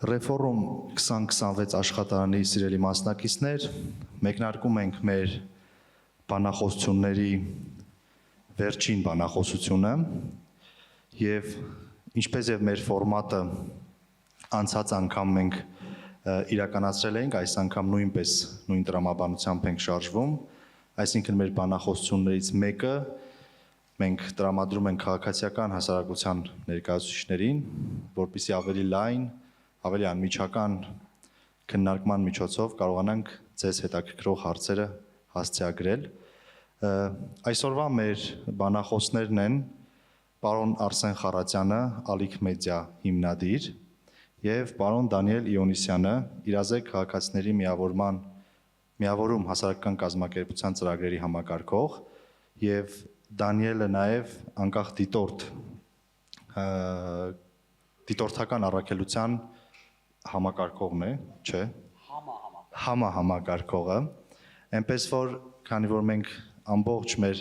Ռեֆորում 2026 աշխատարանի սիրելի մասնակիցներ, մեկնարկում ենք մեր բանախոսությունների վերջին բանախոսությունը և ինչպես և մեր ֆորմատը անցած անգամ մենք իրականացրել ենք, այս անգամ նույնպես նույն տրամաբանությամբ ենք շարժվում, այսինքն մեր բանախոսություններից մեկը մենք տրամադրում ենք քաղաքացիական հասարակության ներկայացուցիչներին, որպեսզի ավելի լայն, ավելի անմիջական քննարկման միջոցով կարողանանք ձեզ հետաքրքրող հարցերը հասցեագրել։ Այսօրվա մեր բանախոսներն են պարոն Արսեն Խառատյանը, Ալիք մեդիա հիմնադիր, և պարոն Դանիել Իոնիսյանը, իրազեկ քաղաքացիների միավորում հասարակական կազմակերպության ծրագրերի համակարգող, և Դանիելը նաև անկախ դիտորդական առաքելության համակարգողն է, չէ՞։ Համակարգողը, այնպես որ, քանի որ մենք ամբողջ մեր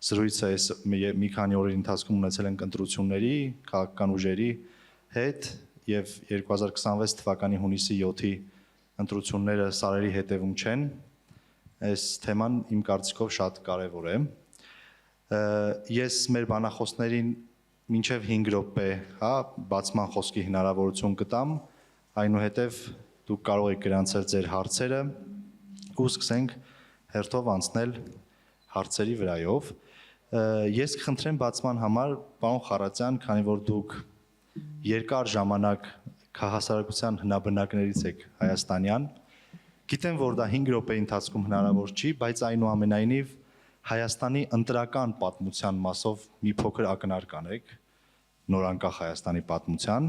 զրույցը մի քանի օրերի ընթացքում ունեցել ենք ընտրությունների, քաղաքական ուժերի հետ և 2026 թվականի հունիսի 7-ի ընտրությունները սարերի հետևում չեն, այս թեման իմ կարծիքով շատ կարևոր է։ Ես մեր բանախոսներին մինչև 5 րոպե բացման խոսքի հնարավորություն կտամ, այնուհետև դուք կարող եք գրանցել ձեր հարցերը ու սկսենք հերթով անցնել հարցերի վրայով։ Ես կխնդրեմ բացման համար, պարոն Խառատյան, քանի որ դուք երկար ժամանակ հասարակության հնաբնակներից եք հայաստանյան, գիտեմ, որ դա 5 րոպեի ընթացքում հնարավոր չի, բայց այնուամենայնիվ Հայաստանի ընտրական պատմության մասով մի փոքր ակնարկ անեք, նորանկախ Հայաստանի պատմության,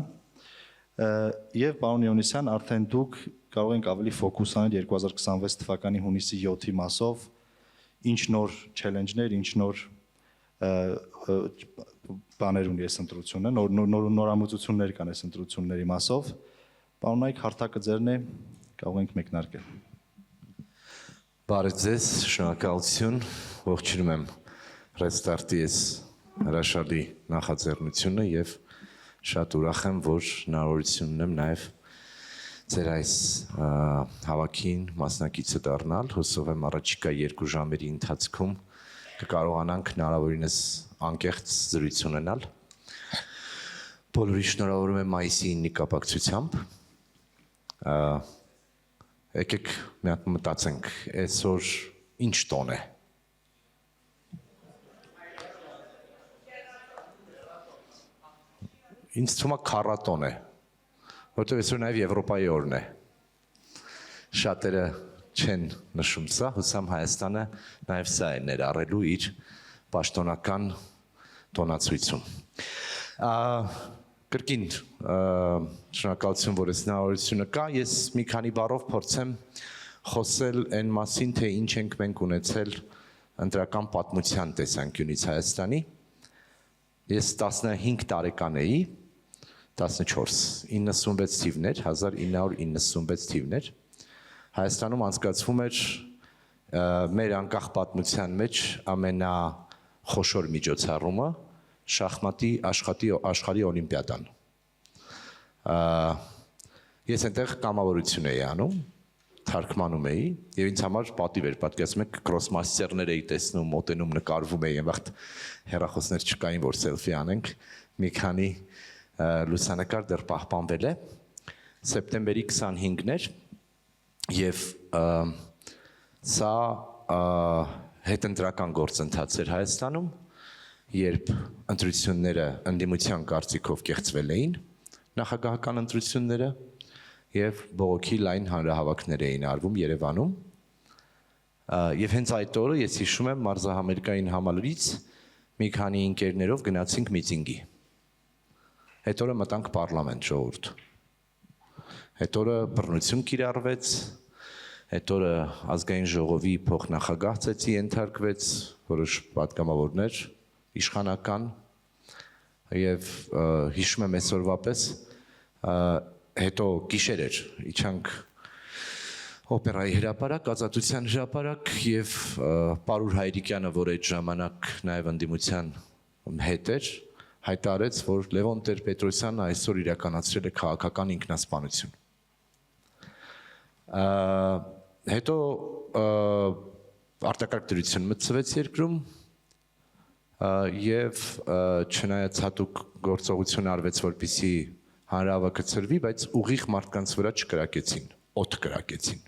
և պարոն Իոնիսյան, արդեն դուք կարող ենք ավելի ֆոկուս անել 2026 թվականի հունիսի 7-ի մասով, ինչ նոր չելենջներ, ինչ նոր բաներ ունի այս ընտրությունը, նորամուծություններ կան այս ընտրությունների մասով, պարոն Այք, հարթակը ձերն է, կարող ենք մեկնարկել։ Բարև ձեզ, շնորհակալություն, ողջունում եմ Restart-ի այս հրաշալի նախաձեռնությունը և շատ ուրախ եմ, որ հնարավորություն ունեմ նաև ձեր այս հավաքին մասնակիցը դառնալ, հուսով եմ առաջիկա 2 ժամերի ընթացքում կկարողանանք հնարավորինս անկեղծ զրույց ունենալ։ Բոլորի շնորհավորում եմ մայիսի 9-ի կապակցությամբ։ Եկեք մի հատ մտածենք, այսօր ինչ տոն է։ Ինձ թվում է քառատոն է, որտեղ այսօր նաև Եվրոպայի օրն է։ Շատերը չեն նշում սա, հուսամ Հայաստանը նաև սա է ներառելու իր պաշտոնական տոնացույցում։ Կրկին շնորհակալություն, որ այս հնարավորությունը կա, ես մի քանի բառով փորձեմ խոսել այն մասին, թե ինչ ենք մենք ունեցել ընտրական պատմության տեսանկյունից Հայաստանի։ Ես 15 տարեկան էի, 14, 96 թիվն էր, 1996 թիվն էր, Հայաստանում անցկացվում էր մեր անկախ պատմության մեջ ամենախոշոր միջոցառումը շախմատի աշխարհի օլիմպիադան։ Ես այնտեղ կամավորություն էի անում, թարգմանում էի, և ինձ համար պատիվ էր, պատկերացնում եք, գրոսմաստերներ էի տեսնում, մոտենում, նկարվում էի, այն վաղ հեռախոսներ չկային, որ սելֆի անենք, մի քանի լուսանկար դեռ պահպանվել է, սեպտեմբերի 25-ն էր, և սա հետընտրական գործընթաց էր Հայաստանում, երբ ընտրությունները ընդդիմության կարծիքով կեղծվել էին, նախագահական ընտրությունները և բողոքի լայն հանրահավաքներ էին արվում Երևանում, և հենց այդ օրը ես հիշում եմ մարզահամերգային համալիրից մի քանի ընկերներով գնացինք միտինգի։ Այդ օրը մտանք պառլամենտ, ժողովուրդ։ Այդ օրը բռնություն կիրառվեց, այդ օրը ազգային ժողովի փոխնախագահ ծեծի ենթարկվեց, որոշ պատգամավորներ իշխանական, և հիշում եմ այսօրվա պես, հետո գիշեր էր, իջանք օպերայի հրապարակ, Ազատության հրապարակ, և Պարուր Հայրիկյանը, որ այդ ժամանակ նաև ընդդիմության հետ էր, հայտարարեց, որ Լևոն Տեր-Պետրոսյանը այսօր իրականացրել է քաղաքական ինքնասպանություն։ Հետո արտակարգ դրություն մտցվեց երկրում եւ չնայած հատուկ գործողություն արվեց, որպեսզի հանրահավաքը ծրվի, բայց ուղիղ մարդկանց վրա չկրակեցին, օդ կրակեցին։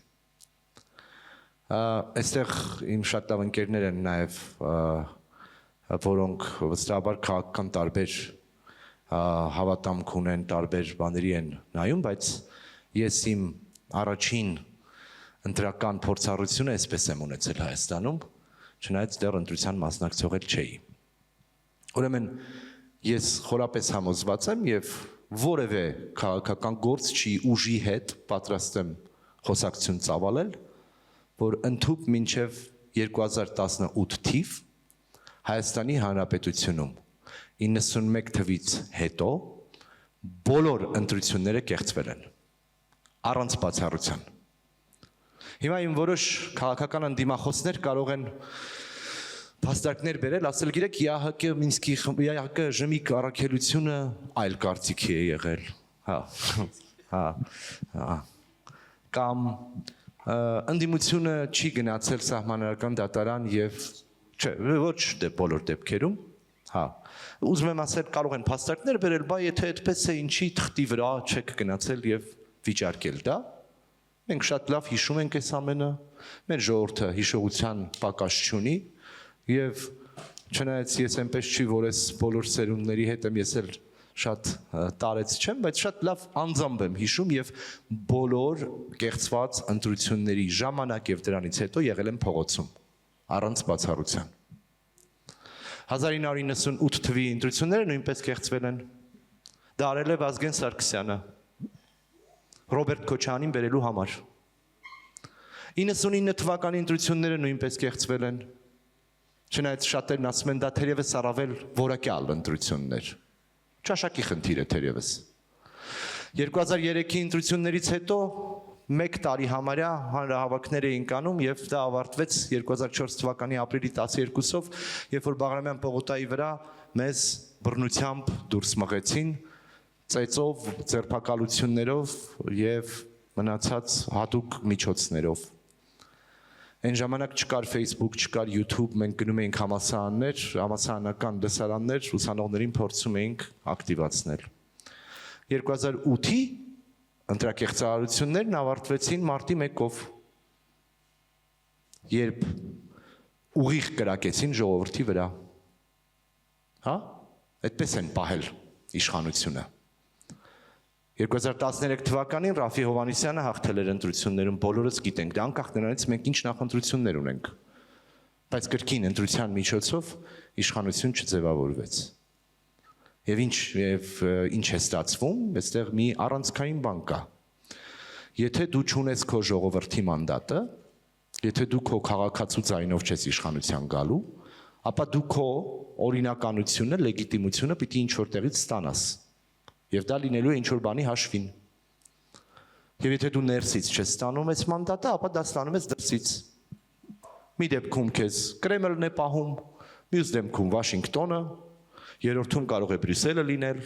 Այստեղ իմ շատ լավ ընկերներ են նաև, որոնք վստահաբար քաղաքական տարբեր հավատամք ունեն, տարբեր բաների են նայում, բայց ես իմ առաջին ընտրական փորձառությունը այսպես եմ ունեցել Հայաստանում, չնայած դեռ ընտրության մասնակցողել չէի։ Ուրեմն ես խորապես համոզված եմ եւ որևէ քաղաքական գործ չի ուժի հետ պատրաստ եմ խոսակցություն ծավալել, որ ընդհուպ մինչև 2018 թիվ Հայաստանի Հանրապետությունում 91 թվից հետո բոլոր ընտրությունները կեղծվել են, առանց բացառության։ Հիմա իմ որոշ քաղաքական ընդդիմախոսներ կարող են փաստարկներ բերել, ասել գիրեք ԵԱՀԿ Մինսկի ԵԱՀԿ Ժմիկ առաքելությունը այլ կարծիքի է եղել, կամ ընդդիմությունը չի գնացել սահմանադրական դատարան եւ ոչ բոլոր դեպքերում, ուզում եմ ասել կարող են փաստարկներ բերել, բա եթե այդպես է, ինչի թղթի վրա չեք գնացել եւ վիճարկել դա։ Մենք շատ լավ հիշում ենք այս ամենը, մեր ժողովուրդը հիշողության պակաս չունի եւ չնայած ես այնպես չի, որ ես բոլոր սերունդների հետ եմ, ես էլ շատ տարեց չեմ, բայց շատ լավ անձամբ եմ հիշում եւ բոլոր կեղծված ընտրությունների ժամանակ եւ դրանից հետո եղել եմ փողոցում, առանց բացառության։ 1998 թվի ընտրությունները նույնպես կեղծվել են։ Դա արել է Վազգեն Սարգսյանը Ռոբերտ Քոչարյանին բերելու համար։ 99 թվականի ընտրությունները նույնպես կեղծվել են։ Չնայած շատերն ասում են դա թերևս առավել որակյալ ընտրություններ։ Ճաշակի խնդիր է թերևս։ 2003-ի ընտրություններից հետո 1 տարի համարյա հանրահավաքներ էին կանում եւ դա ավարտվեց 2004 թվականի ապրիլի 12-ով, երբ որ Բաղրամյան պողոտայի վրա մեզ բռնությամբ դուրս մղեցին ծեծով, ձերբակալություններով եւ մնացած հատուկ միջոցներով։ Այն ժամանակ չկար Facebook, չկար YouTube, մենք գնում էինք համալսարաններ, համալսարանական լսարաններ, ուսանողներին փորձում էինք ակտիվացնել։ 2008-ի ընտրակեղծարարություններն ավարտվեցին մարտի 1-ով, երբ ուղիղ կրակեցին ժողովրդի վրա։ Այդպես են պահել իշխանությունը։ 2013 թվականին Ռաֆի Հովհաննիսյանը հաղթել էր ընտրություններում, բոլորս գիտենք, դա անկախ նրանից մենք ինչ նախընտրություններ ունենք, բայց կրկին ընտրության միջոցով իշխանություն չձևավորվեց։ Եվ ինչ է ստացվում, այստեղ մի առանցքային բան կա։ Եթե դու չունես քո ժողովրդի մանդատը, եթե դու քո քաղաքացու ձայնով չես իշխանության գալու, ապա դու քո օրինականությունը, լեգիտիմությունը պիտի ինչ-որ տեղից ստանաս։ Եվ դա լինելու է ինչ-որ բանի հաշվին։ Եվ եթե դու ներսից չես ստանում այս մանդատը, ապա դա ստանում ես դրսից։ Մի դեպքում քեզ Կրեմլն է պահում, մյուս դեպքում Վաշինգտոնը, երրորդում կարող է Բրյուսելը լինել,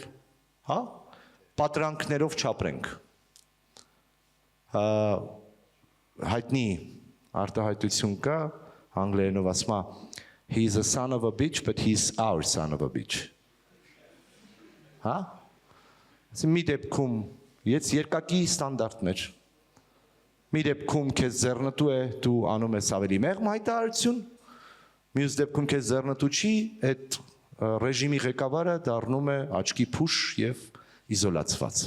պատրանքներով չապրենք։ Հայտնի արտահայտություն կա, անգլերենով ասում է He's a son of a bitch, but he's our son of a bitch։ Մի դեպքում ես երկակի ստանդարտներ։ Մի դեպքում քեզ ձեռնտու է, դու անում ես ավելի մեղմ հայտարարություն, մյուս դեպքում քեզ ձեռնտու չի, այդ ռեժիմի ղեկավարը դառնում է աչքի փուշ եւ իզոլացված։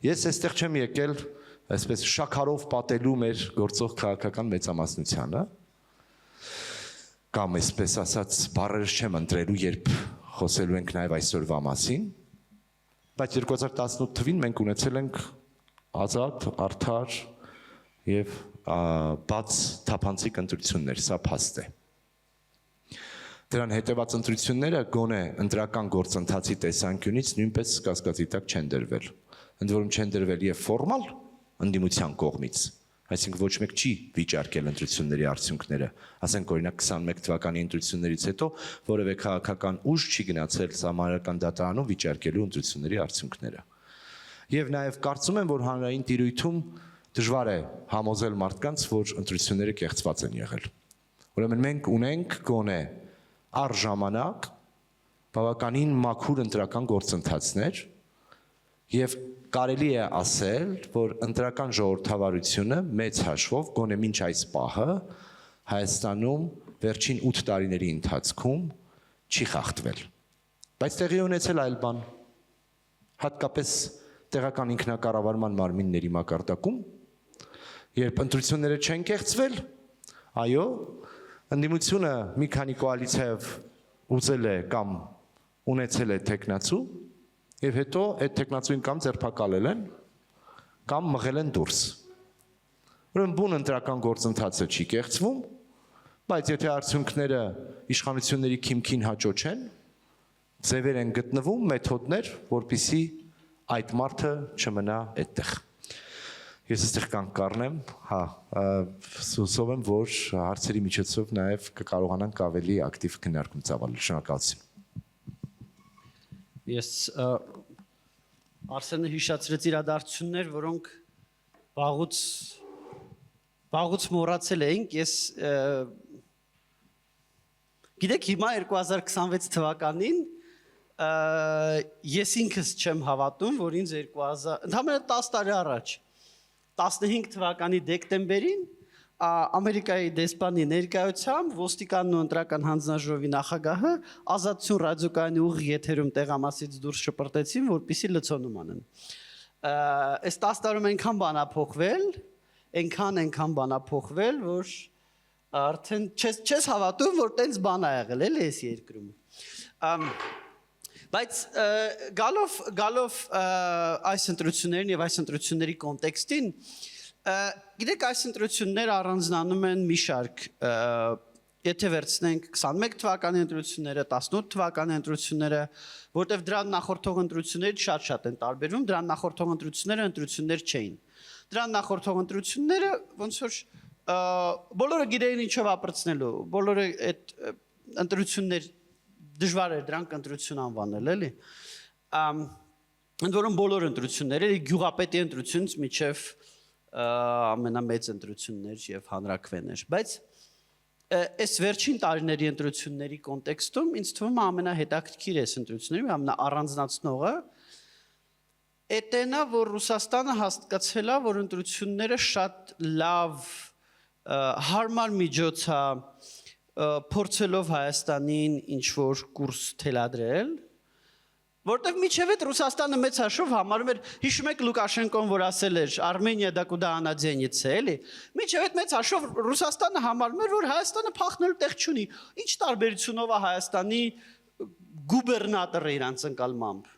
Ես այստեղ չեմ եկել այսպես շաքարով պատելու մեր գործող քաղաքական մեծամասնությանը, կամ այսպես ասած բառեր չեմ ընտրելու, երբ խոսելու ենք նաեւ այսօրվա մասին, բայց 2018 թվին մենք ունեցել ենք ազատ, արդար եւ բաց թափանցիկ ընտրություններ, սա փաստ է։ Դրան հետևած ընտրությունները գոնե ընտրական գործընթացի տեսանկյունից նույնպես կասկածի տակ չեն դրվել։ Ընդ որում չեն դրվել եւ ֆորմալ ընդդիմության կողմից Այսինքն ոչ մեկ չի վիճարկել ընտրությունների արդյունքները։ Ասենք օրինակ 21 թվականի ընտրություններից հետո որևէ քաղաքական ուժ չի գնացել Սահմանադրական դատարանում վիճարկելու ընտրությունների արդյունքները։ Եվ նաև կարծում եմ, որ հանրային տիրույթում դժվար է համոզել մարդկանց, որ ընտրությունները կեղծված են եղել։ Ուրեմն մենք ունենք գոնե առժամանակ բավականին մաքուր ընտրական գործընթացներ եւ կարելի է ասել, որ ընտրական ժողովրդավարությունը մեծ հաշվով գոնե մինչ այս պահը Հայաստանում վերջին 8 տարիների ընթացքում չի խախտվել։ Բայց տեղի ունեցել այլ բան, հատկապես տեղական ինքնակառավարման մարմինների մակարդակում, երբ ընտրությունները չեն կեղծվել, այո, ընդդիմությունը մի քանի կոալիցիայով ուզել է կամ ունեցել է տեխնացու, եւ հետո այդ տեխնացուին կամ ձերբակալել են, կամ մղել են դուրս։ Ուրեմն բուն ընտրական գործընթացը չի կեղծվում, բայց եթե արդյունքները իշխանությունների քիմքին հաճո չեն, ձևեր են գտնվում, մեթոդներ, որպեսզի այդ մարդը չմնա այդտեղ։ Ես այստեղ կանգ կառնեմ, հուսով եմ, որ հարցերի միջոցով նաև կկարողանանք ավելի ակտիվ քննարկում ծավալել։ Շնորհակալություն։ Ես Արսենը հիշացրեց իրադարձություններ, որոնք վաղուց մոռացել էինք, գիտեք հիմա 2026 թվականին ես ինքս չեմ հավատում, որ ինձ ընդհանրապես 10 տարի առաջ 15 թվականի դեկտեմբերին Ամերիկայի դեսպանի ներկայությամբ ոստիկանն ու ընտրական հանձնաժողովի նախագահը Ազատություն ռադիոկայանի ուղիղ եթերում տեղամասից դուրս շպրտեցին, որպեսզի լցոնում անեն։ Այս 10 տարում այնքան բան ա փոխվել, որ արդեն չես հավատում, որ տենց բան ա եղել էլի այս երկրում։ Բայց գալով այս ընտրություններին եւ այս ընտրությունների կոնտեքստին գիտեք այս ընտրությունները առանձնանում են մի շարք եթե վերցնենք 21 թվականի ընտրությունները 18 թվականի ընտրությունները որտեղ դրան նախորդող ընտրությունները շատ են տարբերվում դրան նախորդող ընտրություններ չէին դրան նախորդող ընտրությունները ոնց որ բոլորը գիտեին ինչով ապրծնելու բոլորը այդ ընտրություններ դժվար էր դրանք ընտրություն անվանել էլի ընդ որում բոլոր ընտրությունները գյուղապետի ընտրությունից միջև ամենամեծ ընտրություններ եւ հանրակրվեներ բայց այս վերջին տարիների ընտրությունների կոնտեքստում ինձ թվում է ամենահետաքրքիր այս ընտրությունների ամենաառանձնացնողը էտենա որ Ռուսաստանը հասկացել է որ ընտրությունները շատ լավ հարմար միջոց է փորձելով Հայաստանին ինչ որ կուրս թելադրել որտեղ միջև այդ Ռուսաստանը մեծ հաշվով համարում էր հիշում եք Լուկաշենկոն որ ասել էր Արմենիա դա կուդա անադենից է էլի միջև այդ մեծ հաշվով Ռուսաստանը համարում էր որ Հայաստանը փախնելու տեղ չունի ինչ տարբերությունով է Հայաստանի գուբերնատորը իրանց ընկալմամբ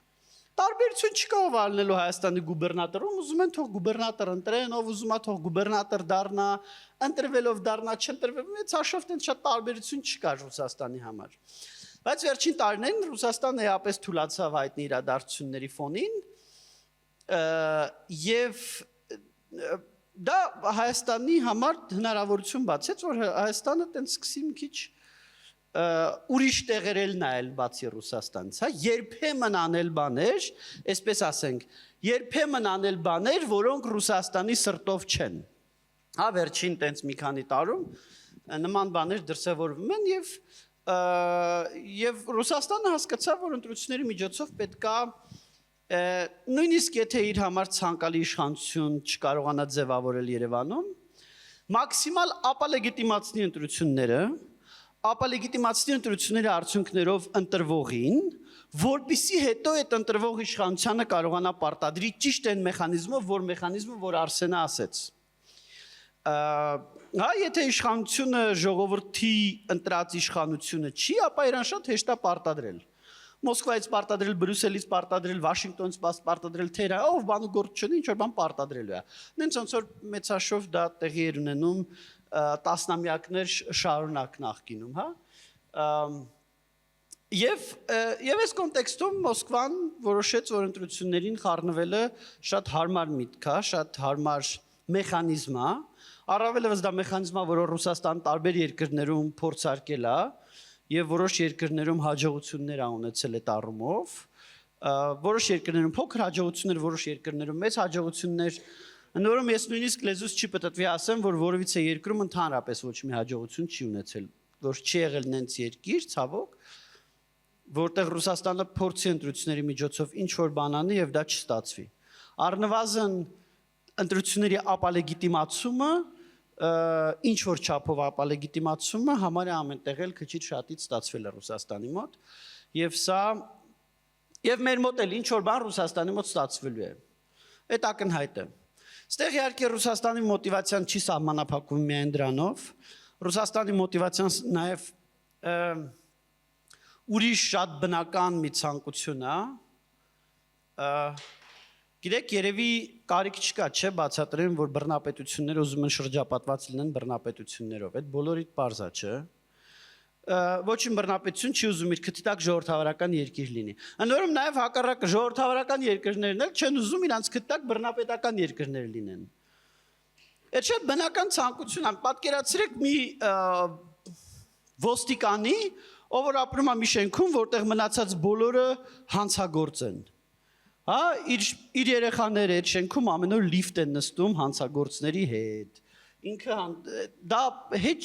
տարբերություն չկա ով ալնելու Հայաստանի գուբերնատորում ուզում են թող գուբերնատոր ընտրեն ով ուզում է թող գուբերնատոր դառնա ընտրվելով դառնա չընտրվելով մեծ հաշվով տենց շատ տարբերություն չկա Ռուսաստանի համար Բայց վերջին տարիներին Ռուսաստանը էապես թուլացավ հայտնի իրադարձությունների ֆոնին եւ դա Հայաստանի համար հնարավորություն բացեց որ Հայաստանը տենց սկսի մի քիչ ուրիշ տեղերել նայել բացի Ռուսաստանից հա երբեմն անել բաներ այսպես ասենք երբեմն անել բաներ որոնք Ռուսաստանի սրտով չեն հա վերջին տենց մի քանի տարում նման բաներ դրսևորվում են եւ Ռուսաստանը հասկացավ որ ընտրությունների միջոցով պետքա նույնիսկ եթե իր համար ցանկալի իշխանություն չկարողանա ձևավորել Երևանում մաքսիմալ ապալեգիտիմացնի ընտրությունների արդյունքներով ընտրվողին որպեսզի հետո այդ ընտրվող իշխանությանը կարողանա պարտադրի ճիշտ այն մեխանիզմով որ Արսենը ասեց Հա, եթե իշխանությունը ժողովրդի ընտրած իշխանությունը չի, ապա իրան շատ հեշտ է պարտադրել։ Մոսկվայից պարտադրել, Բրյուսելից պարտադրել, Վաշինգտոնից պարտադրել, Թեհրան, ով բան ու գործ չունի, ինչ որ բան պարտադրելու է։ Նենց ոնց որ մեծ հաշվով դա տեղի էր ունենում տասնամյակներ շարունակ նախկինում, հա։ Եվ այս կոնտեքստում Մոսկվան որոշեց, որ ընտրություններին խառնվելը շատ հարմար միտք է, շատ հարմար մեխանիզմ է, առավելևս դա մեխանիզմ է, որը Ռուսաստան տարբեր երկրներում փորձարկել է եւ որոշ երկրներում հաջողություններ ա ունեցել այդ առումով, որոշ երկրներում փոքր հաջողություններ, որոշ երկրներում մեծ հաջողություններ, նորում ես նույնիսկ լեզուս չի պատտվի ասեմ, որ որևիցե երկրում ընդհանրապես ոչ մի հաջողություն չի ունեցել, որ չի եղել նենց երկիր, ցավոք, որտեղ Ռուսաստանը փորձի ընտրությունների միջոցով ինչ որ բան անի եւ դա չստացվի։ Առնվազն ընտրությունների ապալեգիտիմացումը, ինչ որ չափով ապալեգիտիմացումը համարյա ամենտեղ էլ քիչ շատից ստացվել է Ռուսաստանի մոտ եւ սա եւ մեր մոտ էլ ինչ որ բան Ռուսաստանի մոտ ստացվելու է։ Այդ ակնհայտ է։ Ստեղ իհարկե Ռուսաստանի մոտիվացիան չի սահմանափակվում միայն դրանով։ Ռուսաստանի մոտիվացիան նաեւ ուրիշ շատ բնական մի ցանկություն է։ Գիտեք, երևի կարիք չկա, չէ, բացատրեմ, որ բռնապետությունները ուզում են շրջապատված լինեն բռնապետություններով։ Այդ բոլորիդ պարզ է, չէ։ Ոչինչ բռնապետություն չի ուզում իր քթիտակ ժողովրդավարական երկիր լինի։ Անորում նաև հակառակը ժողովրդավարական երկրներն էլ չեն ուզում իրանց քթիտակ բռնապետական երկրներ լինեն։ Այդ շատ բնական ցանկություն է։ Պատկերացրեք մի ոստիկանի, ով որ ապրում է մի շենքում, որտեղ մնացած բոլորը հանցագործ են։ Հա, իր երեխաները այդ շենքում ամեն օր լիֆտ են նստում հանցագործների հետ։ Ինքը դա հեչ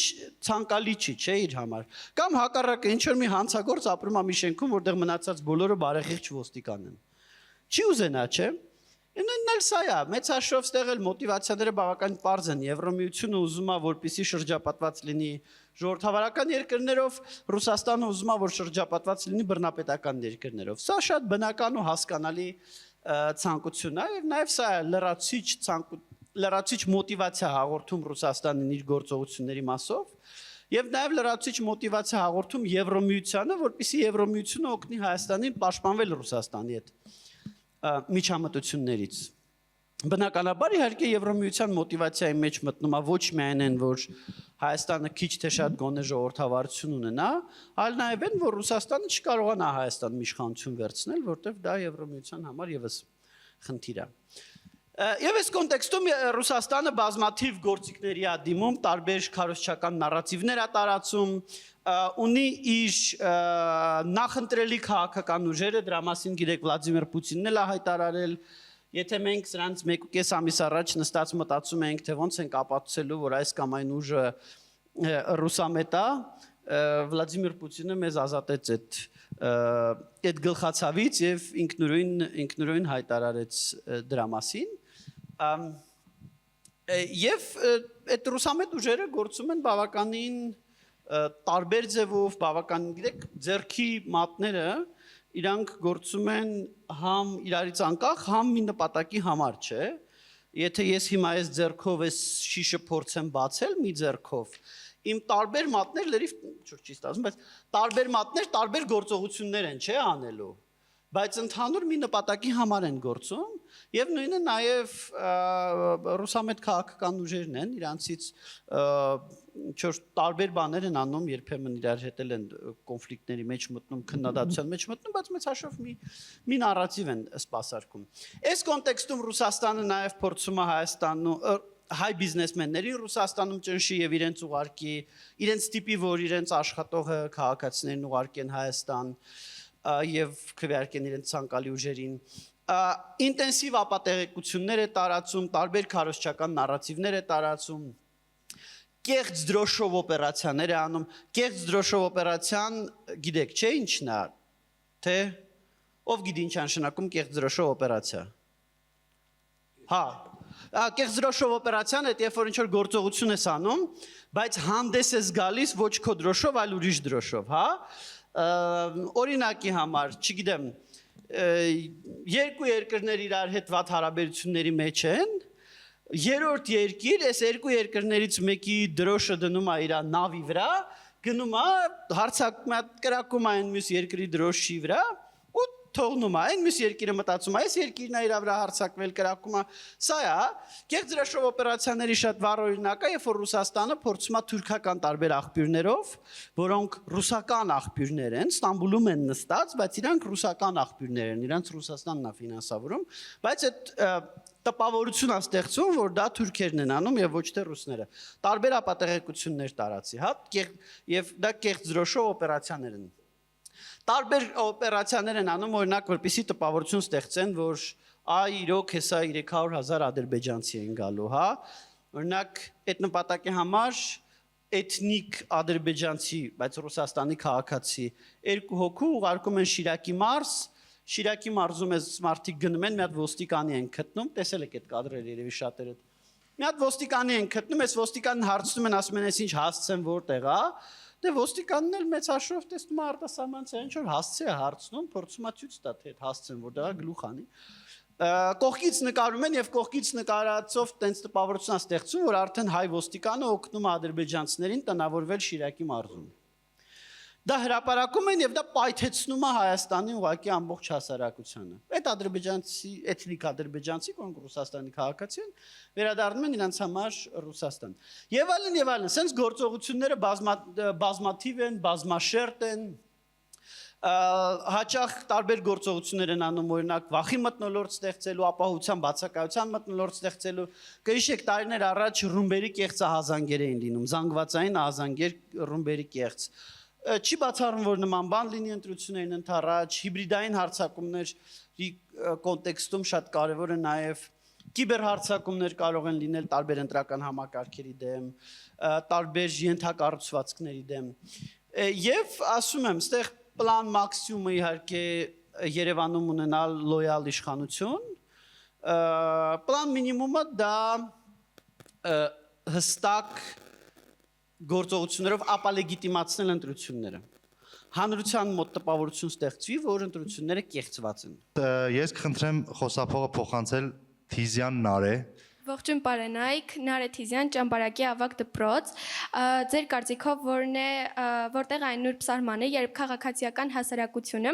ցանկալի չի, չէ, իր համար։ Կամ հակառակը ինչ որ մի հանցագործ ապրում է մի շենքում, որտեղ մնացած բոլորը բարեխիղճ ոստիկան են։ Չի ուզենա, չէ։ Նույնն էլ սա է, մեծ հաշվով ստեղ էլ մոտիվացիաները բավական պարզ են։ Եվրոմիությունը ուզում է, որպեսզի շրջապատված լինի ժողովրդավարական երկրներով, Ռուսաստանը ուզում է, որ շրջապատված լինի բռնապետական երկրներով։ Սա շատ բնական ու հասկանալի ցանկություն է, եւ նաեւ սա լրացիչ մոտիվացիա հաղորդում Ռուսաստանին իր գործողությունների մասով, եւ նաեւ լրացիչ մոտիվացիա հաղորդում Եվրոմիությանը, որպեսզի Եվրոմիությունը օգնի Հայաստանին պաշտպանվել Ռուսաստանի հետ միջամտություններից։ Բնականաբար իհարկե Եվրոմիության մոտիվացիայի մեջ մտնում է ոչ միայն այն, որ Հայաստանը քիչ թե շատ գոնե ժողովրդավարություն ունենա, այլ նաև այն, որ Ռուսաստանը չկարողանա Հայաստանում իշխանություն վերցնել, որտեղ դա Եվրոմիության համար եւս խնդիր է։ Եվ այս կոնտեքստում Ռուսաստանը բազմաթիվ գործիքների է դիմում, տարբեր քարոզչական նարատիվներ է տարածում, ունի իր նախընտրելի քաղաքական ուժերը, դրա մասին գիտեք Վլադիմիր Պուտինն էլ է հայտարարել, եթե մենք սրանց 1.5 ամիս առաջ նստած մտածում ենք, թե ոնց ենք ապացուցելու, որ այս կամ այն ուժը ռուսամետ է, Վլադիմիր Պուտինը մեզ ազատեց այդ գլխացավից եւ ինքնուրույն հայտարարեց դրա մասին։ Եվ այդ ռուսամետ ուժերը գործում են բավականին տարբեր ձևով, բավական, գիտեք, ձեռքի մատները իրանք գործում են համ իրարից անկախ, համ մի նպատակի համար, չէ։ Եթե ես հիմա այս ձեռքով այս շիշը փորձեմ բացել մի ձեռքով, իմ տարբեր մատներ լրիվ չի ստացվում, բայց տարբեր մատներ տարբեր գործողություններ են, չէ, անելու։ Բայց ընդհանուր մի նպատակի համար են գործում եւ նույնը նաեւ ռուսամետ քաղաքական ուժերն են, իրանցից ինչ-որ տարբեր բաներ են անում, երբեմն իրար հետ են կոնֆլիկտների մեջ մտնում, քննադատության մեջ մտնում, բայց մեծ հաշվով մի նարատիվ են սպասարկում։ Այս կոնտեքստում Ռուսաստանը նաեւ փորձում է Հայաստանում հայ բիզնեսմեններին Ռուսաստանում ճնշի եւ իրենց ուղարկի, իրենց տիպի, որ իրենց աշխատողը քաղաքացիներն ուղարկեն Հայաստան եւ քվեարկեն իրենց ցանկալի ուժերին, ինտենսիվ ապատեղեկություններ է տարածում, տարբեր քարոզչական նարատիվներ է տարածում, կեղծ դրոշով օպերացիաներ է անում, կեղծ դրոշով օպերացիան, գիտեք, չէ, ինչն է, թե ով գիտի ինչ նշանակում կեղծ դրոշով օպերացիա։ Հա, կեղծ դրոշով օպերացիան այդ երբ որ ինչ որ գործողություն ես անում, բայց հանդես ես գալիս ոչ քո դրոշով, այլ ուրիշ դրոշով, հա։ Օրինակի համար, չգիտեմ, երկու երկրներ իրար հետ վատ հարաբերությունների մեջ են, երրորդ երկիր, այս երկու երկրներից մեկի դրոշը դնում է իր նավի վրա, գնում է, կրակում է այն մյուս երկրի դրոշի վրա, ու թողնում է, այն մյուս երկիրը մտածում է, այս երկիրն է իր վրա հարձակվել, կրակում է, սա է, կեղծ դրոշով օպերացիաների շատ վառ օրինակ է, երբ որ Ռուսաստանը փորձում է թուրքական տարբեր աղբյուրներով, որոնք ռուսական աղբյուրներ են, Ստամբուլում են նստած, բայց իրանք ռուսական աղբյուրներ են, իրանք Ռուսաստանն է ֆինանսավորում, բայց այդ տպավորություն է ստեղծում, որ դա թուրքերն են անում եւ ոչ թե ռուսները։ Տարբեր ապատեղեկություններ տարածի, հա, եւ դա կեղծ զրոշով օպերացիաներ են։ Տարբեր օպերացիաներ են անում, օրինակ, որպեսզի տպավորություն ստեղծեն, որ այ իրոք հեսա 300,000 ադրբեջանցի են գալու, հա։ Օրինակ, այդ նպատակի համար էթնիկ ադրբեջանցի, բայց Ռուսաստանի քաղաքացի երկու հոգու ուղարկում են Շիրակի մարզ, Շիրակի մարզում էս մարդիկ գնում են, մի հատ ոստիկանի են գտնում, տեսել եք այդ կադրերը երևի շատերը։ Մի հատ ոստիկանի են գտնում, այս ոստիկանին հարցնում են, ասում են, «Էս ինչ հասցեն որտեղ է»։ Դե ոստիկանն էլ մեծ հաշվով տեսնում է արտասահմանցիային, ինչ որ հասցե է հարցնում, փորձում է ցույց տա, թե այդ հասցեն որտեղ է գլուխ անի։ Կողքից նկարում են եւ կողքից նկարածով տենց տպավորություն է ստեղծում, որ արդեն հայ ոստիկանը օգնում է ադրբեջանցիներին տնավորվել Շիրակի մարզում։ Դա հրապարակում են եւ դա պայթեցնում է Հայաստանի ուղղակի ամբողջ հասարակությանը։ Այդ ադրբեջանցի, էթնիկ ադրբեջանցի, որոնք Ռուսաստանի քաղաքացի են, վերադառնում են իրենց համար Ռուսաստան։ Եվ այլն եւ այլն, sense գործողությունները բազմաթիվ են, բազմաշերտ են, հաճախ տարբեր գործողություններ են անում, օրինակ վախի մթնոլորտ ստեղծելու, ապահովության բացակայության մթնոլորտ ստեղծելու։ Կհիշեք, տարիներ առաջ ռումբերի կեղծահազանգեր էին լինում, զանգվածային ահազանգեր, ռումբերի կեղծ։ Չի բացառում, որ նման բան լինի ընտրություններին ընդառաջ, հիբրիդային հարձակումների կոնտեքստում շատ կարևոր է նաև կիբերհարձակումներ կարող են լինել տարբեր ընտրական համակարգերի դեմ, տարբեր ենթակառուցվածքների դեմ։ Եվ ասում եմ, ստեղ պլան մաքսիմումը իհարկե Երևանում ունենալ լոյալ իշխանություն, պլան մինիմումը դա հստակ գործողություններով ապալեգիտիմացնել ընտրությունները։ Հանրության մոտ տպավորություն ստեղծվի, որ ընտրությունները կեղծված են։ Ես կխնդրեմ խոսափողը փոխանցել Թիզյան Նարե։ Ողջույն Պարենայք, Նարե Թիզյան, Ճամբարակի ավագ դպրոց։ Ձեր կարծիքով որն է, որտեղ այն նուրբ սահմանը, երբ քաղաքացիական հասարակությունը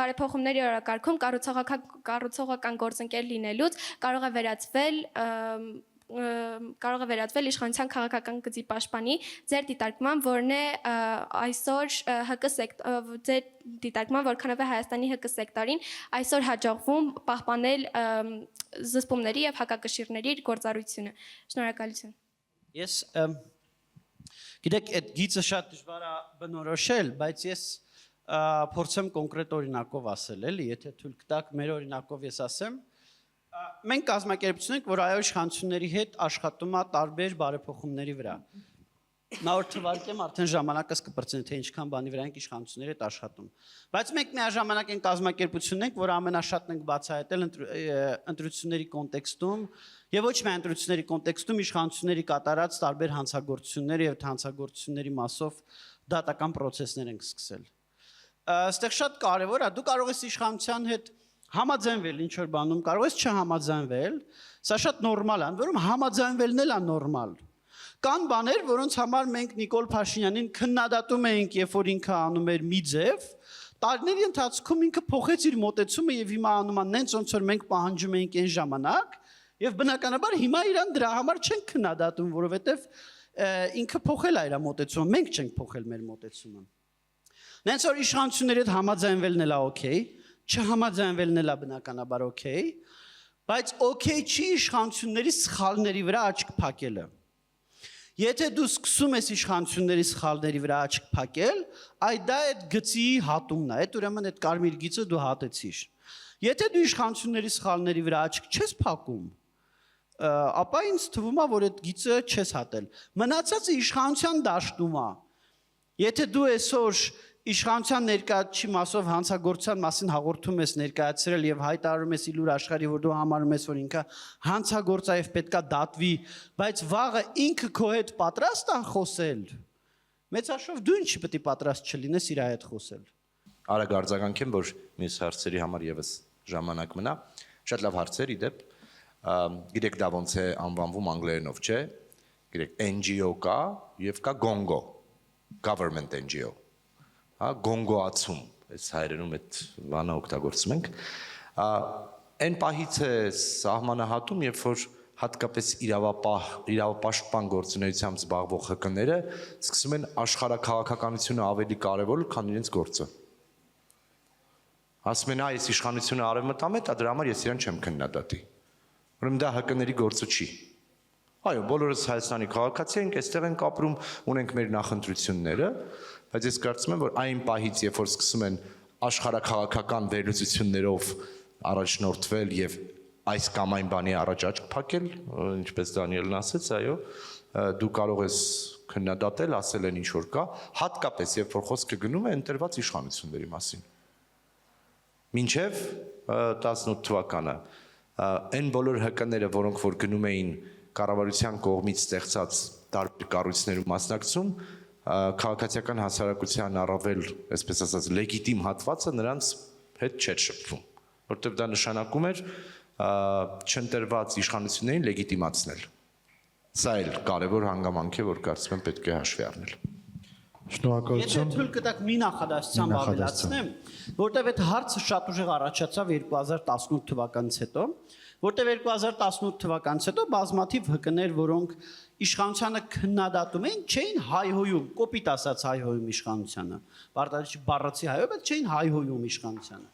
բարեփոխումների օրակարգում կառուցողական գործընկեր լինելուց կարող է վերածվել իշխանության քաղաքական գծի պաշտպանի, ձեր դիտարկման որն է այսօր ձեր դիտարկման որքանով է Հայաստանի ՀԿ սեկտորին այսօր հաջողվում պահպանել զսպումների եւ հակակշիռների գործառույթությունը։ Շնորհակալություն։ Ես գիտեք, այդ գիծը շատ դժվար է բնորոշել, բայց ես փորձեմ կոնկրետ օրինակով ասել, էլի, եթե թույլ կտաք, մեր օրինակով ես ասեմ։ Մենք կազմակերպություն ենք, որ այո իշխանությունների հետ աշխատում է տարբեր բարեփոխումների վրա։ Նոր թվարկեմ արդեն ժամանակս կպրծնի, թե ինչքան բանի վրա ենք իշխանությունների հետ աշխատում։ Բայց մենք միաժամանակ ենք կազմակերպություն ենք, որ ամենաշատն ենք բացահայտել ընտրությունների կոնտեքստում եւ ոչ միայն ընտրությունների կոնտեքստում իշխանությունների կատարած տարբեր հանցագործություններ եւ հանցագործությունների մասով դատական process-ներ ենք սկսել։ Այստեղ շատ կարեւոր է, դու կարող ես իշխանության հետ համաձայնվել ինչ որ բանում, կարող ես չհամաձայնվել, սա շատ նորմալ է, ընդ որում համաձայնվելն էլ է նորմալ։ Կան բաներ, որոնց համար մենք Նիկոլ Փաշինյանին քննադատում էինք, երբ որ ինքը անում էր մի ձև, տարիների ընթացքում ինքը փոխեց իր մոտեցումը եւ հիմա անում է նենց ոնց որ մենք պահանջում էինք այն ժամանակ, եւ բնականաբար հիմա իրան դրա համար չենք քննադատում, որովհետեւ ինքը փոխել է իր մոտեցումը, մենք չենք փոխել մեր մոտեցումը։ Նենց որ իշխանությունների հետ համաձայնվելն էլ է օքեյ, չհամաձայնվելն էլ է բնականաբար օքեյ, բայց օքեյ չի իշխանությունների սխալների վրա աչք փակելը։ Եթե դու սկսում ես իշխանությունների սխալների վրա աչք փակել, այդ դա այդ գծի հատումն է, այդ ուրեմն այդ կարմիր գիծը դու հատեցիր։ Եթե դու իշխանությունների սխալների վրա աչք չես փակում, ապա ինձ թվում է, որ այդ գիծը չես հատել։ Մնացածը իշխանության դաշտում է։ Եթե դու այսօր իշխանության ներկայացի մասով հանցագործության մասին հաղորդում ես ներկայացրել եւ հայտարարում ես իլուր աշխարհի, որ դու համարում ես, որ ինքը հանցագործ է եւ պետքա դատվի, բայց վաղը ինքը քո հետ պատրաստ է խոսել, մեծ հաշվով դու ինչի պետք է պատրաստ չլինես իր հետ խոսել։ Արագ արձագանքեմ, որ մյուս հարցերի համար եւս ժամանակ մնա։ Շատ լավ հարցեր իդեպ։ Գիտեք դա ոնց է անվանվում անգլերենով, չէ՞։ Գիտեք NGO կա եւ կա Gongo, government NGO։ Հա, գոնգոացում, այս հայերենում այդ բանը օգտագործում ենք։ Այն պահից է սահմանահատում, երբ որ հատկապես իրավապաշտպան գործունեությամբ զբաղվող ՀԿ-ները սկսում են աշխարհաքաղաքականությունը ավելի կարևոր, քան իրենց գործը։ Ասում են, այս իշխանությունը արևմտամետ է, դրա համար ես իրան չեմ քննադատի։ Ուրեմն դա ՀԿ-ների գործը չի։ Այո, բոլորս Հայաստանի քաղաքացի ենք, այստեղ ենք ապրում, ունենք մեր նախընտրությունները, բայց ես կարծում եմ, որ այն պահից, երբ որ սկսում են աշխարհաքաղաքական վերլուծություններով առաջնորդվել եւ այս կամ այն բանի առաջ աչք փակել, ինչպես Դանիելն ասաց, այո, դու կարող ես քննադատել, ասել են ինչ որ կա, հատկապես երբ որ խոսքը գնում է ընտրված իշխանությունների մասին։ Մինչև 18 թվականը այն բոլոր ՀԿ-ները, որոնք որ գնում էին կառավարության կողմից ստեղծած տարբեր կառույցներում մասնակցում, քաղաքացիական հասարակության առավել, այսպես ասած, լեգիտիմ հատվածը նրանց հետ չէր շփվում, որտեղ դա նշանակում էր չընտրված իշխանություններին լեգիտիմացնել։ Սա էլ կարևոր հանգամանք է, որ կարծում եմ պետք է հաշվի առնել։ Եթե Շնորհակալություն։ թույլ կտաք մի նախադասությամբ ավելացնեմ, որտեղ այդ հարցը շատ ուժեղ առաջացավ 2018 թվականից հետո, որտեղ 2018 թվականից հետո բազմաթիվ ՀԿ-ներ, որոնք իշխանությանը քննադատում էին, չէին հայհոյում, կոպիտ ասած հայհոյում իշխանությանը, բառացի հայհոյում, բայց չէին հայհոյում իշխանությանը։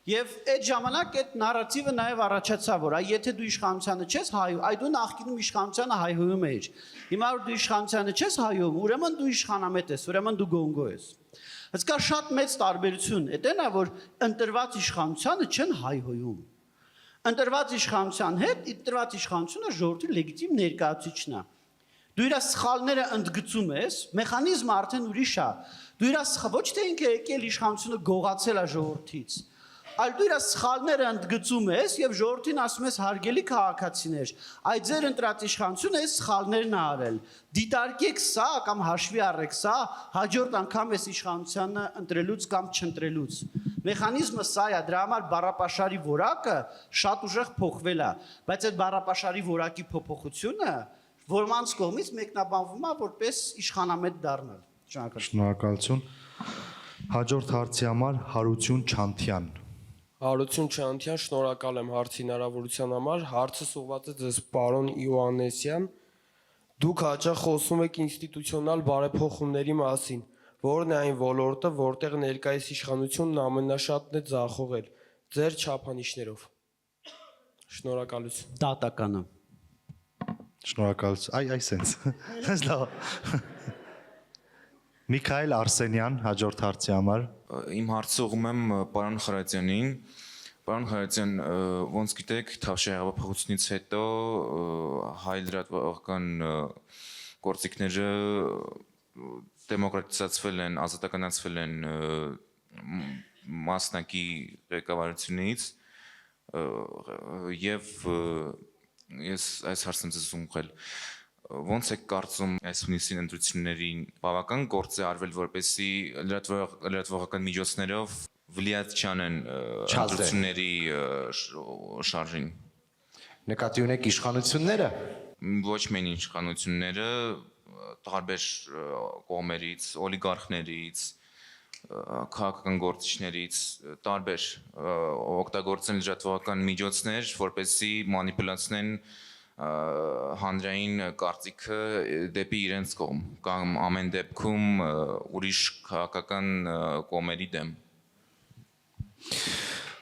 Եվ այդ ժամանակ այդ նարատիվը նաև առաջացավ, որ այ եթե դու իշխանությանը չես հայհոյում, այ դու նախկինում իշխանությանը հայհոյում էիր։ Հիմա որ դու իշխանությանը չես հայհոյում, ուրեմն դու իշխանամետ ես, ուրեմն դու գոնգո ես։ Բայց կա շատ մեծ տարբերություն, այդն է, որ ընտրված իշխանությանը չեն հայհոյում։ Ընտրված իշխանության հետ ընտրված իշխանությունը ժողովրդի լեգիտիմ ներկայացուցիչն է։ Դու իր սխալները ընդգծում ես, մեխանիզմը արդեն ուրիշ է։ Դու իր ոչ թե ինքը եկել իշխանությունը գողացել է ժողովրդից, այլ դու իր սխալները ընդգծում ես եւ ժողովրդին ասում ես հարգելի քաղաքացիներ, այ ձեր ընտրած իշխանությունը այս սխալներն ա արել։ Դիտարկեք սա կամ հաշվի առեք սա, հաջորդ անգամ այս իշխանությանը ընտրելուց կամ չընտրելուց։ Մեխանիզմը սա է, դրա համար բառապաշարի որակը շատ ուժեղ փոխվել է, բայց այդ բառապաշարի որակի փոփոխությունը որոնց կողմից մեկնաբանվում է որպես իշխանամետ դառնալ։ Շնորհակալություն։ Հաջորդ հարցի համար Հարություն Չանթյան։ Հարություն Չանթյան, շնորհակալ եմ հարցի հնարավորության համար։ Հարցը ուղղված է ձեզ, պարոն Իոաննեսյան։ Դուք հաճախ խոսում եք ինստիտուցիոնալ բարեփոխումների մասին, որն է այն ոլորտը, որտեղ ներկայիս իշխանությունն ամենաշատն է ձախողել, ձեր չափանիշներով։ Շնորհակալություն։ Դատականը։ Շնորհակալություն։ Այ սենց։ Սենց լավ։ Միքայել Արսենյան, հաջորդ հարցի համար։ Իմ հարցը ուղղում եմ պարոն Խարատյանին։ Պարոն Խարատյան, ոնց գիտեք, Թավշյա հեղափոխությունից հետո հայ լրատվական գործիքները դեմոկրատիզացվել են, ազատականացվել են մասնակի ղեկավարությունից եւ ես այս հարցն ձեզ ուղղել Ոնց է կարծում այս հունիսին ընտրություններին բավական գործ է արվել, որպեսզի լրատվողական միջոցներով վլիած չանեն ընտրությունների շարժին։ Նկատի ունեք իշխանությունները։ Ոչ միայն իշխանությունները, տարբեր կողմերից, օլիգարխներից, քաղաքական գործիչներից, տարբեր օգտագործեն լրատվողական միջոցներ, որպեսզի մանիպուլացնեն հանրային կարծիքը դեպի իրենց կողմ կամ ամեն դեպքում ուրիշ քաղաքական կողմերի դեմ։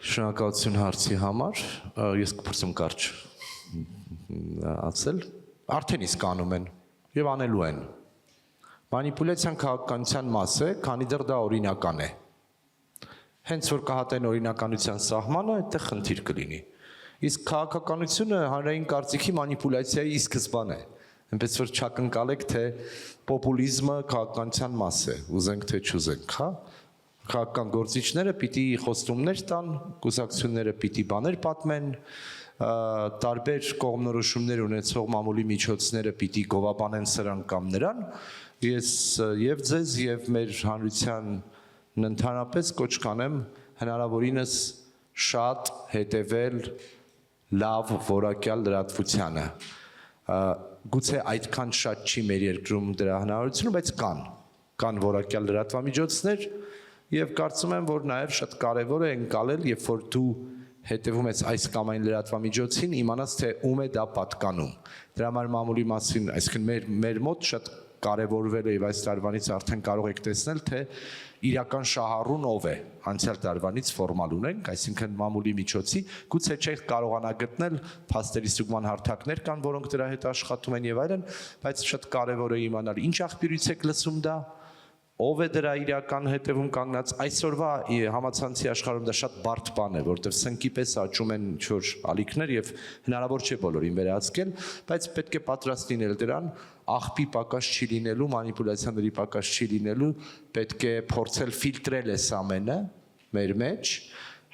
Շնորհակալություն հարցի համար։ Ես կփորձեմ կարճ ասել, արդեն իսկ անում են եւ անելու են։ Մանիպուլյացիան քաղաքականության մաս է, քանի դեռ դա օրինական է։ Հենց որ կհատեն օրինականության սահմանը, այդտեղ խնդիր կլինի։ Իսկ քաղաքականությունը հանրային կարծիքի մանիպուլյացիայի սկզբան է։ Այնպես որ չակնկալեք, թե պոպուլիզմը քաղաքականության մաս է, ուզենք թե չուզենք, հա։ Քաղաքական գործիչները պիտի խոստումներ տան, կուսակցությունները պիտի բաներ պատմեն, տարբեր կողմնորոշումներ ունեցող մամուլի միջոցները պիտի գովաբանեն սրան կամ նրան։ Ես եւ ձեզ եւ մեր հանրությանն ընդհանրապես կոչ կանեմ հնարավորինս շատ հետևել լավ որակյալ լրատվությանը։ Գուցե այդքան շատ չի մեր երկրում դրա հնարավորությունը, բայց կան որակյալ լրատվամիջոցներ եւ կարծում եմ, որ նաեւ շատ կարեւոր է ընկալել, երբ որ դու հետևում ես այս կամ այն լրատվամիջոցին, իմանաս թե ում է դա պատկանում։ Դրա համար մամուլի մասին, այսինքն մեր մոտ շատ կարևորվել է եւ այս տարվանից արդեն կարող եք տեսնել, թե իրական շահառուն ով է։ Անցյալ տարվանից ֆորմալ ունենք, այսինքն մամուլի միջոցի, գուցե չեք կարողանա գտնել փաստերի ստուգման հարթակներ կան, որոնք դրա հետ աշխատում են եւ այլն, բայց շատ կարևոր է իմանալ ինչ աղբյուրից եք լսում դա, ով է դրա իրական հետևում կանգնած։ Այսօրվա համացանցի աշխարհում դա շատ բարդ բան է, որովհետև սնկի պես աճում են ինչ-որ ալիքներ եւ հնարավոր չէ բոլորին վերահսկել, բայց պետք է պատրաստ լինել դրան, աղբի պակաս չի լինելու, մանիպուլյացիաների պակաս չի լինելու, պետք է փորձել ֆիլտրել այս ամենը մեր մեջ,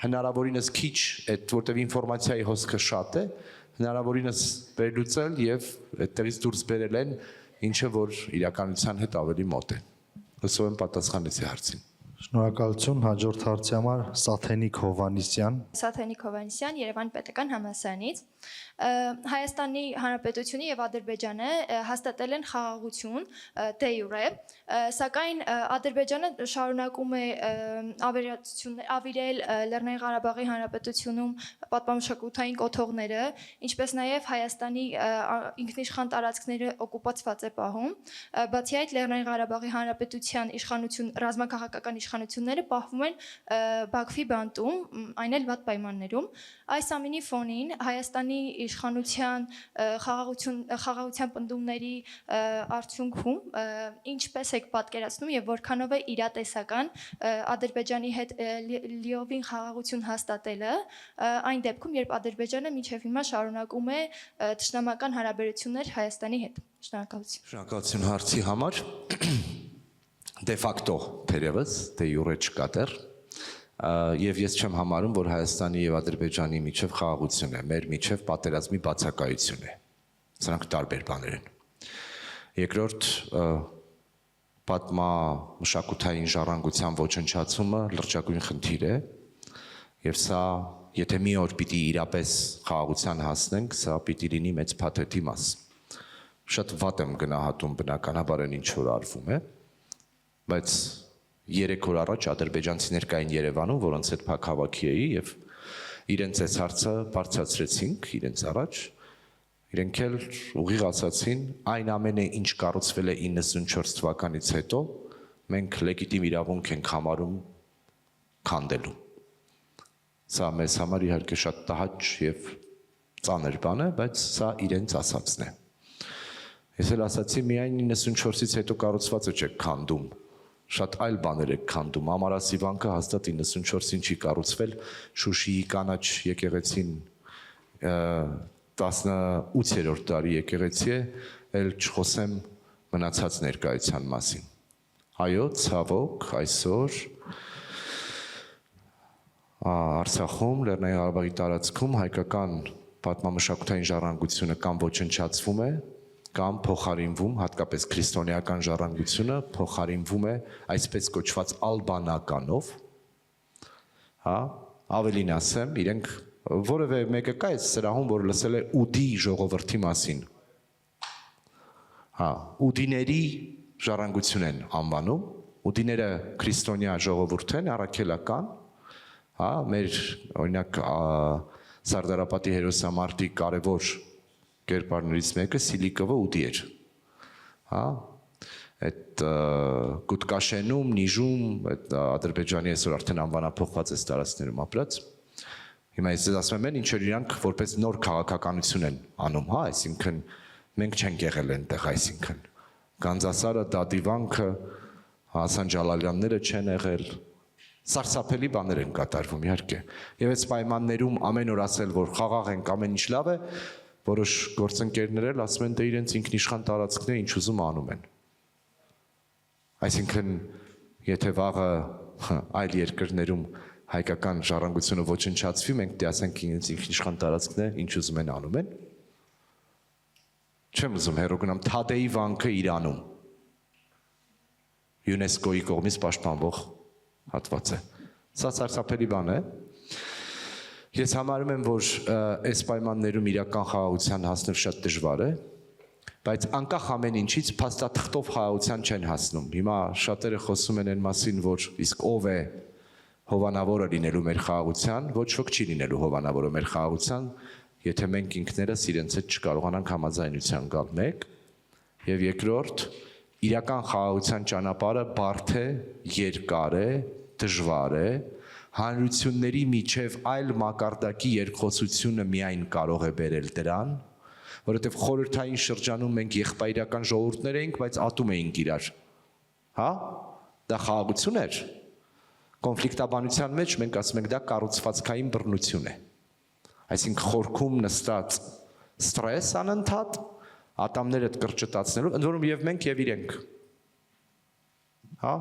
հնարավորինս քիչ, որովհետև ինֆորմացիայի հոսքը շատ է, հնարավորինս վերլուծել եւ այդտեղից դուրս բերել են ինչը որ իրականության հետ ավելի մոտ է։ Հուսով եմ պատասխանեցի հարցին։ Շնորհակալություն, հաջորդ հարցի համար Սաթենիկ Հովանիսյան։ Սաթենիկ Հովանեսյան, Երևան պետական համալսարանից։ Հայաստանի Հանրապետությունը եւ Ադրբեջանը հաստատել են խաղաղություն դե յուրե, սակայն Ադրբեջանը շարունակում է ավիրել Լեռնային Ղարաբաղի Հանրապետությունում պատմամշակութային կոթողները, ինչպես նաեւ Հայաստանի ինքնիշխան տարածքները օկուպացված է պահում։ Բացի այդ, Լեռնային Ղարաբաղի Հանրապետության իշխանություն ռազմաքաղաքական իշխանությունները պահվում են Բաքվի բանտում, այն էլ վատ պայմաններում։ Այս ամենի ֆոնին Հայաստանի իշխանության խաղաղության պնդումների արդյունքում ինչպես եք պատկերացնում եւ որքանով է իրատեսական Ադրբեջանի հետ լիովին խաղաղություն հաստատելը այն դեպքում, երբ Ադրբեջանը մինչև հիմա շարունակում է թշնամական հարաբերություններ Հայաստանի հետ։ Շնորհակալություն։ Շնորհակալություն հարցի համար։ Դե ֆակտո թերևս դե յուրե չկա դեռ։ Եվ ես չեմ համարում, որ Հայաստանի եւ Ադրբեջանի միջև խաղաղություն է, մեր միջև պատերազմի բացակայություն է։ Սրանք տարբեր բաներ են։ Երկրորդ, պատմամշակութային ժառանգության ոչնչացումը լրջագույն խնդիր է, եւ սա, եթե մի օր պիտի իրապես խաղաղության հասնենք, սա պիտի լինի մեծ փաթեթի մաս։ Շատ վատ եմ գնահատում բնականաբար այն ինչ որ արվում է, բայց 3 օր առաջ ադրբեջանցիներ կային Երևանում, որոնց հետ փակ հավաքի էի եւ իրենց այս հարցը բարձրացրեցինք իրենց առաջ, իրենք էլ ուղիղ ասացին, այն ամենը ինչ կառուցվել է 94 թվականից հետո, մենք լեգիտիմ իրավունք ենք համարում քանդելու։ Սա մեզ համար իհարկե շատ տհաճ եւ ծանր բան է, բայց սա իրենց ասածն է։ Ես էլ ասացի, միայն 94-ից հետո կառուցվածը չեք քանդում, շատ այլ բաներ եք քանդում։ Ամարասի վանքը հաստատ 94-ին չի կառուցվել, Շուշիի կանաչ եկեղեցին 18-րդ դարի եկեղեցի է, էլ չխոսեմ մնացած ներկայության մասին։ Այո, ցավոք, այսօր Արցախում, Լեռնային Ղարաբաղի տարածքում հայկական պատմամշակութային ժառանգությունը կամ ոչնչացվում է, կամ փոխարինվում, հատկապես քրիստոնեական ժառանգությունը փոխարինվում է այսպես կոչված ալբանականով, հա, ավելին ասեմ, իրենք որևէ մեկը կա այս սրահում, որ լսել է ուդի ժողովրդի մասին, հա, ուդիների ժառանգություն են անվանում, ուդիները քրիստոնյա ժողովուրդ են, առաքելական, հա, մեր օրինակ Սարդարապետի հերոսամարտի կարևոր կերպարներից մեկը Սիլիկովը ուդի էր, հա, այդ Կուտկաշենում, Նիժում, այդ Ադրբեջանի այսօր արդեն անվանափոխված այս տարածքներում ապրած, հիմա ես ասում եմ, ինչ որ իրանք որպես նոր քաղաքականություն են անում, հա, այսինքն մենք չենք եղել այնտեղ, այսինքն Գանձասարը, Դադիվանքը, Հասան Ջալալյանները չեն եղել, սարսափելի բաներ են կատարվում, իհարկե, եւ այս պայմաններում ամեն օր ասել, որ խաղաղ ենք, ամեն ինչ լավ է, որոշ գործընկերներ էլ ասում են, դե իրենց ինքնիշխան տարածքները ինչ ուզում անում են։ Այսինքն, եթե վաղը այլ երկրներում հայկական ժառանգությունը ոչնչացվի, մենք դե ասենք իրենց ինքնիշխան տարածքները ինչ ուզում են անում են։ Չեմ ուզում հեռու գնամ Թադեի վանքը Իրանում։ ՅՈՒՆԵՍԿՕ-ի կողմից պաշտպանվող հատված է։ Սա սարսափելի բան է։ Ես համարում եմ, որ այս պայմաններում իրական խաղաղության հասնել շատ դժվար է, բայց անկախ ամեն ինչից փաստաթղթով խաղաղության չեն հասնում։ Հիմա շատերը խոսում են այն մասին, որ իսկ ով է հովանավորը լինելու մեր խաղաղության, ոչ ոք չի լինելու հովանավորը մեր խաղաղության, եթե մենք ինքներս իրենց հետ չկարողանանք համաձայնության գալ, մեկ, եւ երկրորդ, իրական խաղաղության ճանապարհը բարդ է, երկար է, դժվար է, հանրությունների միջև այլ մակարդակի երկխոսությունը միայն կարող է բերել դրան, որովհետև խորհրդային շրջանում մենք եղբայրական ժողովուրդներ էինք, բայց ատում էինք իրար։ Հա? Դա խաղաղություն էր։ Կոնֆլիկտաբանության մեջ մենք ասում ենք դա կառուցվածքային բռնություն է։ Այսինքն խորքում նստած ստրես անընդհատ, ատամները կրճտացնելու, ընդ որում եւ մենք եւ իրենք։ Հա?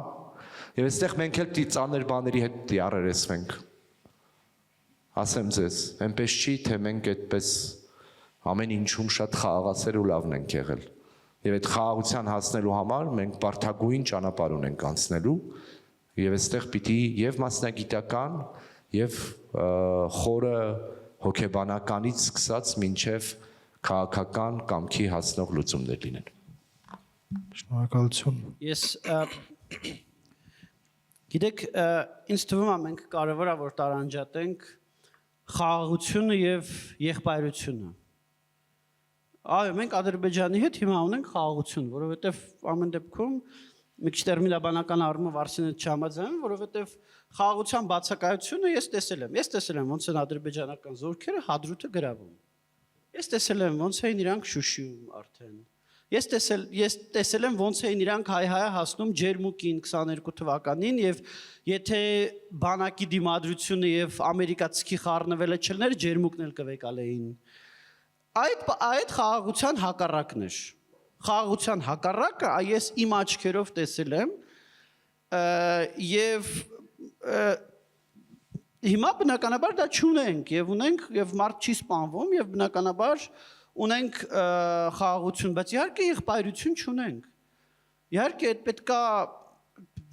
Եվ այստեղ մենք էլ ծանր բաների հետ առերեսվենք։ Ասեմ ձեզ, այնպես չի, թե մենք այդպես ամեն ինչում շատ խաղաղացել ու լավն ենք եղել։ Եվ այդ խաղաղության հասնելու համար մենք բարդագույն ճանապարհ ունենք անցնելու, եւ այստեղ պիտի եւ մասնագիտական եւ խորը հոգեբանականից սկսած մինչեւ քաղաքական կամքի հասնող լուծումներ լինեն։ Շնորհակալություն։ Ես գիտեք, ինձ թվում է մենք կարևոր է որ տարանջատենք խաղաղությունը եւ եղբայրությունը։ Այո, մենք Ադրբեջանի հետ հիմա ունենք խաղաղություն, որովհետեւ ամեն դեպքում մի քիչ տերմինաբանական առումով Արսենը չհամաձայն, որովհետեւ խաղաղության բացակայությունը ես տեսել եմ ոնց են ադրբեջանական զորքերը Հադրութը գրավում։ Ես տեսել եմ ոնց էին իրանք Շուշիում արդեն։ Ես տեսել եմ ոնց էին իրանք հայ-հայ հասնում Ջերմուկին 22 թվականին եւ եթե բանակի դիմադրությունը եւ ամերիկացի խառնվելը չլներ Ջերմուկն էլ կվեկալեին։ Այդ խաղաղության հակառակն էր։ Խաղաղության հակառակը ես իմ աչքերով տեսել եմ եւ հիմա բնականաբար դա չունենք եւ ունենք եւ մարդ չի սպանվում եւ բնականաբար ունենք խաղաղություն, բայց իհարկե եղբայրություն չունենք։ Իհարկե այդ պետքա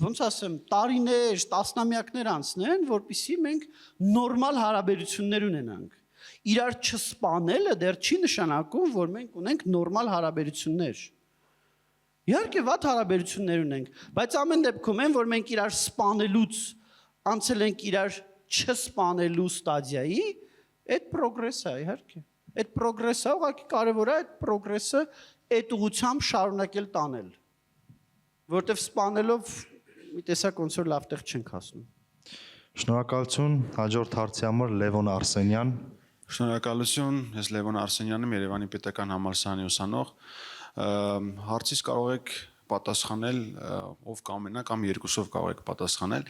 ոնց ասեմ, տարիներ, տասնամյակներ անցնեն, որպեսզի մենք նորմալ հարաբերություններ ունենանք։ Իրար չսպանելը դեռ չի նշանակում, որ մենք ունենք նորմալ հարաբերություններ։ Իհարկե վատ հարաբերություններ ունենք, բայց ամեն դեպքում են, որ մենք իրար սպանելուց անցել ենք իրար չսպանելու ստադիայի, այդ պրոգրես է, իհարկե։ Այդ պրոգրեսը ուղղակի կարևոր է այդ պրոգրեսը այդ ուղղությամբ շարունակել տանել, որտեվ սպանելով մի տեսակ ոնց որ լավ տեղ չենք հասնում։ Շնորհակալություն, հաջորդ հարցի համար Լևոն Արսենյան։ Շնորհակալություն, ես Լևոն Արսենյանն եմ, Երևանի Պետական համալսարանի ուսանող։ Հարցից կարող եք պատասխանել ով կամենա կամ երկուսով կարող եք պատասխանել։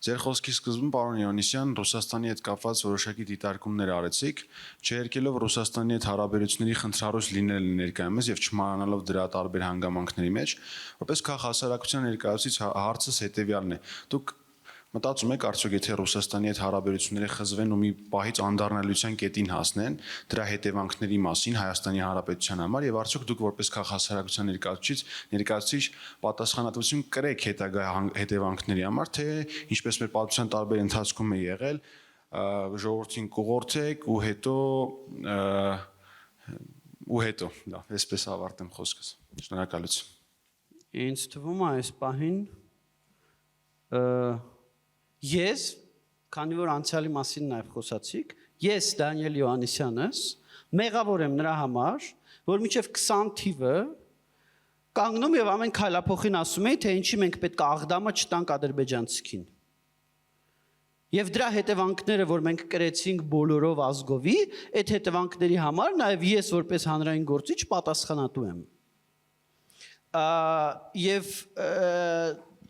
Ձեր խոսքի սկզբում պարոն Իոնիսյան Ռուսաստանի հետ կապված որոշակի դիտարկումներ արեցիք, չերկելով Ռուսաստանի հետ հարաբերությունների խնդրառույց լինելը ներկայումս եւ չմոռանալով դրա տարբեր հանգամանքների մեջ, որպես քաղաքասարակության ներկայացուցիչ հարցս հետեւյալն է։ Դուք մտածում եք արդյոք եթե Ռուսաստանի հետ հարաբերությունները խզվեն ու մի պահից անդառնալիության կետին հասնեն, դրա հետևանքների մասին Հայաստանի Հանրապետության համար եւ արդյոք դուք որպես քաղաքասարակության ներկայացուցիչ պատասխանատվություն կրեք հետագա հետևանքների համար, թե ինչպես մեր պատմության տարբեր ընթացքում է եղել, ժողովրդին կուղորթեք ու հետո, դա, այսպես ավարտեմ խոսքս։ Շնորհակալություն։ Ինձ թվում է այս պահին ես, քանի որ անցյալի մասին նաև խոսացիք, ես Դանիել Յոհաննիսյանս մեղավոր եմ նրա համար, որ մինչև 20 թիվը կանգնում եւ ամեն քայլափոխին ասում էի, թե ինչի մենք պետք է աղդամը չտանք ադրբեջանցիքին։ Եվ դրա հետևանքները, որ մենք կրեցինք բոլորով ազգովի, այդ հետևանքների համար նաև ես որպես հանրային գործիչ պատասխանատու եմ։ Եվ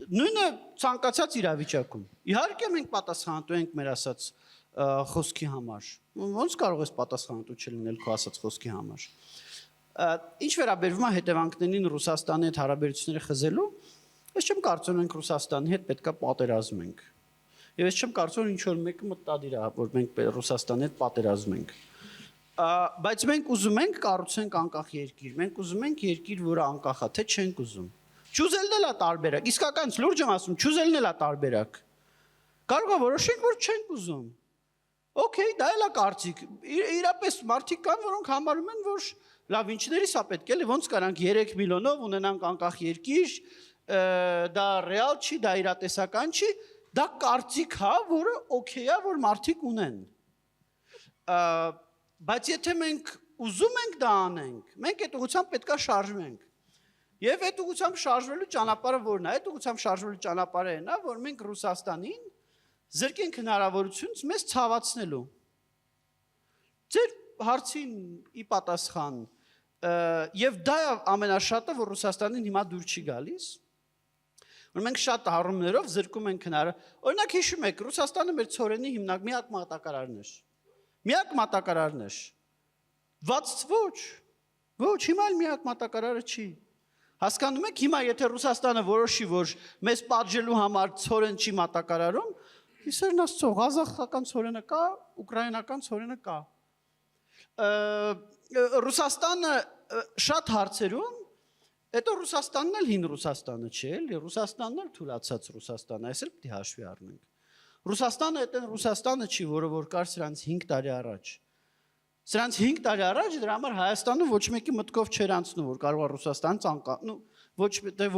նույնը ցանկացած իրավիճակում։ Իհարկե մենք պատասխանատու ենք մեր ասած խոսքի համար։ Ոնց կարող ես պատասխանատու չլինել քո ասած խոսքի համար։ Ինչ վերաբերվում է հետևանքներին Ռուսաստանի հետ հարաբերությունները խզելու, ես չեմ կարծում ենք Ռուսաստանի հետ պետքա պատերազմենք։ Եվ ես չեմ կարծում ինչ որ մեկը մտադիր է, որ մենք Ռուսաստանի հետ պատերազմենք։ Բայց մենք ուզում ենք կառուցենք անկախ երկիր։ Մենք ուզում ենք երկիր, որը անկախ է, թե չենք ուզում։ Չուզելն էլ է տարբերակ, իսկական լուրջ եմ ասում, չուզելն էլ է տարբերակ։ Կարող է որոշենք, որ չենք ուզում։ Okay, դա էլ է կարծիք։ Իրապես մարդիկ կան, որոնք համարում են, որ լավ ինչներիս է պետք է, ոնց կարանք 3 միլիոնով ունենանք անկախ երկիր, դա ռեալ չի, դա իրատեսական չի, դա կարծիք է, որը okay է, որ մարդիկ ունեն։ Բայց եթե մենք ուզում ենք դա անենք, մենք այդ ուղղությամբ պետք է շարժվենք։ Եվ այդ ուղղությամբ շարժվելու ճանապարհը որն է? Այդ ուղղությամբ շարժվելու ճանապարհը այն է, որ մենք Ռուսաստանին զրկենք հնարավորությունից մեզ ցավացնելու։ Ձեր հարցին ի պատասխան եւ դա է ամենաշատը, որ Ռուսաստանին հիմա դուր չի գալիս։ Որ մենք շատ հարումներով զրկում ենք Օրինակ հիշում եք, Ռուսաստանը մեր ցորենի միակ մատակարարն էր։ Միակ մատակարարն էր։ Ոչ, հիմա էլ միակ մատակարարը չի։ Հասկանում եք, հիմա եթե Ռուսաստանը որոշի, որ մեզ պատժելու համար ցորեն չի մատակարարում, իսերն աստծո, ղազախական ցորենը կա, ուկրաինական ցորենը կա։ Ռուսաստանը շատ հարցերում, հետո Ռուսաստանն էլ հին Ռուսաստանը չէ, էլի, Ռուսաստանն էլ թուլացած Ռուսաստան է, այս էլ պետք է հաշվի առնենք։ Ռուսաստանը այդ Ռուսաստանը չի, որը որ կար սրանց 5 տարի առաջ։ Սրանց 5 տարի առաջ դրա համար Հայաստանը ոչ մեկի մտքով չէր անցնում, որ կարող է Ռուսաստան ցանկանում,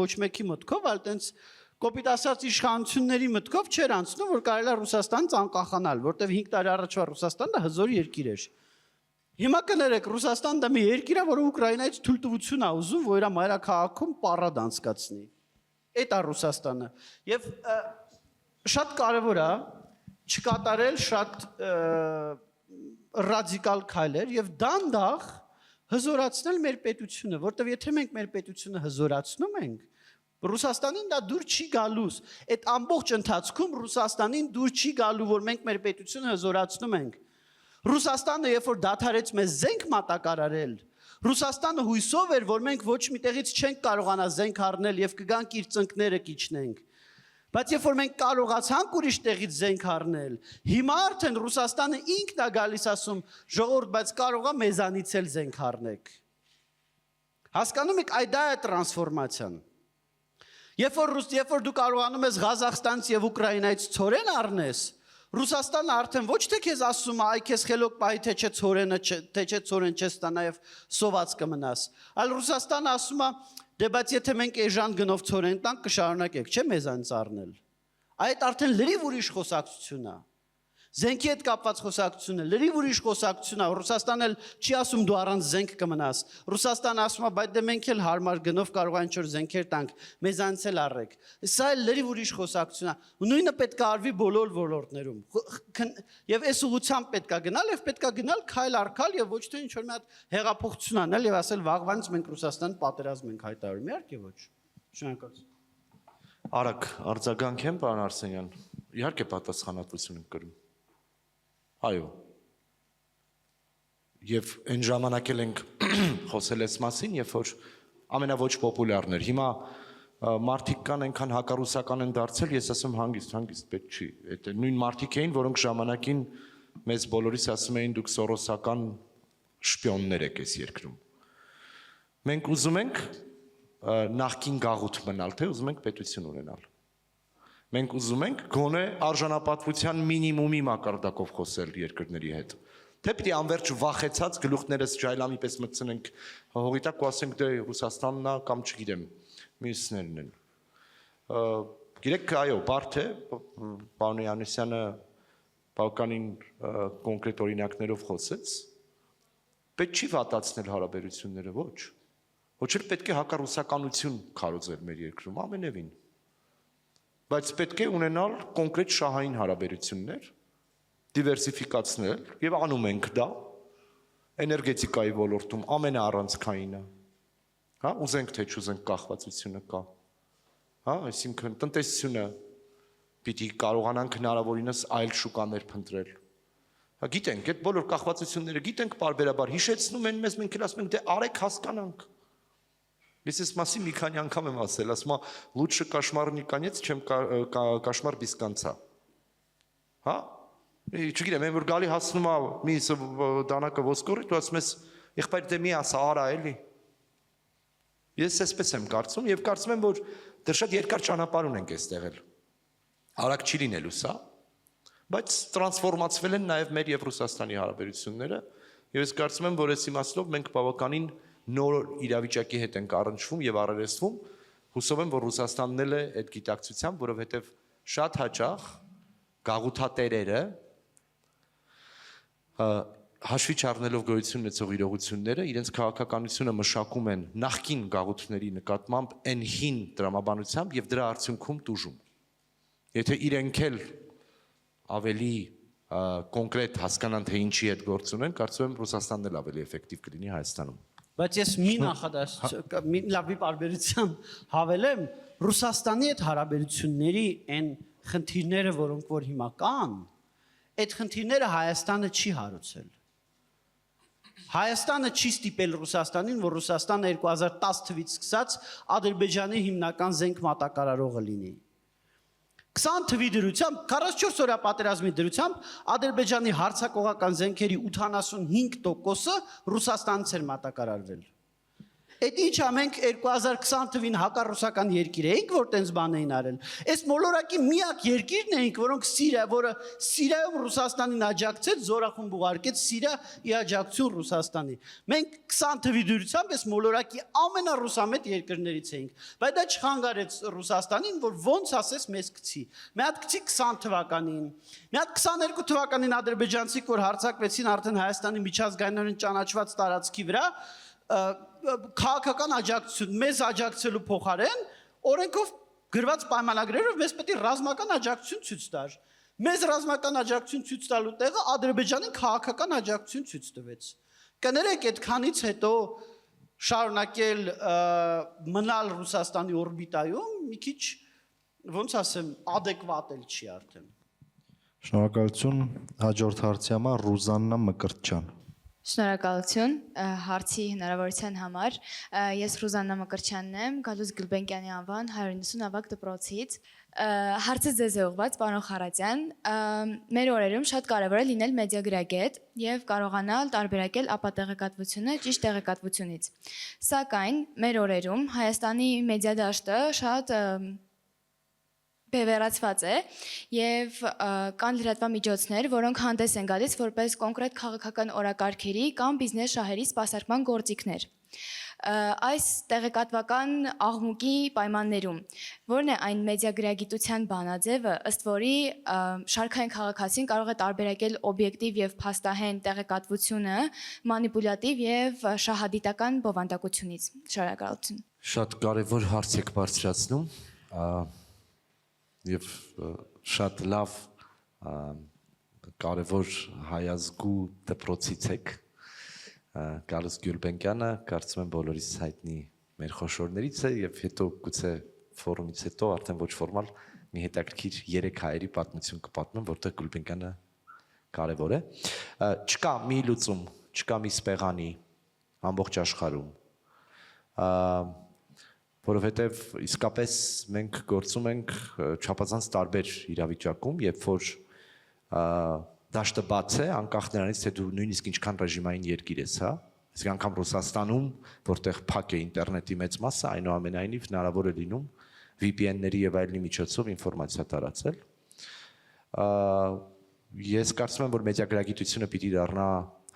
ոչ մեկի մտքով, այլ տենց կոպիտ ասած իշխանությունների մտքով չէր անցնում, որ կարելի է Ռուսաստան ցանկախանալ, որտեվ 5 տարի առաջվա Ռուսաստանը հզոր երկիր էր։ Հիմա կներեք, Ռուսաստանը դա մի երկիր է, որը Ուկրաինայից թույլտվություն է ուզում, որ իր մայրաքաղաքում պարադ անցկացնի։ Այդ է Ռուսաստանը։ Եվ շատ կարևոր է չկատարել շատ ռադիկալ քայլեր եւ դանդաղ հզորացնել մեր պետությունը, որտեվ եթե մենք մեր պետությունը հզորացնում ենք, Ռուսաստանին դա դուր չի գալուս։ Այդ ամբողջ ընթացքում Ռուսաստանին դուր չի գալու, որ մենք մեր պետությունը հզորացնում ենք։ Ռուսաստանը, երբ որ դադարեց մեզ զենք մատակարարել, Ռուսաստանը հույսով էր, որ մենք ոչ միտեղից չենք կարողանա զենք առնել եւ կգանք իր ծնկները կիջնենք։ Բայց երբ որ մենք կարողացանք ուրիշ տեղից զենք առնել, հիմա արդեն Ռուսաստանը ինքն է գալիս ասում, ժողովուրդ, բայց կարողա մեզանից էլ զենք առնեք։ Հասկանում եք, այդ դա է տրանսֆորմացիան։ Երբ որ դու կարողանում ես Ղազախստանից եւ Ուկրաինայից ցորեն առնես, Ռուսաստանը արդեն ոչ թե քեզ ասում է, այ քեզ խելոք պահի թե չէ ցորեն չես ստանա եւ սոված կմնաս, այլ Ռուսաստանը ասում է, դե բայց եթե մենք էժան գնով ցորեն տանք կշարունակենք, չէ՞ մեզանից առնել։ Այդ արդեն լրիվ ուրիշ խոսակցություն է։ Զենքի հետ կապված խոսակցությունը լրիվ ուրիշ խոսակցություն է։ Ռուսաստանն էլ չի ասում դու առանց զենք կմնաս։ Ռուսաստանը ասում է, բայց դե մենք էլ հարմար գնով կարող ենք ինչ-որ զենքեր տանք, մեզանից էլ առեք։ Սա էլ լրիվ ուրիշ խոսակցություն է։ Ու նույնը պետք է արվի բոլոր ոլորտներում։ Եվ այս ուղղությամբ պետք է գնալ եւ պետք է գնալ քայլ առ քայլ եւ ոչ թե ինչ-որ մի հատ հեղափոխություն անել եւ ասել վաղվանից մենք Ռուսաստան պատերազմ ենք հայտարարում, իհարկե ոչ։ Շնորհակալություն։ Արագ արձագանք եմ, պարոն Արսենյան։ Իհարկե պատասխանատվություն եմ կրում։ Այո։ Եվ այն ժամանակ էլ ենք խոսել այս մասին, երբ որ ամենավոչ պոպուլյարն էր։ Հիմա մարդիկ կան այնքան հակառուսական են դարձել, ես ասում հանգիստ պետք չի։ Այդ նույն մարդիկ էին, որոնք ժամանակին մեզ բոլորիս ասում էին դուք սորոսական շպիոններ եք այս երկրում։ Մենք ուզում ենք նախքին գաղութ մնալ, թե ուզում ենք պետություն ունենալ։ Մենք ուզում ենք գոնե արժանապատվության մինիմումի մակարդակով խոսել երկրների հետ։ Թե պիտի անverջ վախեցած գլուխներս ջայլամի պես մտցնենք հողի տակ ու ասենք դե Ռուսաստանն է կամ չգիտեմ, մյուսներն են։ Գիտեք, այո, բարդ է, պարոն Յանեսյանը Բալկանին կոնկրետ օրինակներով խոսեց։ Պետք չի վատացնել հարաբերությունները, ոչ։ Ոչ էլ պետք է հակառուսականություն քարոզել մեր երկրում, ամենևին։ Բայց պետք է ունենալ կոնկրետ շահային հարաբերություններ, դիվերսիֆիկացնել եւ անում ենք դա էներգետիկայի ոլորտում ամենաառանցքայինը։ Հա, ուզենք թե չուզենք կախվածությունը կա։ Հա, այսինքն տնտեսությունը պիտի կարողանանք հնարավորինս այլ շուկաներ փնտրել։ Հա, գիտենք, այդ բոլոր կախվածությունները գիտենք բարբերաբար հիշեցնում են մեզ, մենք էլ ասում ենք դե արեք հասկանանք։ Ես այս մասին մի քանի անգամ եմ ասել, ասում եմ, լուչше կաշմարնի կանец, չեմ կաշմար без конца։ Հա? Չգիտեմ, այն որ գալի հասնում է մի դանակը ոսկորի, դու ասում ես, եղբայր դե մի ասա, արա էլի։ Ես այսպես եմ կարծում եւ կարծում եմ, որ դեռ շատ երկար ճանապարհ ունենք այստեղ էլ։ Արագ չի լինելու սա, բայց տրանսֆորմացվել են նաեւ մեր եւ Ռուսաստանի հարաբերությունները, եւ ես կարծում եմ, որ այս իմաստով մենք բավականին նոր իրավիճակի հետ ենք առնչվում եւ առերեսվում, հուսով եմ, որ Ռուսաստանն էլ է այդ գիտակցությամբ, որովհետեւ շատ հաճախ գաղութատերերը հաշվի չառնելով գոյություն ունեցող իրողությունները իրենց քաղաքականությունը մշակում են նախկին գաղութների նկատմամբ այն հին տրամաբանությամբ եւ դրա արդյունքում տուժում։ Եթե իրենք էլ ավելի կոնկրետ հասկանան թե ինչի հետ գործ ունեն, կարծում եմ Ռուսաստանն էլ ավելի էֆեկտիվ կլինի Հայաստանում։ Բայց ես մի նախադաս մի լավի բարբերությամբ հավելեմ Ռուսաստանի հետ հարաբերությունների այն խնդիրները, որոնք որ հիմա կան, այդ խնդիրները Հայաստանը չի հարուցել։ Հայաստանը չի ստիպել Ռուսաստանին, որ Ռուսաստանը 2010 թվականից սկսած Ադրբեջանի հիմնական զենք մատակարարողը լինի։ 20 թվի դրությամբ 44 օրյա պատերազմի դրությամբ Ադրբեջանի հարձակողական զենքերի 85%-ը Ռուսաստանից էր մատակարարվել։ Այդ ինչա մենք 2020 թվին հակառուսական երկիր էինք, որ տենց բան էին արել։ Այս մոլորակի միակ երկիրն էինք, որոնք որը Սիրիայում Ռուսաստանին աջակցեց, զորախումբ ուղարկեց Սիրիայի աջակցություն Ռուսաստանի։ Մենք 20 թվի դրությամբ այս մոլորակի ամենառուսամետ երկրներից էինք, բայց դա չխանգարեց Ռուսաստանին, որ ոնց ասես մեզ գցի։ Մի հատ գցի 20 թվականին, մի հատ 22 թվականին ադրբեջանցիք, որ հարձակվեցին արդեն Հայաստանի միջազգայինորեն ճանաչված տարածքի վրա, քաղաքական աջակցություն մեզ աջակցելու փոխարեն օրենքով գրված պայմանագրերով մեզ պետք է ռազմական աջակցություն ցույց տար։ Մեզ ռազմական աջակցություն ցույց տալու տեղը Ադրբեջանին քաղաքական աջակցություն ցույց տվեց։ Կներեք, այդքանից հետո շարունակել մնալ Ռուսաստանի օրբիտայում մի քիչ ոնց ասեմ adekvat էլ չի արդեն։ Շնորհակալություն, հաջորդ հարցի համար Ռուզաննա Մկրտչյան։ Շնորհակալություն հարցի հնարավորության համար։ Ես Ռուզաննա Մկրտչյանն եմ, Գալուս Գուլբենկյանի անվան 190 ավագ դպրոցից։ Հարցը ձեզ է ուղղված, պարոն Խարատյան։ Մեր օրերում շատ կարևոր է լինել մեդիագրագետ եւ կարողանալ տարբերակել ապատեղեկատվությունը ճիշտ տեղեկատվությունից։ Սակայն մեր օրերում Հայաստանի մեդիա դաշտը շատ բևեռացված է եւ կան լրատվամիջոցներ, որոնք հանդես են գալիս որպես կոնկրետ քաղաքական օրակարգերի կամ բիզնես շահերի սպասարկման գործիքներ։ Այս տեղեկատվական աղմուկի պայմաններում որն է այն մեդիագրագիտության բանաձևը, ըստ որի շարքային քաղաքացին կարող է տարբերակել օբյեկտիվ եւ փաստահեն տեղեկատվությունը մանիպուլյատիվ եւ շահադիտական բովանդակությունից։ Շնորհակալություն։ Շատ կարևոր հարց եք բարձրացնում։ Եվ շատ լավ կարևոր հայազգու դպրոցից եք Գալուս Գուլբենկյանը, կարծում եմ բոլորիս հայտնի մեր խոշորներից է եւ հետո գուցե ֆորումից հետո արդեն ոչ ֆորմալ մի հետաքրքիր 3 հայերի պատմություն կպատմեմ, որտեղ Գուլբենկյանը կարևոր է։ Չկա մի լուծում, չկա մի սպեղանի ամբողջ աշխարհում։ Որովհետև իսկապես մենք գործում ենք չափազանց տարբեր իրավիճակում, երբ որ դաշտը բաց է, անկախ նրանից, թե դու նույնիսկ ինչքան ռեժիմային երկիր ես, հա, իսկ անգամ Ռուսաստանում, որտեղ փակ է ինտերնետի մեծ մասը, այնուամենայնիվ հնարավոր է լինում VPN-ների եւ այլնի միջոցով ինֆորմացիա տարածել։ Ես կարծում եմ, որ մեդիագրագիտությունը պիտի դառնա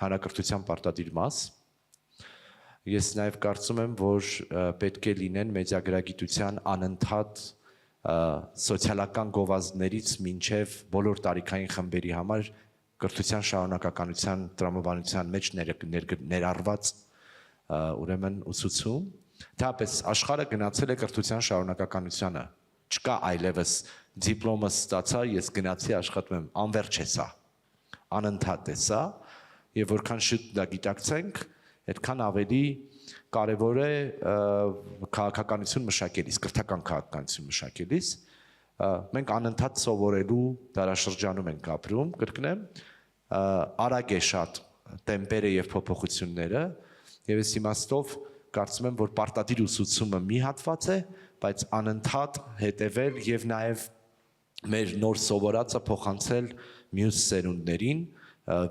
հանրակրթության պարտադիր մաս։ Ես նաև կարծում եմ, որ պետք է լինեն մեդիագրագիտության անընդհատ սոցիալական գովազդներից մինչև բոլոր տարիքային խմբերի համար կրթության շարունակականության տրամաբանության մեջ ներառված ուրեմն ուսուցում։ Դեպս աշխարհը գնացել է կրթության շարունակականությանը։ Չկա այլևս դիպլոմը ստացա, ես գնացի աշխատում եմ, անվերջ է սա։ Անընդհատ է սա, եւ որքան շուտ դա գիտակցենք, այդքան ավելի կարևոր է քաղաքականություն մշակելիս, կրթական քաղաքականություն մշակելիս։ Մենք անընդհատ սովորելու դարաշրջանում ենք ապրում, կրկնեմ, արագ է շատ տեմպերը եւ փոփոխությունները, եւ այս իմաստով կարծում եմ, որ պարտադիր ուսուցումը մի հատված է, բայց անընդհատ հետևել եւ նաեւ մեր նոր սովորածը փոխանցել մյուս սերունդներին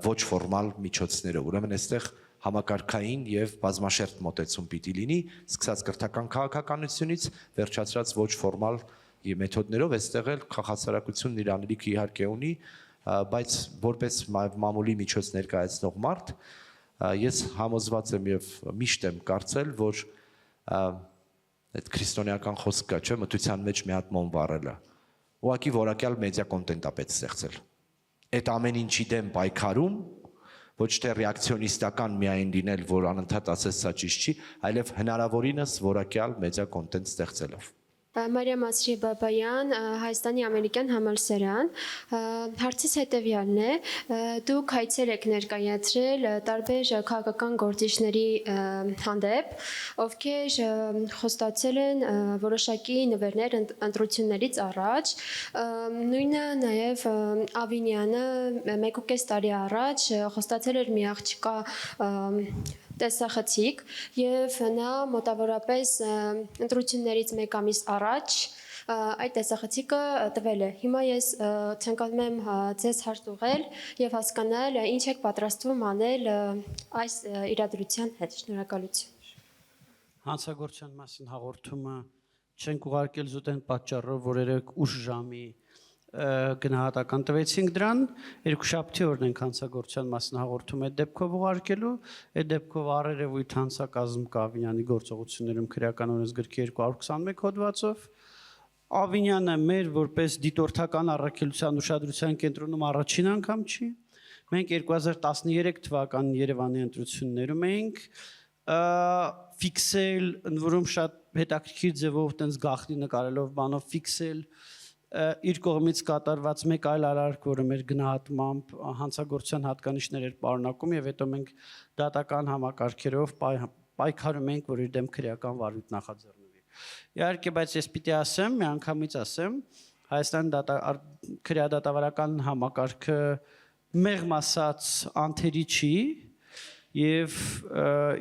ոչ ֆորմալ միջոցներով։ Ուրեմն այստեղ համակարգային եւ բազմաշերտ մոտեցում պիտի լինի, սկսած կրթական քաղաքականությունից, վերջացրած ոչ ֆորմալ մեթոդներով, այստեղ էլ քաղաքասարակությունն իր անելիքը իհարկե ունի, բայց որպես մամուլի միջոց ներկայացնող մարդ, ես համոզված եմ եւ միշտ եմ կարծել, որ այդ քրիստոնեական խոսքը, չէ, մտության մեջ մի հատ մոմ վառելը, ուղղակի որակյալ մեդիա կոնտենտ է պետք ստեղծել։ Այդ ամեն ինչի դեմ պայքարում ոչ թե ռեակցիոնիստական միայն լինել, որ անընդհատ ասես սա ճիշտ չի, այլև հնարավորինս որակյալ մեդիա կոնտենտ ստեղծելով։ Մարիա Մասրի Բաբայան, Հայաստանի ամերիկյան համալսարան, հարցից հետևյալն է, դուք հայցեր եք ներկայացրել տարբեր քաղաքական գործիչների հանդեպ, ովքեր խոստացել են որոշակի նվերներ ընտրություններից առաջ, նույնը նաև Ավինյանը 1.5 տարի առաջ խոստացել էր մի աղջկա տեսախցիկ եւ նա մոտավորապես ընտրություններից 1 ամիս առաջ այդ տեսախցիկը տվել է։ Հիմա ես ցանկանում եմ ձեզ հարց ուղղել եւ հասկանալ ինչ եք պատրաստվում անել այս իրադրության հետ։ Շնորհակալություն։ Հանցագործության մասին հաղորդումը չենք ուղարկել զուտ այն պատճառով, որ երեք ուշ ժամի գնահատական տվեցինք դրան, երկուշաբթի օրն ենք հանցագործության մասին հաղորդում այդ դեպքով ուղարկելու, այդ դեպքով առերևույթ հանցակազմ կա Ավինյանի գործողություններում քրեական օրենսգրքի 221 հոդվածով։ Ավինյանը մեր որպես դիտորդական առաքելության ուշադրության կենտրոնում առաջին անգամ չի։ Մենք 2013 թվականի Երևանի ընտրություններում էինք ֆիքսել, ընդ որում շատ հետաքրքիր ձևով տենց գաղտնի նկարելով բանով ֆիքսել իր կողմից կատարված մեկ այլ արարք, որը մեր գնահատմամբ հանցագործության հատկանիշներ էր պարունակում եւ հետո մենք դատական համակարգերով պայքարում ենք, որ իր դեմ քրեական վարույթ նախաձեռնվի։ Իհարկե, բայց ես պիտի ասեմ, միանգամից ասեմ, Հայաստանի քրեադատավարական համակարգը մեղմ ասած անթերի չի եւ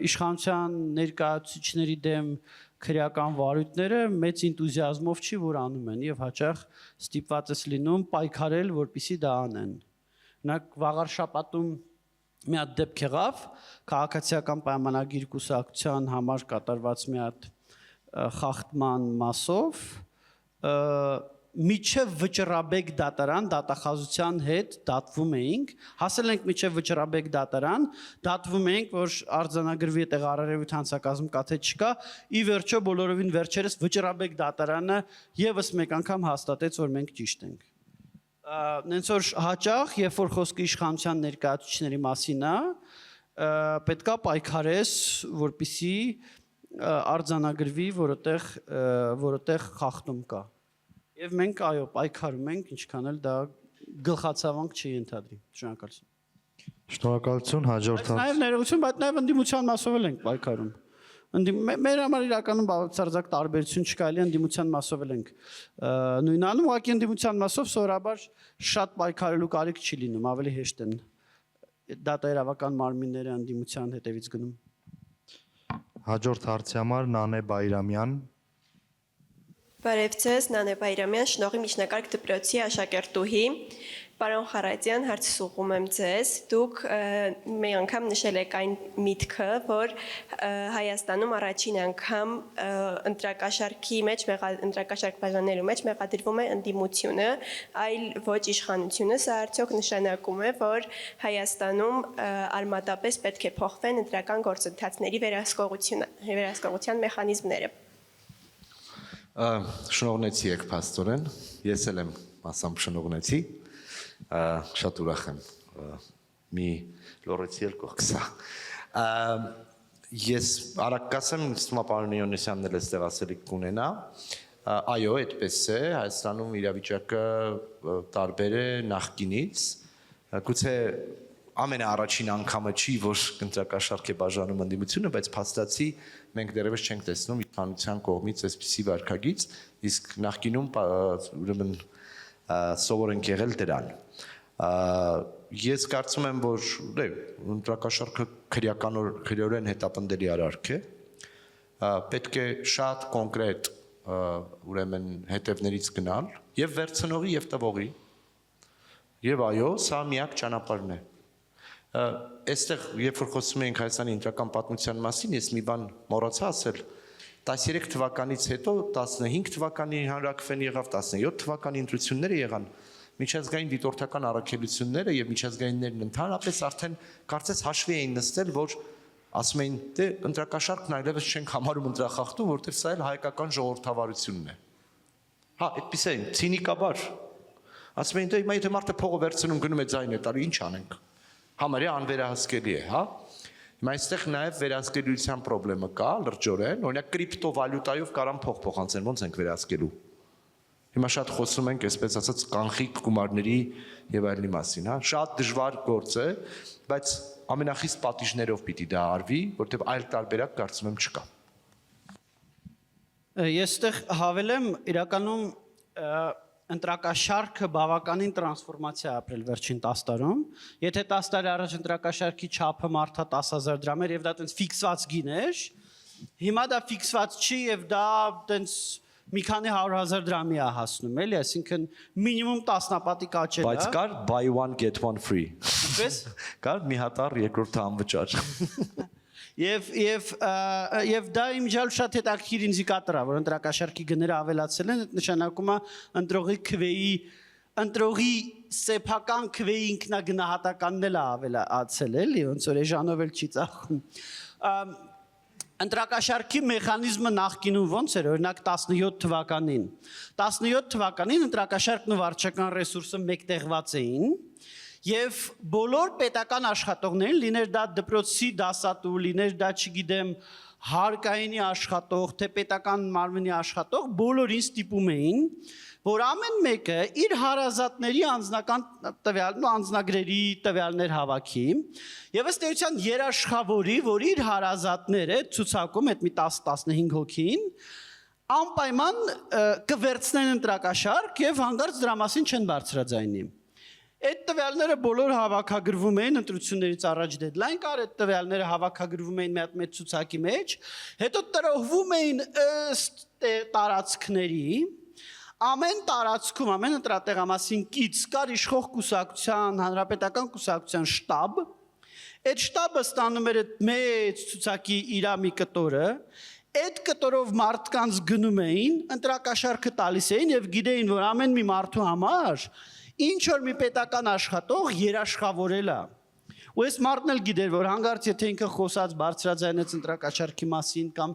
իշխանության ներկայացուցիչների դեմ քրեական վարույթները մեծ ինտուզիազմով չի որ անում են եւ հաճախ ստիպված ես լինում պայքարել, որպեսզի դա անեն։ Օրինակ վաղար շաբաթում մի հատ դեպք եղավ, քաղաքացիական պայմանագիր կուսակցության համար կատարված մի հատ խախտման մասով միջև Վճռաբեկ դատարան դատախազության հետ դատվում էինք, հասել ենք միջև Վճռաբեկ դատարան, դատվում էինք, որ արձանագրվի այդտեղ առերևույթ հանցակազմ կա թե չկա, ի վերջո բոլորովին վերջերս Վճռաբեկ դատարանը եւս մեկ անգամ հաստատեց, որ մենք ճիշտ ենք։ Նենց որ հաճախ, երբ որ խոսքը իշխանության ներկայացուցիչների մասին է, պետքա պայքարես, որպեսզի արձանագրվի, որտեղ խախտում կա։ Եվ մենք այո պայքարում ենք, ինչքան էլ դա գլխացավանք չի ենթադրի։ Շնորհակալություն։ Շնորհակալություն, հաջորդ հարց։ Նաև ներողություն, բայց նաև ընդդիմության մասով էլ ենք պայքարում։ Մեր համար իրականում բացարձակ տարբերություն չկա, էլի ընդդիմության մասով էլ ենք նույն անում, ուղղակի ընդդիմության մասով սովորաբար շատ պայքարելու կարիք չի լինում, ավելի հեշտ են դատաիրավական մարմինները ընդդիմության հետևից գնում։ Հաջորդ հարցի համար Նանե Բայրամյան։ Բարև ձեզ, Նանե Բայրամյան, Շնողի միջնակարգ դպրոցի աշակերտուհի։ Պարոն Խարատյան, հարցս ուղղում եմ ձեզ։ Դուք մի անգամ նշել եք այն միտքը, որ Հայաստանում առաջին անգամ ընտրակաշարքի մեջ, ընտրակաշարք բաժանելու մեջ մեղադրվում է ընդդիմությունը, այլ ոչ իշխանությունը։ Սա արդյոք նշանակում է, որ Հայաստանում արմատապես պետք է փոխվեն ընտրական գործընթացների վերահսկողության մեխանիզմները։ Շնորհնեցի եք փաստորեն, ես էլ եմ մասամբ շնորհնեցի, շատ ուրախ եմ, մի լորեցի էլ կողքսա։ Ես արագ կասեմ, ստումա պարոն Իոնեսյանն էլ էստեղ ասելիք կունենա, այո, այդպես է, Հայաստանում իրավիճակը տարբեր է նախկինից, գուցե ամենաառաջին անգամը չի, որ ընտրակաշարք է բաժանում ընդդիմությունը, բայց փաստացի մենք դեռևս չենք տեսնում իշխանության կողմից այսպիսի վարքագիծ, իսկ նախկինում ուրեմն սովոր ենք եղել դրան։ Ես կարծում եմ, որ ընտրակաշարքը քրեորեն հետապնդելի արարք է, պետք է շատ կոնկրետ ուրեմն հետևներից գնալ եւ վերցնողի եւ տվողի։ Եվ այո, սա միակ ճանապարհն է։ Այստեղ, երբ որ խոսում ենք Հայաստանի ընտրական պատմության մասին, ես մի բան մոռացա ասել, 13 թվականից հետո 15 թվականի հանրաքվեն եղավ, 17 թվականի ընտրությունները եղան, միջազգային դիտորդական առաքելությունները եւ միջազգայիններն ընդհանրապես արդեն կարծես հաշվի էին նստել, որ ասում էին, դե ընտրակաշարքն այլևս չենք համարում ընտրախախտում, որովհետեւ սա էլ հայկական ժողովրդավարությունն է։ Հա, այդպես է, ցինիկաբար։ Ասում էին, դե հիմա եթե մարդը փողը վերցնում գնում է ձայնը տալի, ինչ անենք։ Համարյա անվերահսկելի է, հա։ Հիմա այստեղ նաև վերահսկելիության խնդրը կա լրջորեն, օրինակ կրիպտովալյուտայով կարան փող փոխանցեն, ո՞նց ենք վերահսկելու։ Հիմա շատ խոսում ենք, այսպես ասած, կանխիկ գումարների եւ այլնի մասին, հա։ Շատ դժվար գործ է, բայց ամենախիստ պատիժներով պիտի դա արվի, որտեղ այլ տարբերակ կարծում եմ չկա։ Ես այդտեղ հավելեմ, իրականում ընտրակաշարքը բավականին տրանսֆորմացիա ապրել վերջին 10 տարում։ Եթե 10 տարի առաջ ընտրակաշարքի չափը մարդա 10,000 դրամ էր եւ դա տենց ֆիքսված գին էր, հիմա դա ֆիքսված չի եւ դա տենց մի քանի 100,000 դրամի է հասնում, էլի, այսինքն մինիմում 10-նապատիկ աճել է։ Բայց կար buy one get one free։ Ինչպես։ Կար մի հատար երկրորդը անվճար։ Եվ դա իմիջիալ շատ հետաքրքիր ինդիկատոր է, որ ընտրակաշարքի գները ավելացել են, այդ նշանակում է ընտրողի սեփական քվեի ինքնագնահատականն էլ ավելացել, էլի, ոնց որ էժանով էլ չի ծախում։ Ընտրակաշարքի մեխանիզմը նախկինում ոնց էր, օրինակ 17 թվականին։ 17 թվականին ընտրակաշարքն ու վարչական ռեսուրսը մեկտեղված էին, եւ բոլոր պետական աշխատողներին, լիներ դա դպրոցի դասատու, լիներ դա, չգիտեմ, հարկայինի աշխատող, թե պետական մարմնի աշխատող, բոլորին ստիպում էին, որ ամեն մեկը իր հարազատների անձնական տվյալն ու անձնագրերի տվյալներ հավաքի եւ ըստ էության երաշխավորի, որ իր հարազատները ցուցակում այդ մի 10-15 հոգին անպայման կվերցնեն ընտրակաշարք եւ հանգարց դրա մասին չեն բարձրաձայնի։ Այդ տվյալները բոլոր հավաքագրվում էին ընտրություններից առաջ դեդլայն կար, այդ տվյալները հավաքագրվում էին մի հատ մեծ ցուցակի մեջ, հետո տրոհվում էին ըստ տարածքների, ամեն տարածքում, ամեն ընտրատեղամասին կից կար իշխող կուսակցության, հանրապետական կուսակցության շտաբ, այդ շտաբը ստանում էր այդ մեծ ցուցակի իր մի կտորը, այդ կտորով մարդկանց գնում էին, ընտրակաշարքը տալիս էին եւ գիտեին, որ ամեն մի մարդու համար ինչ որ մի պետական աշխատող երաշխավորել է։ Ու այս մարդն էլ գիտեր, որ հանգարց եթե ինքը խոսած բարձրաձայնեց ընտրակաշարքի մասին կամ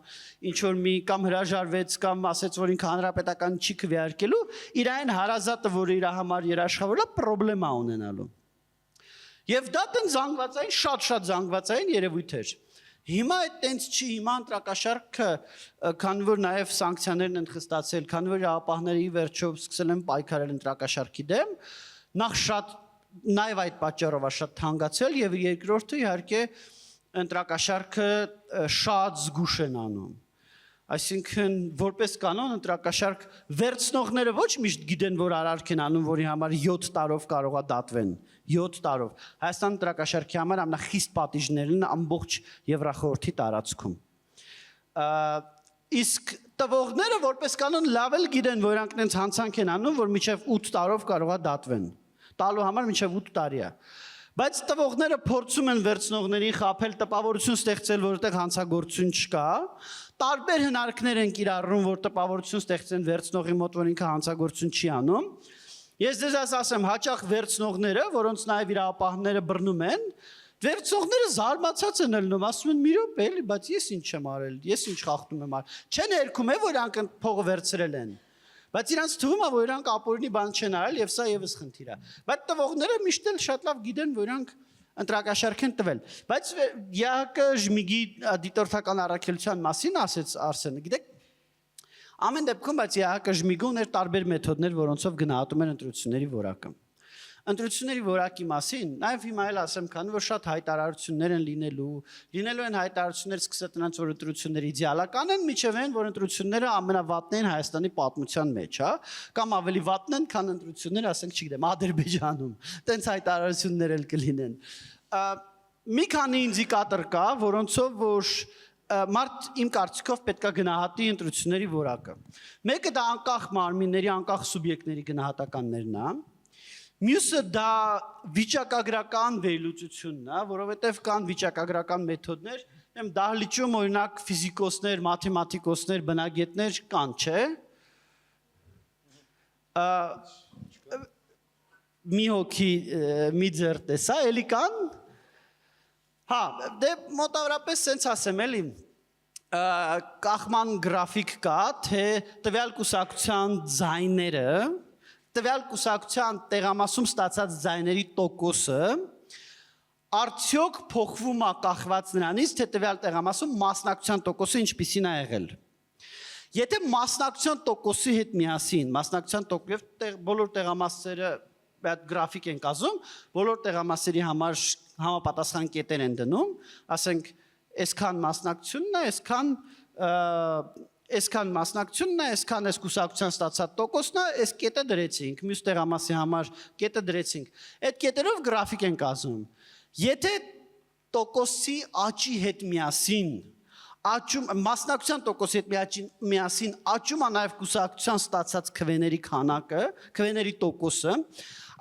ինչ որ մի կամ հրաժարվեց կամ ասեց, որ ինքը հանրապետական չի քվեարկելու, իր այն հարազատը, որը իր համար երաշխավորել է, պրոբլեմա ունենալու։ Եվ դա տեն զանգվածային, շատ զանգվածային երևույթ էր։ Հիմա այդ տենց չի, հիմա ընտրակաշարքը, քանի որ նաև սանկցիաներն են խստացել, քանի որ իրավապահները ի վերջո սկսել են պայքարել ընտրակաշարքի դեմ, նախ շատ նաև այդ պատճառով է շատ թանկացել եւ երկրորդը իհարկե ընտրակաշարքը շատ զգուշ են անում։ Այսինքն որպես կանոն ընտրակաշարք վերցնողները ոչ միշտ գիտեն, որ արարք են անում, որի համար 7 տարով կարող է դատվեն, 7 տարով։ Հայաստան ընտրակաշարքի համար ամենախիստ պատիժներն ամբողջ Եվրախորհրդի տարածքում։ Իսկ տվողները որպես կանոն լավ էլ գիտեն, որ իրանք նենց հանցանք են անում, որ մինչև 8 տարով կարող է դատվեն։ Տալու համար մինչև 8 տարի է։ Բայց տվողները փորձում են վերցնողներին խաբել, տպավորություն ստեղծել, որտեղ հանցագործություն չկա, տարբեր հնարքներ են կիրառում, որ տպավորություն ստեղծեն վերցնողի մոտ, որ ինքը հանցագործություն չի անում։ Ես ձեզ ասեմ, հաճախ վերցնողները, որոնց նաև իրավապահները բռնում են, վերցնողները զարմացած են ելնում, ասում են՝ «Մի րոպե, էլի, բայց ես ինչ եմ արել, ես ինչ խախտում եմ արել»։ Չեն երգում, որ իրանք փողը վերցրել են։ Բայց իրանց թվում է, որ իրանք ապօրինի բան չեն արել եւ սա եւս խնդիր է։ Բայց տվողները միշտ էլ շատ լավ գիտեն, որ իրանք ընտրակաշարք են տվել։ Բայց ԵԱՀԿ ժմիգի դիտորդական առաքելության մասին ասեց Արսենը, գիտեք, ամեն դեպքում բայց ԵԱՀԿ ժմիգը ուներ տարբեր մեթոդներ, որոնցով գնահատում են ընտրությունների որակը։ Ընտրությունների որակի մասին, նաև հիմա էլ ասեմ, քանի որ շատ հայտարարություններ են լինելու են հայտարարություններ սկսած նրանց, որ ընտրությունները իդեալական են, միջև են, որ ընտրությունները ամենավատն են Հայաստանի պատմության մեջ, հա, կամ ավելի վատն են, քան ընտրությունները, ասենք, չգիտեմ, Ադրբեջանում, տենց հայտարարություններ էլ կլինեն։ Մի քանի ինդիկատոր կա, որոնցով որ մարդ իմ կարծիքով պետք է գնահատի ընտրությունների որակը։ Մեկը դա անկախ մարմինների, անկախ սուբյեկտների գնահատականներն է։ Մյուսը դա վիճակագրական վերլուծությունն է, որովհետև կան վիճակագրական մեթոդներ, դահլիճում օրինակ ֆիզիկոսներ, մաթեմատիկոսներ, բնագետներ կան, չէ՞։ Մի հոգի մի ձեռ տեսա, էլի կան։ Հա, դե մոտավորապես սենց ասեմ, էլի, կախման գրաֆիկ կա, թե տվյալ կուսակցության ձայները, տվյալ կուսակցության տեղամասում ստացած ձայների տոկոսը Արդյոք փոխվում է կախված նրանից, թե տվյալ տեղամասում մասնակցության տոկոսը ինչպիսին է եղել։ Եթե մասնակցության տոկոսի հետ միասին, մասնակցության տոկոսը բոլոր տեղամասերը այդ գրաֆիկ են կազմում, բոլոր տեղամասերի համար համապատասխան կետեր են դնում, ասենք այսքան մասնակցությունն է, այսքան մասնակցությունն է, այսքան այս կուսակցության ստացած տոկոսն է, այս կետը դրեցինք, մյուս տեղամասի համար կետը դրեցինք։ Այդ կետերով գրաֆիկ են կազմում։ Եթե տոկոսի աճի հետ միասին մասնակցության տոկոսի հետ միասին աճում է նաև կուսակցության ստացած քվեների քանակը, քվեների տոկոսը,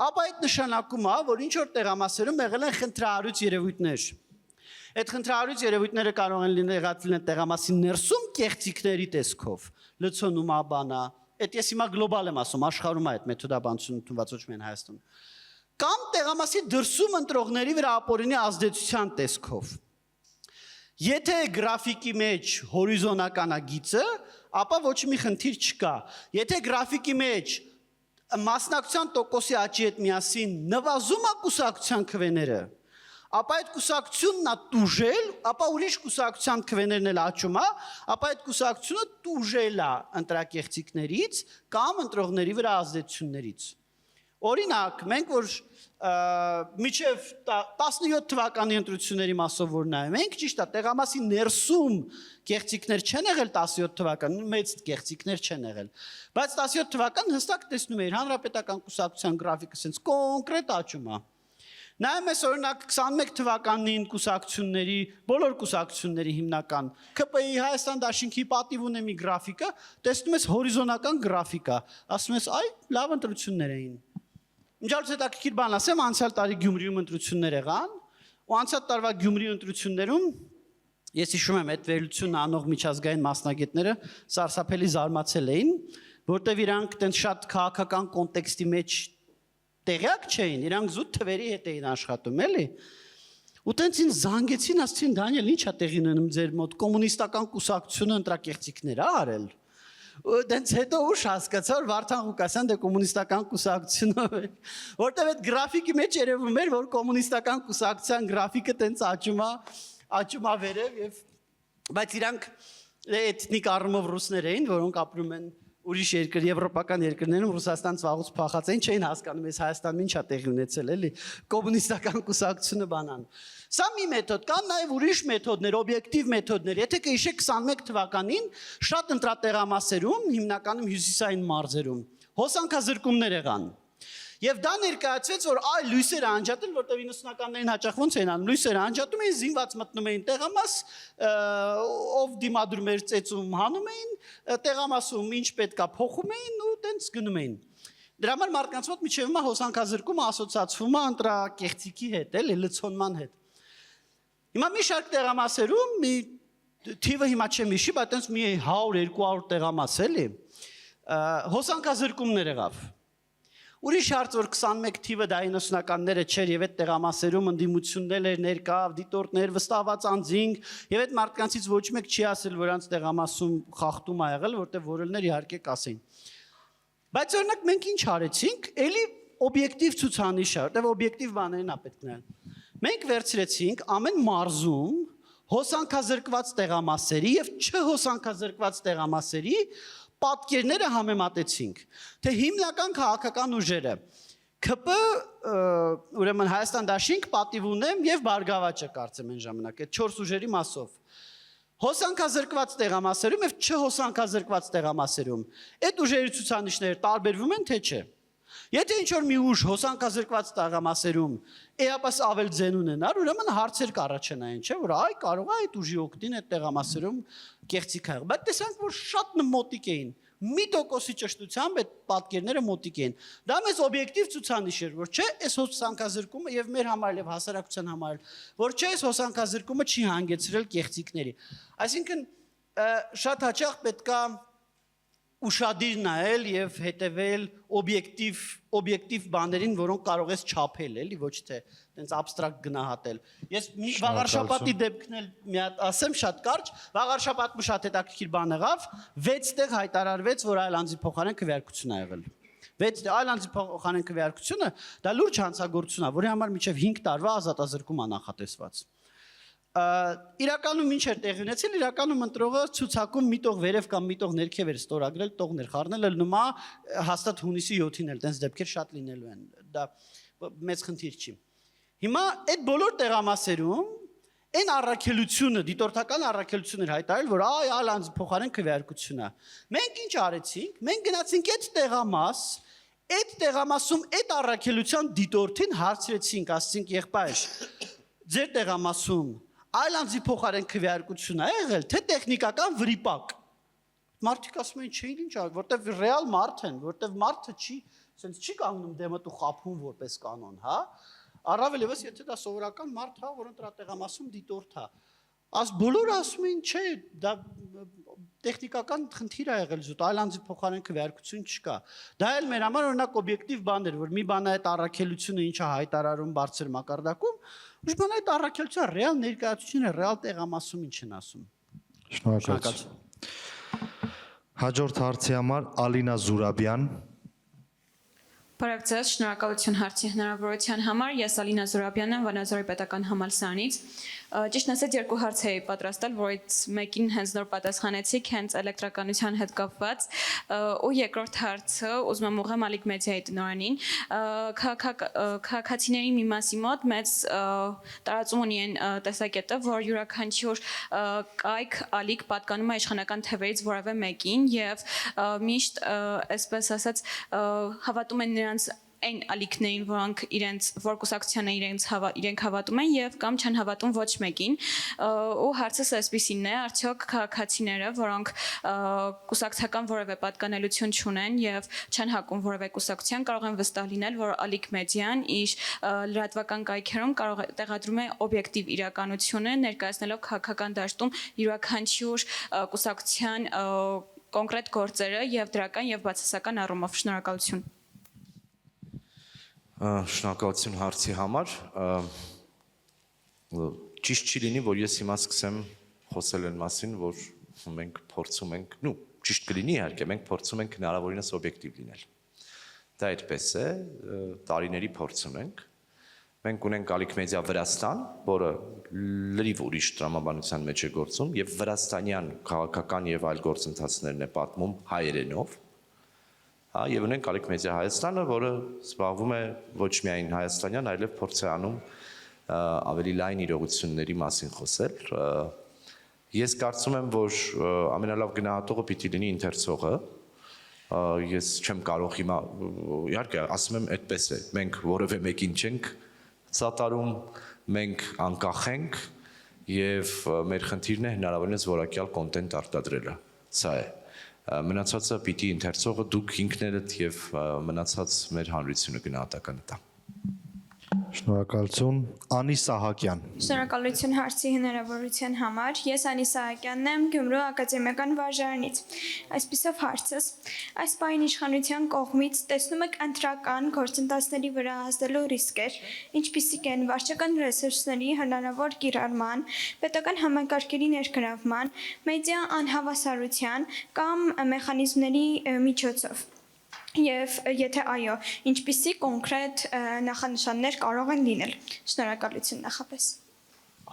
ապա այդ նշանակում է, որ ինչ որ տեղամասերում եղել են խնդրահարույց երևույթներ։ Այդ խնդրահարույց երևույթները կարող են լինել տեղամասի ներսում կեղծիքների տեսքով, լցոնումա բանա, այդ ես հիմա գլոբալ եմ ասում, աշխարհում է այդ մեթոդաբանությունը ընդունված ոչ միայն Հայաստանում։ Կամ տեղամասի դրսում ընտրողների վրա ապօրինի ազդեցության տեսքով։ Եթե գրաֆիկի մեջ հորիզոնական է գիծը, ապա ոչ մի խնդիր չկա։ Եթե գրաֆիկի մեջ մասնակցության տոկոսի աճի հետ միասին նվազում է կուսակցության քվեները, ապա այդ կուսակցությունն է տուժել, ապա ուրիշ կուսակցության քվեներն էլ աճում է, ապա այդ կուսակցությունը տուժել է ընտրակեղծիքներից կամ ընտրողների վրա ազդեցություններից։ Օրինակ, մենք որ միջև 17 թվականի ընտրությունների մասով որ նայում ենք, ճիշտ է, տեղամասի ներսում կեղծիքներ չեն եղել 17 թվականին, մեծ կեղծիքներ չեն եղել, բայց 17 թվական հստակ տեսնում էիր հանրապետական կուսակցության գրաֆիկը sense կոնկրետ աճում է։ Նայում ես օրինակ 21 թվականին կուսակցությունների, բոլոր կուսակցությունների հիմնական ԿՊԻ Հայաստան Դաշինքի պատիվ ունեմի գրաֆիկը, տեսնում ես հորիզոնական գրաֆիկա, ասում ես, այ լավ ընտրություններ էին։ Միջալուց հետաքրքիր բան ասեմ, անցյալ տարի Գյումրիում ընտրություններ եղան, ու անցյալ տարվա Գյումրի ընտրություններում ես հիշում եմ այդ վերլուծությունն անող միջազգային մասնագետները սարսափելի զարմացել էին, որտեղ իրանք տենց շատ քաղաքական կոնտեքստի մեջ տեղյակ չէին, իրանք զուտ թվերի հետ էին աշխատում, էլի։ Ու տենց ինձ զանգեցին, ասեցին Դանիել, ի՞նչ է տեղի ունենում ձեր մոտ, կոմունիստական կուսակցությունը ընտրակեղծիքներ է արել։ Դենց հետո ուշ հասկացա, որ Վարդան Ղուկասյան դե կոմունիստական կուսակցությունը էր, որտեղ այդ գրաֆիկի մեջ երևում էր, որ կոմունիստական կուսակցության գրաֆիկը տենց աճում է վերև եւ բայց իրանք էթնիկ առումով ռուսներ էին, որոնք ապրում են ուրիշ երկր, եվրոպական երկրներում Ռուսաստանից վաղուց փախած էին, չէին հասկանում, այս Հայաստանում ինչ է տեղի ունեցել, էլի, կոմունիստական կուսակցությունը բանան։ Սա մի մեթոդ, կան նաև ուրիշ մեթոդներ, օբյեկտիվ մեթոդներ։ Եթե կհիշեք 21 թվականին շատ ընտրատեղամասերում, հիմնականում հյուսիսային մարզերում, հոսանքազրկումներ եղան։ Եվ դա ներկայացվեց, որ այ լույսերը անջատել, որտեղ 90-ականներին հաճախ ոնց էին անում, լույսերը անջատում էին, զինված մտնում էին տեղամաս, ով դիմադրում էր ծեծում հանում էին, տեղամասում ինչ պետքա փոխում էին ու տենց գնում էին։ Դրա համար մարդկանց մոտ միջև հիմա հոսանքազրկումը ասոցացվում է ընտրակեղծիքի հետ, էլի, լցոնման հետ։ Հիմա մի շարք տեղամասերում, մի թիվը հիմա չեմ հիշի, բայց տենց մի 100-200 տեղամաս էլի, հոսանքազրկումներ եղավ։ Ուրիշ հարց, որ 21 թիվը դա 90-ականները չէր եւ այդ տեղամասերում ընդդիմություններ էր ներկա, դիտորդներ, վստահված անձինք եւ այդ մարդկանցից ոչ մեկ չի ասել, որ անց տեղամասում խախտում ա եղել, որտեղ որելներ իհարկե կասեն։ Բայց օրինակ մենք ինչ արեցինք, էլի օբյեկտիվ ցուցանիշ է, որտեղ օբյեկտիվ բաներն ա պետք նայել։ Մենք վերցրեցինք ամեն մարզում հոսանքազրկված տեղամասերի եւ չհոսանքազրկված տեղամասերի պատկերները համեմատեցինք, թե հիմնական քաղաքական ուժերը ԿՊ, ուրեմն Հայաստան Դաշինք, Պատիվ ունեմ եւ Բարգավաճը կարծեմ այն ժամանակ, այդ 4 ուժերի մասով։ Հոսանքազրկված տեղամասերում եւ չհոսանքազրկված տեղամասերում այդ ուժերի ցուցանիշները տարբերվում են թե չէ։ Եթե ինչ-որ մի ուժ հոսանքազրկված տեղամասերում էապես ավել ձեն ունենար, ուրեմն հարցեր կառաջանային, չէ՞, որ այ կարող է այդ ուժի օգտին այդ տեղամասերում կեղծիք եղել, բայց տեսանք, որ շատ մոտիկ էին, 1% ճշտությամբ այդ պատկերները մոտիկ էին։ Դա մեզ օբյեկտիվ ցուցանիշ էր, որ չէ, այս հոսանքազրկումը եւ մեր համար եւ հասարակության համար, որ չէ, այս հոսանքազրկումը չի հանգեցրել կեղծիքների։ Այսինքն շատ հաճախ պետքա ուշադիր նայել եւ հետեւել օբյեկտիվ բաներին, որոնք կարող ես չափել, էլի, ոչ թե տենց абստրակտ գնահատել։ Ես մի վաղարշապատի դեպքն էլ մի հատ ասեմ շատ կարճ, վաղարշապատը շատ հետաքրքիր բան եղավ, 6 տեղ հայտարարվեց, որ այլ անձի փոխարեն քվեարկություն ա եղել։ 6 այլանդի փոխանցեն քվեարկությունը դա լուրջ հանցագործություն է, որի համար միջև 5 տարվա ազատազրկում է նախատեսված։ Իրականում ինչ էր տեղի ունեցել, իրականում ընտրողը ցուցակում միտող վերև կամ միտող ներքև էր ստորագրել, տողներ խառնել, ելնում է հաստատ հունիսի 7-ին էլ տենց դեպքեր շատ լինելու են։ Դա մեծ խնդիր չի։ Հիմա այդ բոլոր տեղամասերում այն առաքելությունը, դիտորդական առաքելություն էր հայտարարել, որ այ այլանդի փոխարեն քվեարկություն է։ Մենք ինչ արեցինք։ Մենք գնացինք այդ տեղամասում այդ առաքելության դիտորդին հարցրեցինք, ասացինք եղբայր, ձեր տեղամասում այլանդի փոխարեն քվեարկություն է եղել, թե տեխնիկական վրիպակ։ Մարդիկ ասում են, չէ, ինչ ա, որտեվ ռեալ մարդ են, որտեվ մարդը չի կանգնում դեմդ ու խափում որպես կանոն, հա։ Առավել ևս, եթե դա սովորական մարդ է, որոնց դրա տեղամասում դիտորդ է։ Աս բոլորը ասում են, չէ, դա տեխնիկական խնդիր է եղել զուտ, այլանդի փոխարեն քվեարկություն չկա։ Դա էլ մեր համար օրինակ օբյեկտիվ բան էր, որ մի բան է այդ առաքելությունը ինչ է հայտարարում բարձր մակարդակում, ուրիշ բան է այդ առաքելությունը ռեալ ներկայացությունը, ռեալ տեղամասում ինչ են ասում։ Շնորհակալություն։ Հաջորդ հարցի համար Ալինա Զուրաբյան։ Բարև ձեզ, շնորհակալություն հարցի հնարավորության համար։ Ես Ալինա Զուրաբյանն եմ Վանաձորի պետական համալսարանից։ Ճիշտն ասած երկու հարց էի պատրաստել, որից մեկին հենց նոր պատասխանեցիք, հենց էլեկտրականության հետ կապված, ու երկրորդ հարցը ուզում եմ ուղղեմ Ալիկ մեդիայի տնօրենին։ Քաղաքացիների մի մասի մոտ մեծ տարածում ունի այն տեսակետը, որ յուրաքանչյուր կայք ալիք պատկանում է իշխանական թևերից որևէ մեկին եւ միշտ այսպես ասած հավատում են նրանց այն ալիքներին, որ կուսակցությանը իրենք հավատում են եւ կամ չեն հավատում ոչ մեկին, ու հարցս այսպեսին է, արդյոք քաղաքացիները, որոնք կուսակցական որևէ պատկանելություն չունեն եւ չեն հակում որևէ կուսակցության, կարող են վստահ լինել, որ Ալիկ մեդիան իր լրատվական կայքերում կարող է տեղադրում է օբյեկտիվ իրականությունը, ներկայացնելով քաղաքական դաշտում յուրաքանչյուր կուսակցության կոնկրետ գործերը եւ դրական եւ բացասական առումով։ Շնորհակալություն։ Շնորհակալություն հարցի համար։ Ճիշտ չի լինի, որ ես հիմա սկսեմ խոսել այն մասին, որ մենք փորձում ենք, ճիշտ կլինի իհարկե, մենք փորձում ենք հնարավորինս օբյեկտիվ լինել։ Դա այդպես է, տարիների փորձ ունենք։ Մենք ունենք Ալիկ մեդիա Վրաստան, որը լրիվ ուրիշ տրամաբանության մեջ է գործում եւ վրաստանյան քաղաքական եւ այլ գործընթացներն է պատմում հայերենով։ Եվ ունենք Ալիկ մեդիա Հայաստանը, որը զբաղվում է ոչ միայն հայաստանյան, այլև փորձ է անում ավելի լայն իրողությունների մասին խոսել։ Ես կարծում եմ, որ ամենալավ գնահատողը պիտի լինի ընթերցողը։ Ես չեմ կարող հիմա, իհարկե, ասում եմ, այդպես է։ Մենք որևէ մեկին չենք սատարում, մենք անկախ ենք եւ մեր խնդիրն է հնարավորինս որակյալ կոնտենտ արտադրելը։ Սա է։ Մնացածը պիտի ընթերցողը դուք ինքներդ եւ մնացած մեր հանրությունը գնահատականը տա։ Շնորհակալություն Անի Սահակյան։ Շնորհակալություն հարցի հնարավորության համար։ Ես Անի Սահակյանն եմ Գյումրու ակադեմիական վարժարանից։ Այսպիսով հարցս. այս պահին իշխանության կողմից տեսնում եք ընտրական գործընթացների վրա ազդելու ռիսկեր, ինչպիսիք են վարչական ռեսուրսների հնարավոր կիրառման, պետական համակարգերի ներգրավման, մեդիա անհավասարության կամ մեխանիզմների միջոցով։ Եվ եթե այո, ինչպիսի կոնկրետ նախանշաններ կարող են լինել։ Շնորհակալություն նախապես։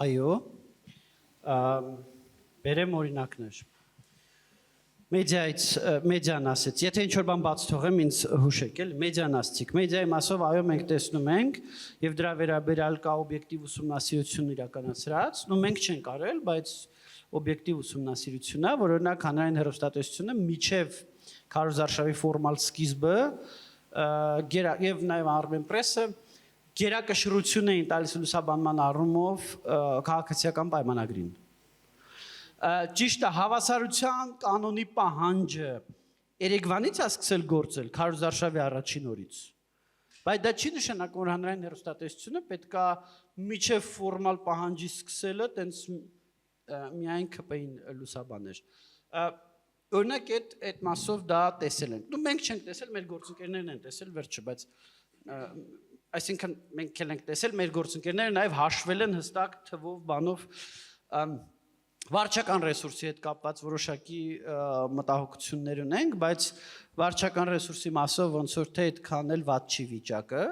Այո, բերեմ օրինակներ։ Մեդիան ասեց, եթե ինչ-որ բան բաց թողեմ, ինձ հուշեք, էլ մեդիան ասցիք։ Մեդիայի մասով այո մենք տեսնում ենք, եւ դրա վերաբերյալ կա օբյեկտիվ ուսումնասիրություն իրականացրած, մենք չենք արել, բայց օբյեկտիվ ուսումնասիրություն է, որ օրինակ հանրային հեռուստատեսությունը միջև Քարոզ Արշավի ֆորմալ սկիզբը եւ նաեւ Armenpress-ը գերակշռություն էին տալիս լուսաբանման առումով քաղաքացիական պայմանագրին։ Ճիշտ է, հավասարության կանոնի պահանջը Երևանից է սկսել գործել Քարոզ Արշավի առաջին օրից։ Բայց դա չի նշանակում, որ հանրային հեռուստատեսությունը պետքա միջև ֆորմալ պահանջի սկսելը տենց միայն ԿՊ-ին լուսաբաներ։ Օրինակ այդ մասով դա տեսել ենք։ Մենք չենք տեսել, մեր գործընկերներն են տեսել, վերջը, բայց այսինքն մենք էլ ենք տեսել, մեր գործընկերները նաև հաշվել են հստակ թվով բանով վարչական ռեսուրսի հետ կապված որոշակի մտահոգություններ ունենք, բայց վարչական ռեսուրսի մասով ոնց որ թե այդքան էլ վատ չի վիճակը,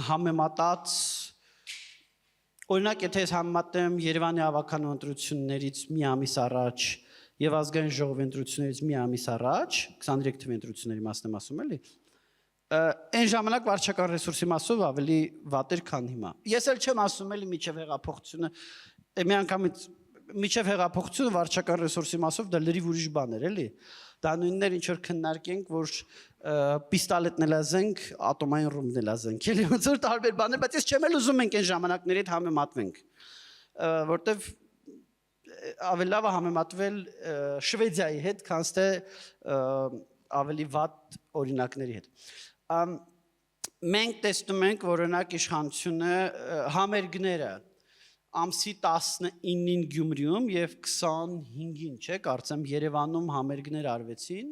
համեմատած օրինակ եթե ես համեմատեմ Երևանի ավականու ընտրություններից մի ամիս առաջ եւ ազգային ժողովի ընտրություններից մի ամիս առաջ 23 թվականի ընտրությունների մասն եմ ասում էլի, այն ժամանակ վարչական ռեսուրսի մասով ավելի վատ էր, քան հիմա։ Ես էլ չեմ ասում էլի միջև հեղափոխությունը, մի անգամից միջև հեղափոխությունը վարչական ռեսուրսի մասով դա լրիվ ուրիշ բան էր, էլի։ Դա նույնն էր ինչ որ քննարկենք, որ պիստոլետն էլ ազենք, ատոմային ռումբն էլ ազենք, էլի ոնց որ տարբեր բաներ, բայց ես չեմ էլ ուզում մենք այն ժամանակների հետ համեմատվենք, որտեվ ավելի լավ է համեմատվել Շվեդիայի հետ, քան թե ավելի վատ օրինակների հետ։ Մենք տեսնում ենք, որ օրինակ իշխանությունը համերգները ամսի 19-ին Գյումրիում եւ 25-ին, չէ, կարծեմ Երևանում համերգներ արվեցին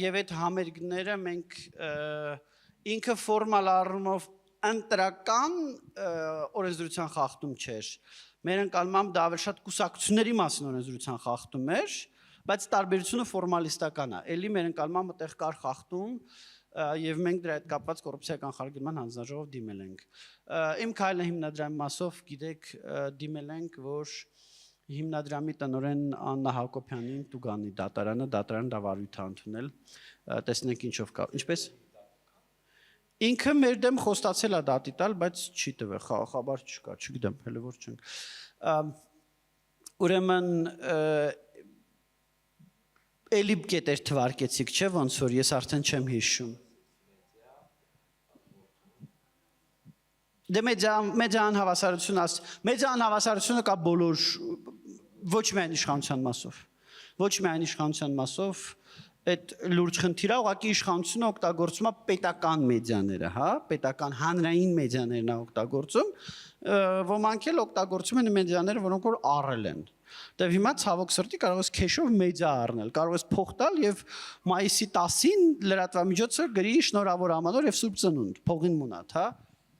եւ այդ համերգները մենք ինքը ֆորմալ առումով ընտրական օրենսդրության խախտում չէր։ Մեր ընկալմամբ դա ավելի շատ կուսակցությունների մասին օրենսդրության խախտում էր, բայց տարբերությունը ֆորմալիստական է։ Էլի մեր ընկալմամբ այդտեղ կար խախտում եւ մենք դրա հետ կապված կոռուպցիայի կանխարգելման հանձնաժողով դիմել ենք։ Իմ քայլը հիմնադրամի մասով գիտեք դիմել ենք, որ հիմնադրամի տնօրեն Աննա Հակոբյանին տուգանի դատարանը դա վարույթ է ընդունել, տեսնենք ինչով կա։ Ինչպես ինքը մեր դեմ խոստացել է դատի տալ, բայց չի տվել, խաղաղաբար չկա, չգիտեմ, հələ որ չենք։ Ուրեմն էլի կետեր թվարկեցիք, չէ՞, ոնց որ ես արդեն չեմ հիշում։ Դե մեդիան հավասարությունը կա բոլոր ոչ միայն իշխանության մասով։ Ոչ միայն իշխանության մասով այդ լուրջ խնդիրը ուղղակի իշխանությունը օգտագործում է պետական մեդիաները, հա, պետական հանրային մեդիաներն է օգտագործում, ոմանք էլ օգտագործում են մեդիաները, որոնք որ առել են։ Դե հիմա ցավոք սրտի կարող ես քեշով մեդիա առնել, կարող ես փող տալ եւ մայիսի 10-ին լրատվամիջոցը գրի շնորհավոր ամանոր եւ Սուրբ Ծնունդ, փողին մունատ, հա։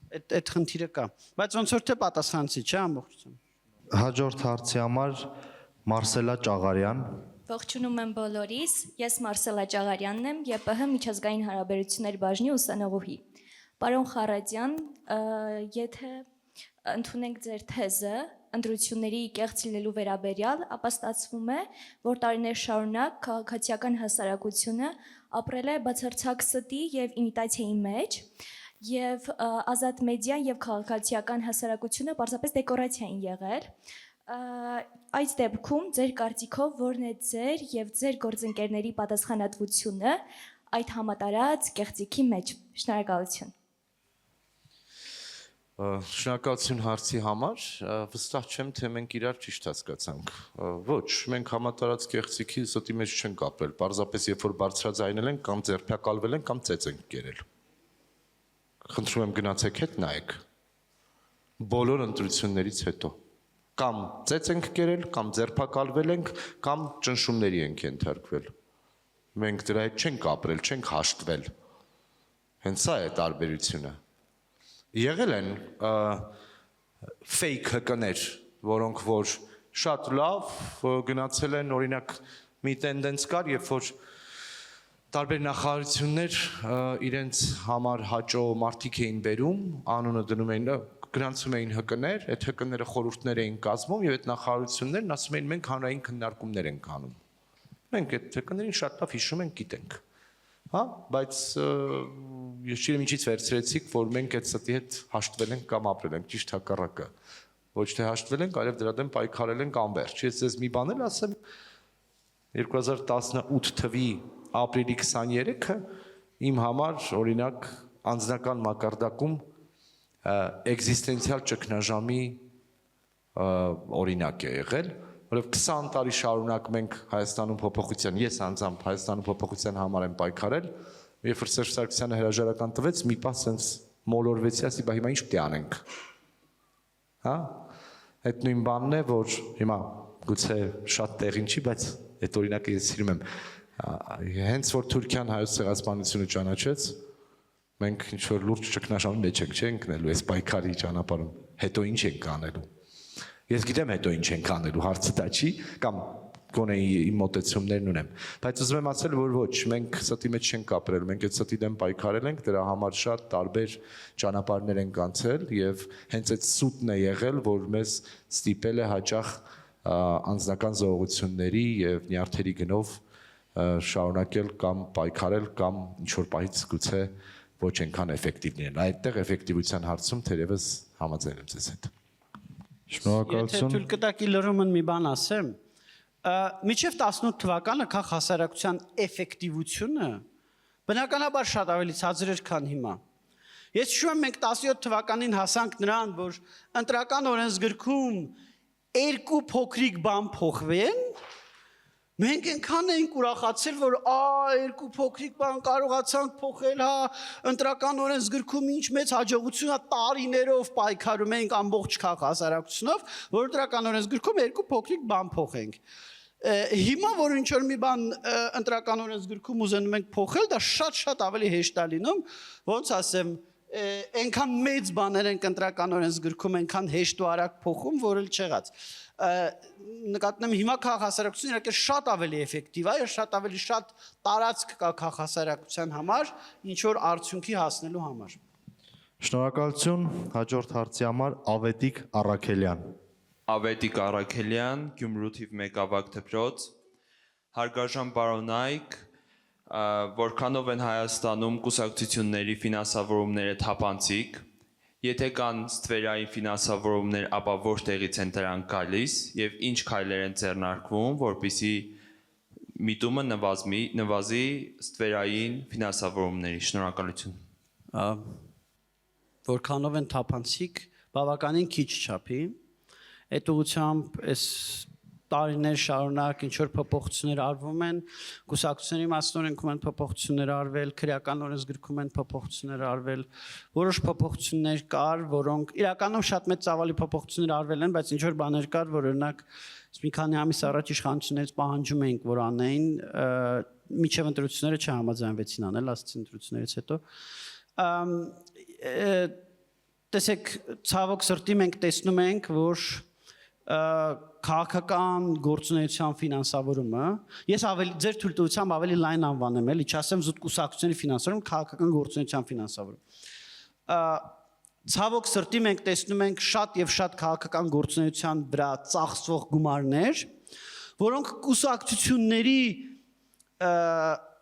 Այդ խնդիրը կա։ Բայց ոնց որ թե պատասխանեցի, չէ՞ ամբողջությամբ։ Հաջորդ հարցի համար Մարսելա Ճաղարյան։ Ողջունում եմ բոլորիս, ես Մարսելա Ճաղարյանն եմ, ԵՊՀ միջազգային հարաբերություններ բաժնի ուսանողուհի։ Պարոն Խառատյան, եթե ընդունենք ձեր թեզը ընտրությունների կեղծ լինելու վերաբերյալ, ապա ստացվում է, որ տարիներ շարունակ քաղաքացիական հասարակությունը ապրել է բացարձակ ստի եւ իմիտացիայի մեջ, եւ ազատ մեդիան եւ քաղաքացիական հասարակությունը պարզապես դեկորացիա են եղել։ Այդ դեպքում ձեր կարծիքով որն է ձեր եւ ձեր գործընկերների պատասխանատվությունը այդ համատարած կեղծիքի մեջ։ Շնորհակալություն։ Շնորհակալություն հարցի համար, վստահ չեմ, թե մենք իրար ճիշտ հասկացանք։ Ոչ, մենք համատարած կեղծիքի ստի մեջ չենք ապրել, պարզապես երբ որ բարձրաձայնել ենք կամ ձերբակալվել ենք կամ ծեծ ենք կերել։ Խնդրում եմ գնացեք հետ նայեք բոլոր ընտրություններից հետո կամ ծեծ ենք կերել, կամ ձերբակալվել ենք, կամ ճնշումների ենք ենթարկվել։ Մենք դրա հետ չենք ապրել, չենք հաշտվել։ Հենց սա է տարբերությունը։ Եղել են fake հկներ, որոնք որ շատ լավ գնացել են, օրինակ մի տենդենս կար, երբ որ տարբեր նախարարություններ իրենց համար հաճո մարդիկ էին բերում, անունը դնում էին, գրանցում էին հկներ, այդ հկները խորհուրդներ էին կազմում եւ այդ նախարարություններն ասում էին մենք հանրային քննարկումներ ենք անում։ Մենք այդ հկներին շատ լավ հիշում ենք, գիտենք։ Հա, բայց ես չգիտեմ ինչից վերցրեցիք, որ մենք այդ ստի հետ հաշտվել ենք կամ ապրել ենք, ճիշտ հակառակը։ Ոչ թե հաշտվել ենք, այլև դրա դեմ պայքարել ենք անվերջ։ Ես ձեզ մի բան էլ ասեմ, 2018 թվականի ապրիլի 23-ը իմ համար օրինակ անձնական մակարդակում էգզիստենցիալ ճգնաժամի օրինակ է եղել, որովհետև 20 տարի շարունակ մենք Հայաստանում փոփոխության, ես անձամբ Հայաստանում փոփոխության համար եմ պայքարել, երբ որ Սերժ Սարգսյանը հրաժարական տվեց, մի պահ sense մոլորվեցի, ասի, բա հիմա ինչ պետք է անենք։ Հա? Այդ նույն բանն է, որ հիմա գուցե շատ տեղին չի, բայց այդ օրինակը ես սիրում եմ։ Հենց որ Թուրքիան հայոց ցեղասպանությունը ճանաչեց, մենք ինչ որ լուրջ ճգնաժամի մեջ ենք, չենք գնելու այս պայքարի ճանապարհում։ Հետո ինչ ենք անելու։ Ես գիտեմ հետո ինչ ենք անելու, հարցը դա չի, կամ գոնե իմ մոտեցումներն ունեմ, բայց ուզում եմ ասել, որ ոչ, մենք ստի մեջ չենք ապրել, մենք այդ ստի դեմ պայքարել ենք, դրա համար շատ տարբեր ճանապարհներ ենք անցել եւ հենց այդ սուտն է եղել, որ մեզ ստիպել է հաճախ անձնական զողողությունների եւ նյարդերի գնով շարունակել կամ պայքարել կամ ինչ որ պահից գուցե ոչ այնքան էֆեկտիվ լինել։ Այդտեղ էֆեկտիվության հարցում թերևս համաձայն եմ ձեզ հետ։ Շնորհակալություն։ Եթե թույլ կտաքի լրումն մի բան ասեմ, միջև 18 թվականը քաղաք հասարակության էֆեկտիվությունը բնականաբար շատ ավելի ցածր էր, քան հիմա։ Ես հիշում եմ, մենք 17 թվականին հասանք նրան, որ ընտրական օրենսգրքում երկու փոքրիկ բան փոխվեն, մենք այնքան էինք ուրախացել, որ երկու փոքրիկ բան կարողացանք փոխել, ընտրական օրենսգրքում ինչ մեծ հաջողություն է, տարիներով պայքարում ենք ամբողջ քաղաք հասարակությունով, որ ընտրական օրենսգրքում երկու փոքրիկ բան փոխենք։ Հիմա որ ինչ որ մի բան ընտրական օրենսգրքում ուզենում ենք փոխել, դա շատ ավելի հեշտ է լինում, ոնց ասեմ, այնքան մեծ բաներ են ընտրական օրենսգրքում, այնքան հեշտ ու արագ փոխում, որ էլ չեղած։ Նկատում եմ հիմա քաղաք հասարակությունը իհարկե շատ ավելի էֆեկտիվ է, շատ ավելի շատ տարածք կա քաղաք հասարակության համար, ինչ որ արդյունքի հասնելու համար։ Շնորհակալություն, հաջորդ հարցի համար Ավետիք Առաքելյան։ Ավետիք Առաքելյան, Գյումրու թիվ 1 ավագ դպրոց։ Հարգարժան պարոնայք, որքանով են Հայաստանում կուսակցությունների ֆինանսավորումները թափանցիկ, եթե կան ստվերային ֆինանսավորումներ, ապա որտեղից են դրանք գալիս եւ ինչ քայլեր են ձեռնարկվում, որպեսզի միտումը նվազի ստվերային ֆինանսավորումների։ Շնորհակալություն։ Որքանով են թափանցիկ, բավականին քիչ չափի։ Այդ ուղղությամբ այս տարիներ շարունակ ինչ որ փոփոխություններ արվում են, կուսակցությունների մասնորենքում են փոփոխություններ արվել, քրեական օրենսգրքում են փոփոխություններ արվել, որոշ փոփոխություններ կար, որոնք իրականում շատ մեծ ծավալի փոփոխություններ արվել են, բայց ինչ որ բաներ կար, որ օրինակ մի քանի ամիս առաջ իշխանություններից պահանջում էինք, որ անեին, միջև ընտրությունները չհամաձայնվեցին անել, ասեցին ընտրություններից հետո։ Տեսեք, ցավոք սրտի մենք տեսնում ենք, որ քաղաքական գործունեության ֆինանսավորումը, ես ավելի ձեր թույլտվությամբ ավելի լայն անվանեմ, էլի չասեմ զուտ կուսակցությունների ֆինանսավորում, քաղաքական գործունեության ֆինանսավորում։ Ցավոք սրտի մենք տեսնում ենք շատ եւ շատ քաղաքական գործունեության վրա ծախսվող գումարներ, որոնք կուսակցությունների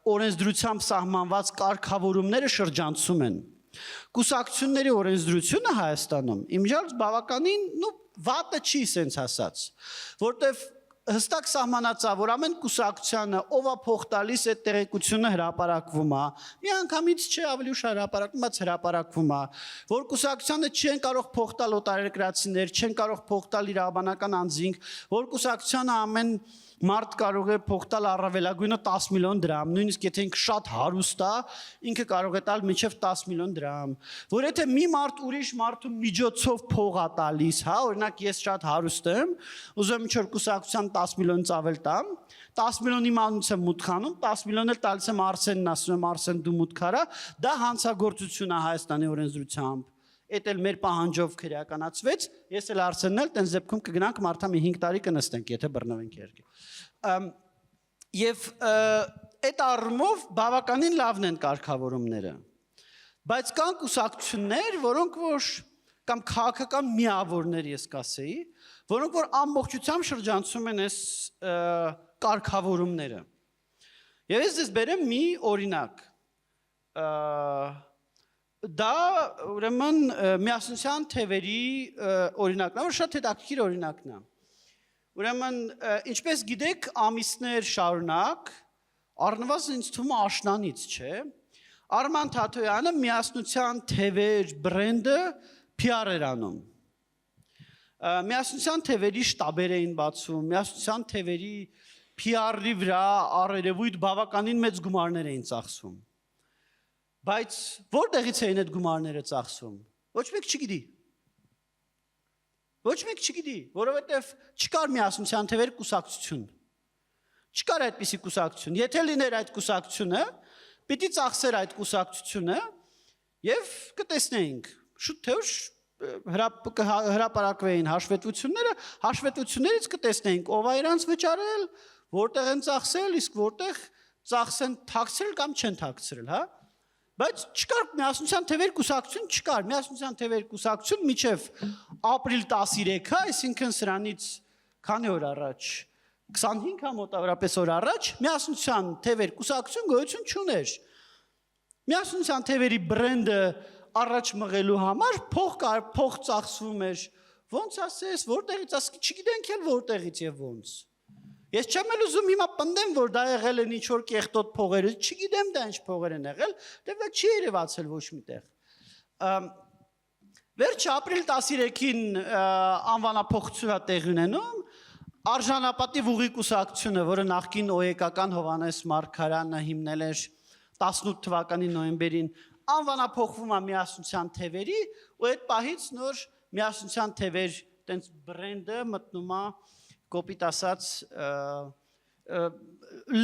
օրենսդրությամբ սահմանված կարգավորումները շրջանցում են։ Կուսակցությունների օրենսդրությունը Հայաստանում իմիջիայլոց բավականին, վատը չի սենց ասած, որտեվ հստակ սահմանածա, որ ամեն կուսակցությանը ով է փող տալիս այդ տեղեկությունը հրապարակվում է, մի անգամից չէ ավելի ուշ հրապարակվում է, հրապարակվում է, որ կուսակցությանը չեն կարող փող տալ օտարերկրացիներ, չեն կարող փող տալ իրավաբանական անձինք, որ կուսակցությանը ամեն մարդ կարող է փող տալ առավելագույնը 10 միլիոն դրամ, նույնիսկ եթե ինքը շատ հարուստ է, ինքը կարող է տալ մինչև 10 միլիոն դրամ, որ եթե մի մարդ ուրիշ մարդու միջոցով փող է տալիս, օրինակ ես շատ հարուստ եմ, ուզում եմ ինչ-որ կուսակցության 10 միլիոն ծավել տամ, 10 միլիոնի մանուց եմ մուտք անում, 10 միլիոն էլ տալիս եմ Արսենին, ասում եմ Արսեն դու մուտք արա, դա հանցագործություն է Հայաստանի օրենսդրությամբ։ Էդ էլ մեր պահանջով քրեականացվեց, ես էլ Արսենն էլ տենց դեպքում կգնանք մարդա մի 5 տարի կնստենք, եթե բռնվենք իհարկե։ Եվ այդ առումով բավականին լավն են կարգավորումները։ Բայց կան կուսակցություններ, որոնք որ կամ քաղաքական միավորներ ես կասեի, որոնք որ ամբողջությամբ շրջանցում են այս կարգավորումները։ Եվ ես դες բերեմ մի օրինակ։ Դա ուրեմն միասնության թևերի օրինակն է, որ շատ հետաքրքիր օրինակն է։ Ուրեմն ինչպես գիտեք, ամիսներ շարունակ առնվազն ինձ թվում է աշնանից, չէ։ Արման Թաթոյանը միասնության թևեր բրենդը PR էր անում։ Միասնության թևերի շտաբեր էին բացում, միասնության թևերի PR-ի վրա առերևույթ բավականին մեծ գումարներ էին ծախսում։ Բայց որտեղից էին այդ գումարները ծախսում։ Ոչ մեկ չգիտի։ Ոչ մեկ չգիտի, որովհետև չկար միասնության թևեր կուսակցություն։ Չկար այդպիսի կուսակցություն։ Եթե լիներ այդ կուսակցությունը, պիտի ծախսեր այդ կուսակցությունը եւ կտեսնեինք։ Շուտ թե ուշ հրապարակվեին հաշվետվություններից կտեսնեինք ով է իրանց վճարել, որտեղ են ծախսել, իսկ որտեղ ծախսեն թաքցրել կամ չեն թաքցրել, հա։ Բայց չկար միասնության թվեր կուսակցություն չկար, միասնության թվեր կուսակցություն մինչև ապրիլ 13-ը, այսինքն սրանից քանի օր առաջ 25-ը մոտավորապես օր առաջ միասնության թվեր կուսակցություն գոյություն չուներ։ Միասնության թվերի բրենդը առաջ մղելու համար փող ծախսվում էր։ Ոնց ասես, որտեղից, չգիտենք էլ որտեղից եւ ոնց։ Ես չեմ էլ ուզում հիմա պնդեմ, որ դա եղել են ինչ-որ կեղտոտ փողեր, չգիտեմ դա ինչ փողեր են եղել, դե չի երևացել ոչ միտեղ։ Վերջը ապրիլ 13-ին անվանափոխությունը տեղի ունենում, Արժանապատիվ ուղի կուսակցությունը, որը նախկին օեկական Հովհաննես Մարգարյանը հիմնել էր 18 թվականի նոյեմբերին, անվանափոխվում է միասնության թևերի, ու այդ պահից նոր միասնության թևեր տենց բրենդը մտնում է կոպիտ ասած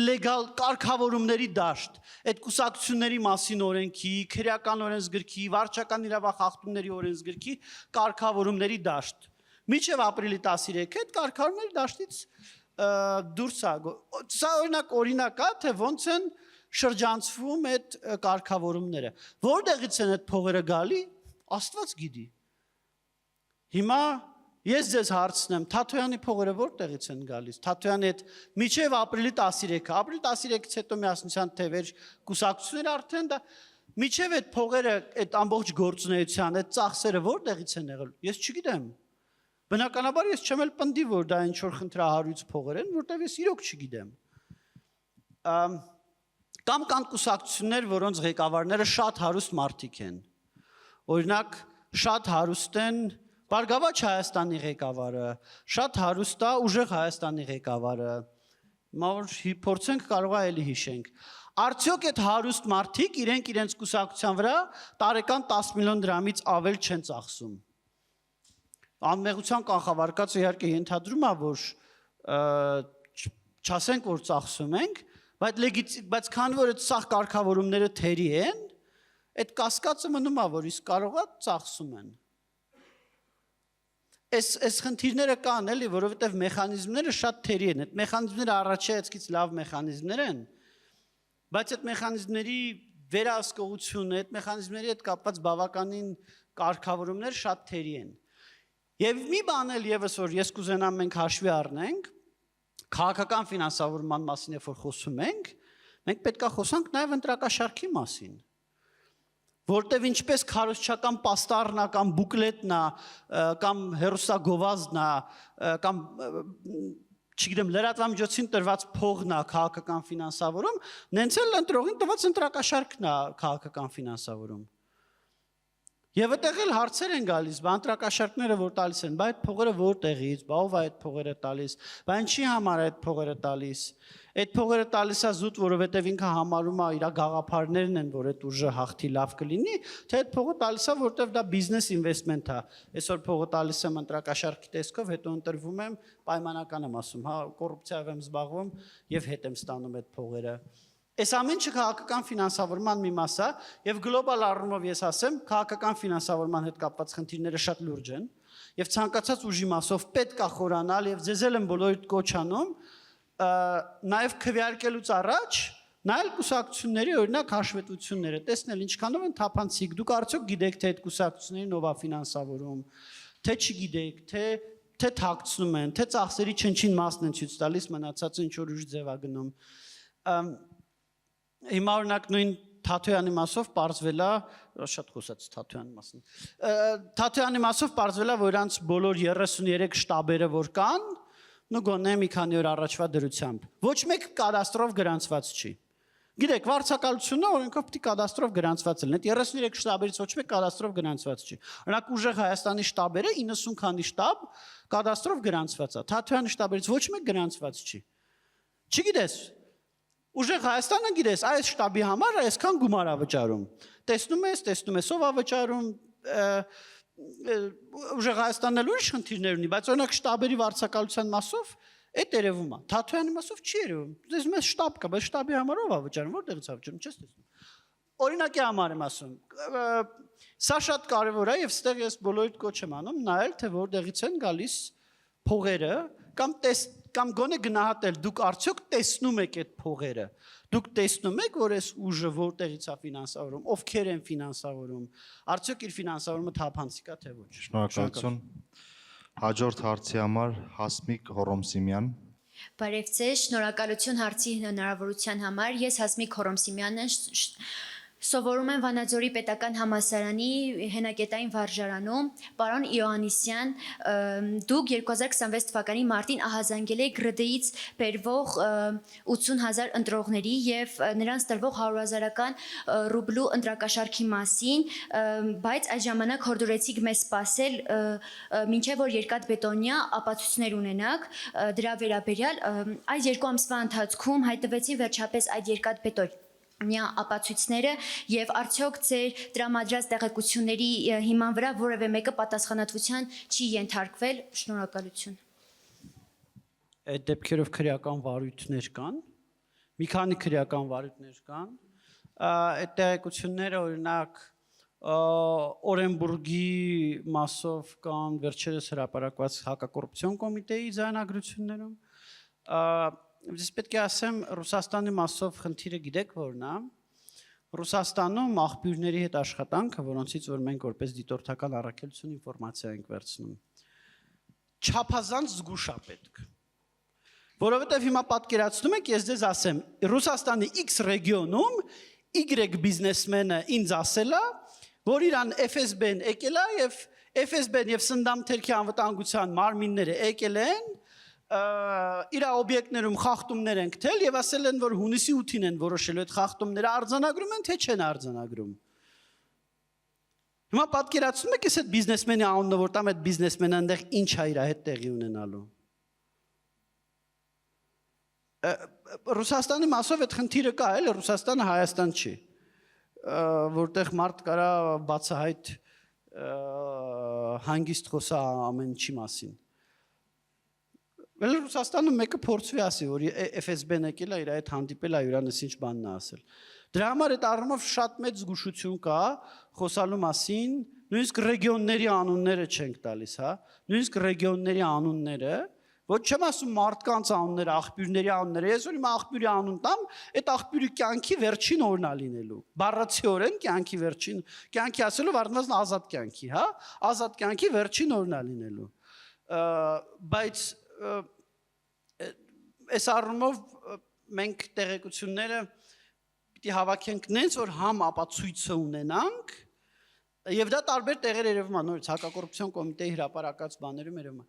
լեգալ կարգավորումների դաշտ, այդ կուսակցությունների մասին օրենքի, քրեական օրենսգրքի, վարչական իրավախախտումների օրենսգրքի կարգավորումների դաշտ։ Միջև ապրիլի 13-ը այդ կարգավորումների դաշտից դուրս է։ Սա օրինակ է, թե ոնց են շրջանցվում այդ կարգավորումները։ Որտեղից են այդ փողերը գալի, Աստված գիտի։ Հիմա ես ձեզ հարցնեմ, Թաթոյանի փողերը որտեղից են գալիս։ Թաթոյանի այդ միջև ապրիլի 13-ը, ապրիլի 13-ից հետո միասնության թևեր կուսակցությունները արդեն դա միջև այդ փողերը, այդ ամբողջ գործունեության, այդ ծախսերը որտեղից են եղել։ Ես չգիտեմ։ Բնականաբար ես չեմ էլ պնդի, որ դա ինչ-որ խնդրահարույց փողեր են, որտեղ ես իրոք չգիտեմ։ Կամ կան կուսակցություններ, որոնց ղեկավարները շատ հարուստ մարդիկ են։ Օրինակ, շատ հարուստ են Բարգավաճ Հայաստանի ղեկավարը, շատ հարուստ է Ուժեղ Հայաստանի ղեկավարը։ Որ փորձենք կարող է էլի հիշենք։ Արդյոք այդ հարուստ մարդիկ իրենց կուսակցության վրա տարեկան 10 միլիոն դրամից ավել չեն ծախսում։ Անմեղության կանխավարկածը իհարկե ենթադրում է, որ չասենք, որ ծախսում ենք, բայց քանի որ այդ սաղ կարգավորումները թերի են, այդ կասկածը մնում է, որ իսկ կարող է ծախսում են։ Այս խնդիրները կան էլի, որովհետև մեխանիզմները շատ թերի են, այդ մեխանիզմները առաջացից լավ մեխանիզմներ են, բայց այդ մեխանիզմների վերահսկողությունը, այդ մեխանիզմների հետ կապված բավականին կարգավորումներ շատ թերի են։ Եվ մի բան էլ եւս որ ես կուզենամ մենք հաշվի առնենք, քաղաքական ֆինանսավորման մասին երբ որ խոսում ենք, մենք պետք է խոսանք նաեւ ընտրակաշարքի մասին։ Որտեւ ինչպես քարոզչական պաստառն է կամ բուկլետն է կամ հերոսագովազդն է կամ չգիտեմ լրատվամիջոցին տրված փողն է քաղաքական ֆինանսավորում, նենց էլ ընտրողին տված ընտրակաշարքն է քաղաքական ֆինանսավորում։ Եվ այդտեղ էլ հարցեր են գալիս, բանտրակաշարքները որ տալիս են, բա այդ փողերը որտեղից, բա ով է այդ փողերը տալիս, բա ինչի համար է այդ փողերը տալիս։ Այդ փողերը տալիս է զուտ, որովհետև ինքը համարում է իր գաղափարներն են, որ այդ ուժը հաղթի լավ կլինի, թե այդ փողը տալիս է, որովհետև դա բիզնես ինվեստմենտ է։ Այսօր փողը տալիս եմ ընտրակաշարքի տեսքով, հետո ընտրվում եմ, պայմանական եմ ասում, հա, կոռուպցիայով եմ զբաղվում եւ հետ եմ ստանում այդ փողերը։ Այս ամեն ինչը քաղաքական ֆինանսավորման մի մաս է եւ գլոբալ առումով ես ասեմ, քաղաքական ֆինանսավորման հետ կապված խնդիրները շատ լուրջ են եւ ցանկացած ուժի մասով պետք է խորանալ եւ ձեզ էլ եմ բոլորիդ կոչ անում նաեւ քվեարկելուց առաջ նայել կուսակցությունների օրինակ հաշվետվությունները, տեսնել ինչքանով են թափանցիկ, դուք արդյոք գիտեք թե այդ կուսակցություններին ով է ֆինանսավորում, թե չգիտեք, թե թաքցնում են, թե ծախսերի չնչին մասն են ցույց տալիս, մնացածը ինչ որ ուժ ձև է գնում։ Հիմա օրինակ նույն Թաթոյանի մասով պարզվել է, շատ խոսած Թաթոյանի մասին։ Թաթոյանի մասով պարզվել է, որ իրանց բոլոր 33 շտաբերը որ կան, նու գոնե մի քանի օր առաջվա դրությամբ, ոչ մեկ կադաստրով գրանցված չի։ Գիտեք, վարչակալությունը օրենքով պիտի կադաստրով գրանցված լինի։ Այդ 33 շտաբերից ոչ մեկ կադաստրով գրանցված չի։ Օրինակ Ուժեղ Հայաստանի շտաբերը 90 քանի շտաբ կադաստրով գրանցված է։ Թաթոյանի շտաբերից ոչ մեկ գրանցված չի։ Չգիտես, Ուժեղ Հայաստանը գիտես, այս շտաբի համար այսքան գումար է վճարում։ Տեսնում ես ով է վճարում, Ուժեղ Հայաստանն էլ ուրիշ խնդիրներ ունի, բայց օրինակ շտաբերի վարչակալության մասով այդ երևում է։ Թաթոյանի մասով չի երևում։ Տեսնում ես շտաբ կա, բայց շտաբի համար ով է վճարում, որտեղից է վճարում, չես տեսնում։ օրինակի համար եմ ասում։ Սա շատ կարևոր է եւ ստեղ ես բոլորիդ կոչ եմ անում նայել թե որտեղից են գալիս փողերը կամ գոնե գնահատել դուք արդյոք տեսնում եք այդ փողերը։ Դուք տեսնում եք որ այս ուժը որտեղից է ֆինանսավորում, ովքեր են ֆինանսավորում, արդյոք իր ֆինանսավորումը թափանցիկ է թե ոչ։ Շնորհակալություն։ Հաջորդ հարցի համար Հասմիկ Հոռոմսիմյան։ Բարև ձեզ, շնորհակալություն հարցի հնարավորության համար։ Ես Հասմիկ Հոռոմսիմյանն եմ, սովորում եմ Վանաձորի պետական համալսարանի հենակետային վարժարանում։ Պարոն Իոաննիսյան, դուք 2026 թվականի մարտին ահազանգել եք ԳՌԴ-ից բերվող 80,000 ընտրողների եւ նրանց տրվող 100,000-ական ռուբլու ընտրակաշարքի մասին, բայց այդ ժամանակ հորդորեցիք մեզ սպասել մինչեւ որ երկաթբետոնյա ապացույցներ ունենաք դրա վերաբերյալ։ Այս 2 ամսվա ընթացքում հայտնվեցին վերջապես այդ երկաթբետոնյա ապացույցները եւ արդյոք ձեր տրամադրած տեղեկությունների հիման վրա որևէ մեկը պատասխանատվության չի ենթարկվել։ Շնորհակալություն։ Այդ դեպքերով քրեական վարույթներ կան։ Մի քանի քրեական վարույթներ կան։ Այդ տեղեկությունները օրինակ Օրենբուրգի մասով կան վերջերս հրապարակված հակակոռուպցիոն կոմիտեի ձայնագրություններում։ Ես պետք է ասեմ Ռուսաստանի մասով խնդիրը գիտեք որն է։ Ռուսաստանում աղբյուրների հետ աշխատանքը, որոնցից որ մենք որպես դիտորդական առաքելություն ինֆորմացիա ենք վերցնում, չափազանց զգուշ է պետք։ Որովհետև հիմա պատկերացնում եք, ես ձեզ ասեմ, Ռուսաստանի X ռեգիոնում Y բիզնեսմենը ինձ ասել է, որ իրան FSB-ն եկել է եւ FSB-ն եւ Սնդամթերքի անվտանգության մարմինները եկել են իր օբյեկտներում խախտումներ են գտել եւ ասել են որ հունիսի 8-ին են որոշելու այդ խախտումները արձանագրում են թե չեն արձանագրում։ Հիմա պատկերացնում եք այս այդ բիզնեսմենի անունը որ տամ այդ բիզնեսմենը այնտեղ ինչ է իր հետ տեղի ունենալու։ Ռուսաստանի մասով այդ խնդիրը կա էլ Ռուսաստանը Հայաստան չի, որտեղ մարդ կարա բացահայտ հանգիստ խոսա ամեն ինչի մասին։ Վել Ռուսաստանում մեկը փորձվի ասի, որ FSB-ն եկել է, իր այդ հանդիպել է, իրանից ինչ բանն է ասել։ Դրա համար այդ առումով շատ մեծ զգուշություն կա խոսալու մասին, նույնիսկ ռեգիոնների անունները չենք տալիս, հա, նույնիսկ ռեգիոնների անունները, ոչ չեմ ասում մարդկանց անունները, աղբյուրների անունները, ես որ իմ աղբյուրի անուն տամ, այդ աղբյուրի կյանքի վերջին օրն է լինելու։ Բառացիորեն կյանքի վերջին, կյանքի ասելով առնվազն ազատ կյանքի, հա, ազատ կյանքի վերջին օրն է լինելու։ Բայց այս առումով մենք տեղեկությունները պիտի հավաքենք նենց որ համ ապացույցը ունենանք եւ դա տարբեր տեղեր երևում է նորից հակակոռուպցիոն կոմիտեի հրապարակած բաներում երևում է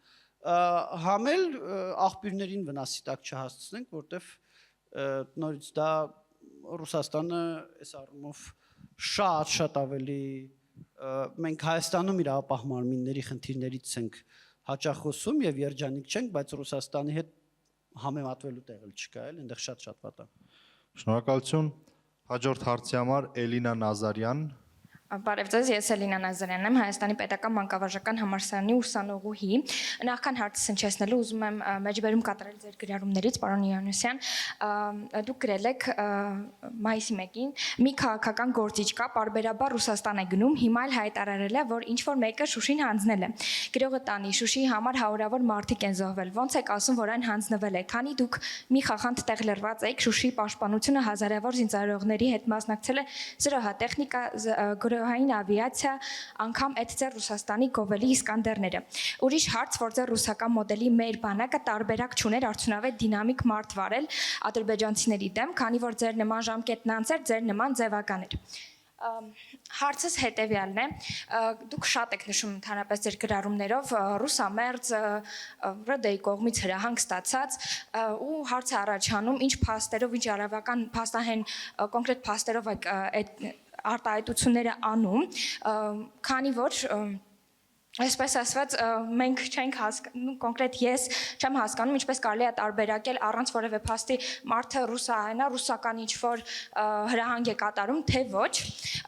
համ էլ աղբյուրներին վնասի տակ չհասցնենք որտեվ նորից դա Ռուսաստանը այս առումով շատ ավելի մենք Հայաստանում իրավապահ մարմինների խնդիրներից ենք հաճախ խոսում եւ երջանիկ չենք, բայց Ռուսաստանի հետ համեմատվելու տեղ էլ չկա, էլ այնտեղ շատ վատ է։ Շնորհակալություն։ Հաջորդ հարցի համար Էլինա Նազարյան։ Բարև ձեզ, ես Էլինա Նազարյանն եմ, Հայաստանի պետական մանկավարժական համալսարանի ուսանողուհի։ Նախքան հարցը հնչեցնելու ուզում եմ մեջբերում կատարել ձեր գրառումներից, պարոն Իոաննիսյան։ Դուք գրել եք մայիսի 1-ին մի քաղաքական գործիչ կա, պարբերաբար Ռուսաստան է գնում, հիմա էլ հայտարարել է, որ ինչ-որ մեկը Շուշին հանձնել է։ Գրողը տանի, Շուշիի համար հարյուրավոր մարդիկ են զոհվել։ Ոնց եք ասում, որ այն հանձնվել է, քանի դուք մի խախանդ տեղ լրված եք, Շուշիի պաշտպանությունը հազարավոր զինծառայողների հետ մասնակցել է զրահատեխնիկա, հային ավիացիա, անգամ այդ ձեր Ռուսաստանի գովելի Իսկանդերները։ Ուրիշ հարց, որ ձեր ռուսական մոդելի մեր բանակը տարբերակ չուներ արդյունավետ դինամիկ մարդ վարել ադրբեջանցիների դեմ, քանի որ ձեր նման ժամկետնանց էր, ձեր նման ձևական էր։ Հարցս հետևյալն է, դուք շատ եք նշում ընդհանրապես ձեր գրառումներով ռուսամերձ ՌԴ-ի կողմից հրահանգ ստացած ու հարց է առաջանում ինչ փաստերով, ինչ արաբական փաստահեն կոնկրետ փաստերով եք այդ արտահայտությունները անում, քանի որ Այսպես ասված, մենք չենք հասկանում, կոնկրետ ես չեմ հասկանում, ինչպես կարելի է տարբերակել առանց որևէ փաստի մարդը ռուսահայն է, ռուսական ինչ-որ հրահանգ է կատարում, թե ոչ։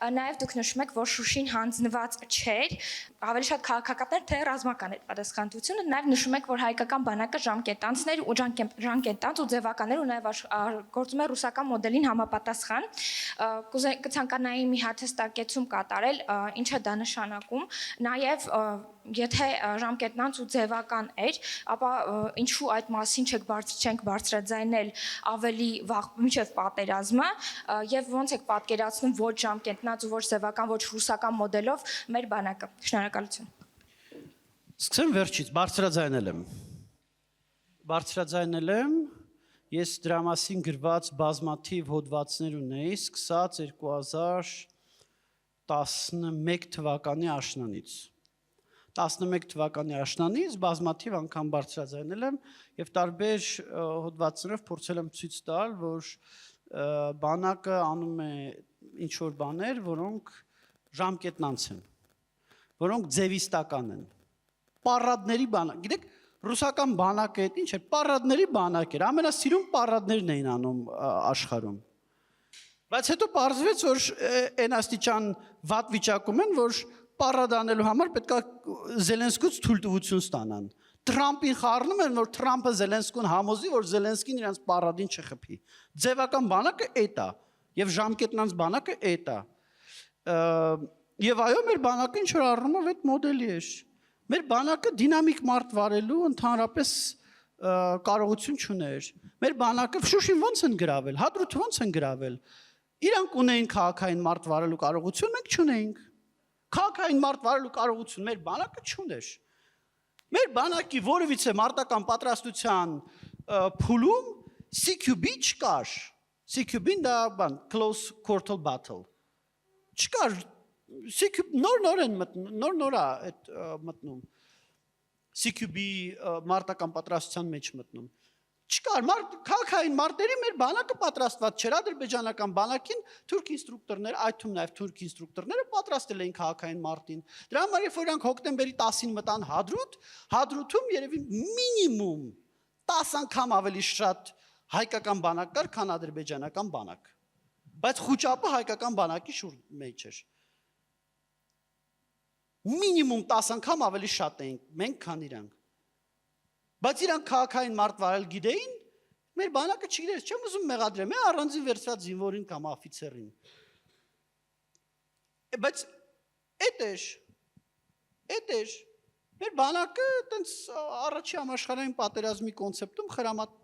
Նաև դուք նշում եք, որ Շուշին հանձնված չէր, ավելի շատ քաղաքականներ, թե ռազմական էր պատասխանատվությունը։ Նաև նշում եք, որ հայկական բանակը ժամկետանցներ ու ժամկետանց ու ձևականներ ու նաև գործում է ռուսական մոդելին համապատասխան։ Կցանկանայի մի հատ հստակեցում կատարել, ինչը դա նշանակում։ Նաև եթե ժամկետնանց ու ձևական էր, ապա ինչու այդ մասին չենք բարձրաձայնել ավելի վաղ մինչև պատերազմը եւ ոնց եք պատկերացնում ոչ ժամկետնանց ու ոչ ձևական ոչ ռուսական մոդելով մեր բանակը։ Շնորհակալություն։ Սկսեմ վերջից, բարձրաձայնել եմ, ես դրա մասին գրված բազմաթիվ հոդվածներ ունեի, սկսած 2011 թվականի աշնանից։ 11 թվականի աշնանից բազմաթիվ անգամ բարձրաձայնել եմ եւ տարբեր հոդվածներով փորձել եմ ցույց տալ, որ բանակը անում է ինչ որ բաներ, որոնք ժամկետնանց են, որոնք ձևիստական են։ Պարադների բանակ, գիտեք, ռուսական բանակը այդ ինչ է, պարադների բանակ էր, ամենասիրուն պարադներն էին անում աշխարհում։ Բայց հետո պարզվեց, որ այն աստիճան վատ վիճակում են, որ պարադանելու համար պետք է Զելենսկուց թույլտվություն ստանան։ Թրամփին խառնում են, որ Թրամփը Զելենսկուն համոզի, որ Զելենսկին իրենց պարադին չխփի։ Ձևական բանակը էդ է, եւ ժամկետնանց բանակը էդ է։ Եվ այո, մեր բանակը ինչ որ առումով այդ մոդելի է։ Մեր բանակը դինամիկ մարդ վարելու ընդհանրապես կարողություն չուներ։ Մեր բանակը Շուշին ոնց են գրավել, Հադրութը ոնց են գրավել։ Իրանք ունեին քաղաքային մարդ վարելու կարողություն, մենք չունեինք։ Քաղաքային մարդ վարելու կարողություն մեր բանակը չուներ։ Մեր բանակի որևիցե մարտական պատրաստության փուլում CQB չկար։ CQB-ն դա բան close quarter battle։ Չկար նոր են մտնում, նոր է այդ մտնում։ CQB մարտական պատրաստության մեջ մտնում։ Չկար քաղաքային մարտերի մեր բանակը պատրաստված չէր, ադրբեջանական բանակին թուրք ինստրուկտորներ, այդ թվում նաև թուրք ինստրուկտորները պատրաստել էին քաղաքային մարտին։ Դրա համար երբ որ իրանք հոկտեմբերի 10-ին մտան Հադրութ, Հադրութում երևի մինիմում 10 անգամ ավելի շատ հայկական բանակ կար, քան ադրբեջանական բանակ։ Բայց խուճապը հայկական բանակի մեջ էր։ Մինիմում 10 անգամ ավելի շատ էինք մենք, քան իրանք։ Բայց իրանք քաղաքային մարդ վարել գիտեին, մեր բանակը չգիտեր, չեմ ուզում մեղադրեմ, առանձին վերցրած զինվորին կամ աֆիցերին։ Բայց էդ էր, մեր բանակը տենց առաջի համաշխարհային պատերազմի կոնցեպտում խրամատ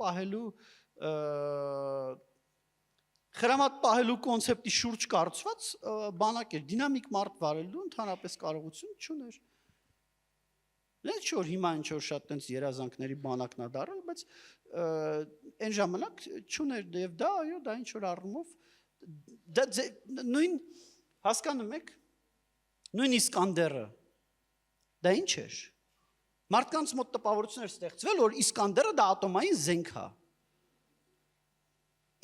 պահելու կոնցեպտի շուրջ կառուցված բանակ էր, դինամիկ մարդ վարելու ընդհանրապես կարողություն չուներ։ Դες չէ որ հիմա ինչ որ շատ տենց երազանքների բանակն է դառել, բայց այն ժամանակ չուներ եւ դա այո, դա ինչ որ առումով դա նույն հասկանում եք, նույն Իսկանդերը դա ինչ էր։ Մարդկանց մոտ տպավորություն էր ստեղծվել, որ Իսկանդերը դա ատոմային զենք է։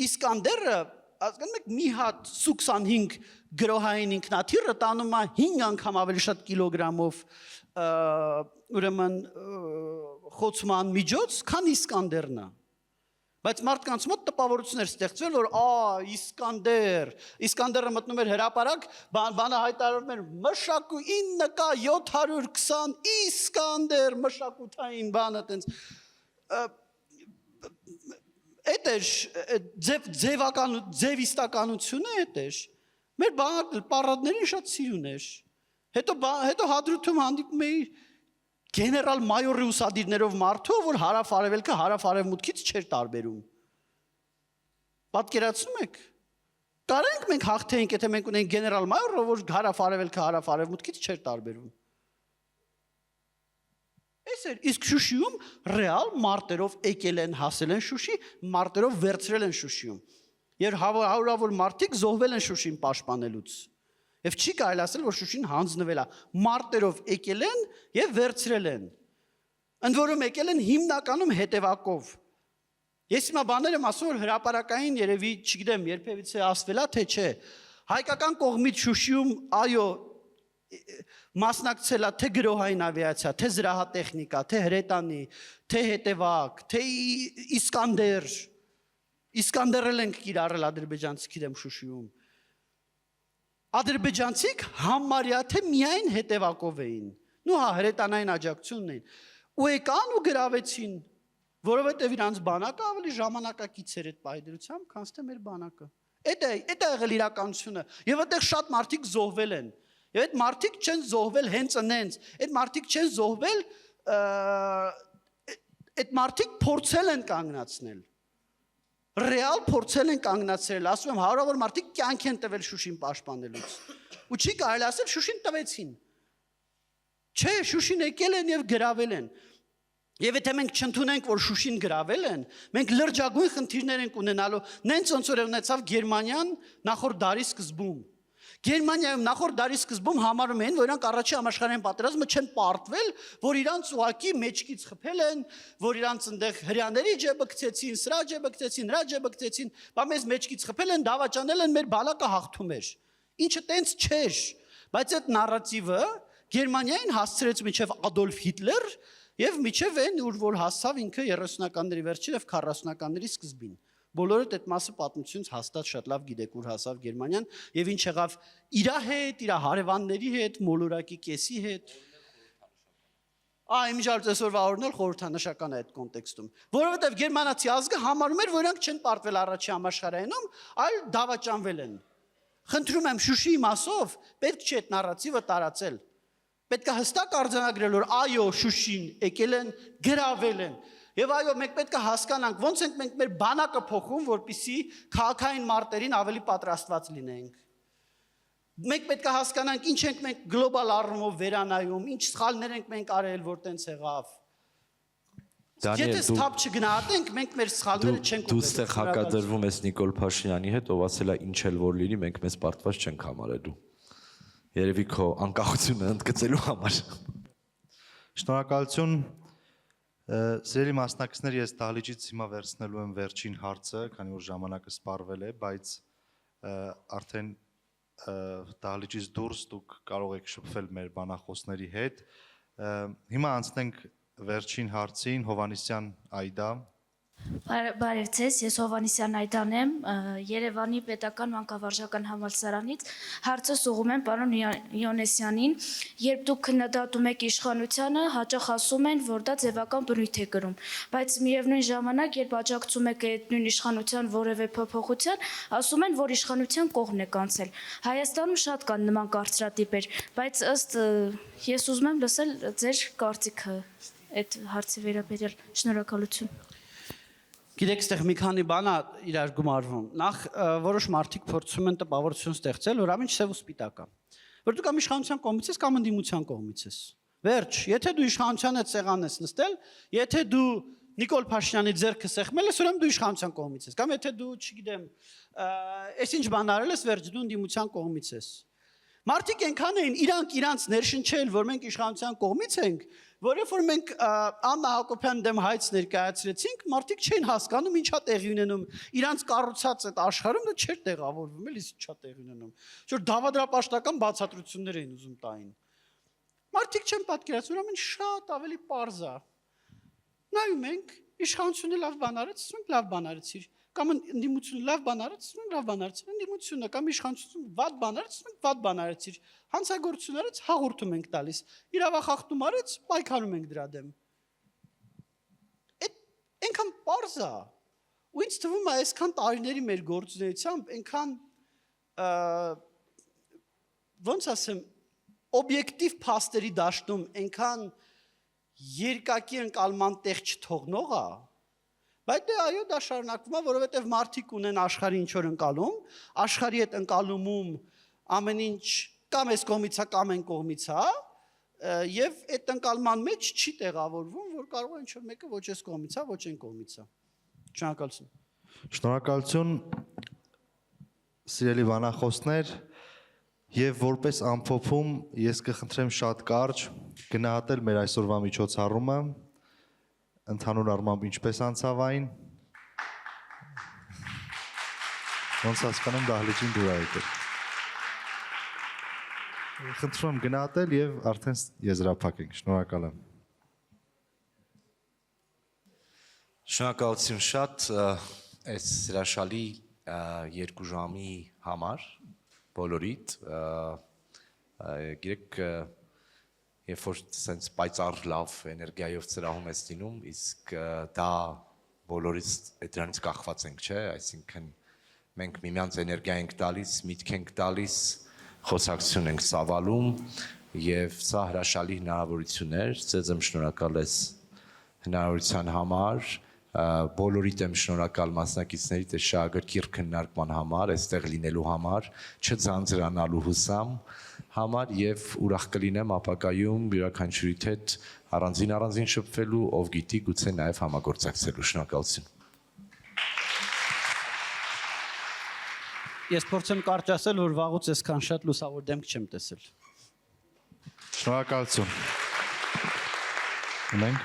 Իսկանդերը, հասկանում եք, մի հատ Su-25 գրոհային ինքնաթիռը տանում է 5 անգամ ավելի շատ կիլոգրամով ուրեմն խոցման միջոց, քան Իսկանդերն է։ Բայց մարդկանց մոտ տպավորություն էր ստեղծվել, որ Իսկանդերը մտնում էր հրապարակ, բանը հայտարարում էր մշակու 9K720 Իսկանդեր մշակութային բանը տենց Էդ էր ձևիստականությունը էդ էր։ Մեր բանակը պարադներին շատ սիրուն էր։ Հետո Հադրութում հանդիպում էի գեներալ մայորի ուսադիրներով մարդու, որ հարավ-արևելքը հարավ-արևմուտքից չէր տարբերում։ Պատկերացնում եք։ Կարենք մենք հաղթեինք, եթե մենք ունենք գեներալ մայորը, որ հարավ-արևելքը հարավ-արևմուտքից չէր տարբերում։ Այս էր, իսկ Շուշիում ռեալ մարտերով եկել են, հասել են Շուշի, մարտերով վերցրել են Շուշիում։ Եվ հարյուրավոր մարդիկ զոհվել են Շուշին պաշտպանելուց։ Եվ չի կարելի ասել, որ Շուշին հանձնվել է։ Մարտերով եկել են եւ վերցրել են։ Ընդ որում եկել են հիմնականում հետևակով։ Ես հիմա բաներ եմ ասում, որ հրապարակային երևի, չգիտեմ, երբևիցե ասվել է, թե չէ։ Հայկական կողմից Շուշիում, այո, մասնակցելա թե գրոհային ավիացիա, թե զրահատեխնիկա, թե հրետանի, թե հետևակ, թե Իսկանդերել ենք կիրառել ադրբեջանցիք իրեմ Շուշիում։ Ադրբեջանցիք համարյա թե միայն հետևակով էին։ Նու հա հրետանային աջակցությունն էին։ Ու եկան ու գրավեցին, որովհետև իրանց բանակը ավելի ժամանակակից էր այդ պայդրությամբ, քան թե մեր բանակը։ Էդ է եղել իրականությունը։ Եվ այդտեղ շատ մարդիկ զոհվել են։ Եվ այդ մարդիկ չեն զոհվել հենց այնց, այդ մարդիկ չեն զոհվել, այդ մարդիկ փորձել են կանգնացնել։ Ռեալ փորձել են կանգնացրել, ասում եմ հարյուրավոր մարդիկ կյանք են տվել Շուշին պաշտպանելուց։ Ու չի կարելի ասել Շուշին տվեցին։ Չէ, Շուշին եկել են եւ գրավել են։ Եվ եթե մենք չընդունենք, որ Շուշին գրավել են, մենք լրջագույն խնդիրներ ենք ունենալու, նենց ոնց որ ունեցավ Գերմանիան նախորդ դարի սկզբում։ Գերմանիայում նախորդ դարի սկզբում համարում են, որ իրանք առաջին համաշխարհային պատերազմը չեն պարտվել, որ իրանց ուղակի մեջքից խփել են, որ իրանց այնտեղ հрьяաների ջեբը գցեցին, սրա ջեբը գցեցին, նրա ջեբը գցեցին, բա մեզ մեջքից խփել են, դավաճանել են, մեր բանակը հաղթում էր։ Ինչը տենց չէր, բայց այդ նարատիվը Գերմանիային հասցրեց մինչև Ադոլֆ Հիտլեր եւ մինչև այն ուր որ հասավ ինքը 30-ականների վերջին եւ 40-ականների սկզբին։ Բոլորդ այդ մասը պատմությունից հաստատ շատ լավ գիտեք ուր հասավ Գերմանիան եւ ինչ եղավ իր հետ, իր հարևանների հետ, մոլորակի կեսի հետ։ Իմիջիալ այսօրվա օրն էլ խորհրդանշական է այդ կոնտեքստում, որովհետեւ գերմանացի ազգը համարում էր, որ իրանք չեն պարտվել առաջին համաշխարհայինում, այլ դավաճանվել են։ Խնդրում եմ Շուշիի մասով պետք չէ այդ նարատիվը տարածել։ Պետք է հստակ արձանագրել, որ այո, Շուշին եկել են, գրավել են։ Եվ այո, մենք պետք է հասկանանք, ոնց ենք մենք մեր բանակը փոխում, որպեսզի քաղաքային մարտերին ավելի պատրաստված լինենք։ Մենք պետք է հասկանանք, ինչ ենք մենք գլոբալ առումով վերանայում, ինչ սխալներ ենք մենք արել, որ տենց եղավ։ Եթե սթափ չգնահատենք, մենք մեր սխալները չենք Դու ստեղ հակադրվում ես Նիկոլ Փաշինյանի հետ, ով ասել է ինչ էլ որ լինի, մենք մեզ պարտված չենք համարելու։ Երևի քո անկախությունը ընդգծելու համար։ Շնորհակալություն։ Սիրելի մասնակիցներ, ես դահլիճից հիմա վերցնելու եմ վերջին հարցը, քանի որ ժամանակը սպառվել է, բայց արդեն դահլիճից դուրս դուք կարող եք շփվել մեր բանախոսների հետ։ Հիմա անցնենք վերջին հարցին, Հովանեսյան Այդա։ Բարև ձեզ, ես Հովանեսյան Այդան եմ, Երևանի Պետական Մանկավարժական Համալսարանից։ Հարցս ուղղում եմ պարոն Յոնեսյանին, երբ դուք քննադատում եք իշխանությանը, հաճախ ասում են, որ դա ձևական բնույթ է կրում, բայց միևնույն ժամանակ, երբ աջակցում եք այդ նույն իշխանության որևէ փոփոխության, ասում են, որ իշխանության կողմն եք անցել։ Հայաստանում շատ կան նման կարծրատիպեր, բայց ըստ ես ուզում եմ լսել ձեր կարծիքը այդ հարցի վերաբերյալ։ Շնորհակալություն։ Գիտեք, այստեղ մի քանի բան է իրար գումարվում։ Նախ որոշ մարդիկ փորձում են տպավորություն ստեղծել, որ ամեն ինչ սև ու սպիտակ է։ Որ դու կամ իշխանության կողմից ես, կամ ընդդիմության կողմից ես։ Վերջ, եթե դու իշխանության հետ սեղան ես նստել, եթե դու Նիկոլ Փաշինյանի ձեռքը սեղմել ես, ուրեմն դու իշխանության կողմից ես, կամ եթե դու, չգիտեմ, այսինչ բան արել ես, վերջ, դու ընդդիմության կողմից ես։ Մարդիկ այնքան էին իրանք ներշնչել, որ մենք իշխանության կողմից ենք, որ երբ որ մենք Աննա Հակոբյան դեմ հայց ներկայացրեցինք, մարդիկ չէին հասկանում ինչա տեղի ունենում, իրանց կառուցած այդ աշխարհում դա չէր տեղավորվում, էլի ինչա տեղի ունենում։ Որ դավադրապաշտական բացատրություններ էին ուզում տային։ Մարդիկ չեն պատկերացնում, ուրեմն շատ ավելի պարզ է։ Նայում ենք, իշխանությունը լավ բան արեց, ասում ենք լավ բան արեցիր, կամ ընդդիմությունը լավ բան արեց, ասում ենք լավ բան արեցիր, ընդդիմությունը կամ իշխանությունը վատ բան արեց, ասում ենք վատ բան արեցիր, հանցագործություն արեց, հաղորդում ենք տալիս, իրավախախտում արեց, պայքարում ենք դրա դեմ։ Այնքան պարզ է, ու ինձ թվում է այսքան տարիների մեր գործունեությամբ այնքան ոնց ասեմ, օբյեկտիվ փաստերի դաշտում այնքան երկակի ընկալման տեղ չթողնող է, բայց դե այո դա շարունակվում է, որովհետև մարդիկ ունեն աշխարհի ինչ որ ընկալում, աշխարհի այդ ընկալումում ամեն ինչ կամ այս կողմից է կամ այն կողմից է, եւ այդ ընկալման մեջ չի տեղավորվում, որ կարող է ինչ որ մեկը ոչ այս կողմից է, ոչ այն կողմից է։ Շնորհակալություն։ Շնորհակալություն, սիրելի բանախոսներ, եւ որպես ամփոփում ես կխնդրեմ շատ կարճ գնահատել մեր այսօրվա միջոցառումը, ընդհանուր առմամբ ինչպես անցավ այն։ Ոնց հասկանում դահլիճին դուր եկել։ Խնդրում եմ գնահատել եւ արդեն եզրափակենք։ Շնորհակալ եմ։ Շնորհակալություն շատ այս հրաշալի 2 ժամի համար բոլորիդ գիրեք երբ որ sense պայծառ լավ էներգիայով ծրահում ես լինում իսկ դա բոլորից դրանից կախված ենք, չէ, այսինքն մենք միմյանց էներգիա ենք տալիս, միտք ենք տալիս, խոսակցություն ենք ծավալում եւ սա հրաշալի հնարավորություն էր, ձեզ եմ շնորհակալ ես հնարավորության համար, բոլորիդ եմ շնորհակալ մասնակիցներիդ այս շահագրգիռ քննարկման համար, այստեղ լինելու համար, չձանձրանալու հուսամ համար եւ ուրախ կլինեմ ապակայում յուրաքանչյուրիդ հետ առանձին շփվելու, ով գիտի, գուցե նաեւ համագործակցելու։ Շնորհակալություն։ Ես փորձեմ կարճ ասել, որ վաղուց այսքան շատ լուսավոր դեմք չեմ տեսել։ Շնորհակալություն։ Ունենք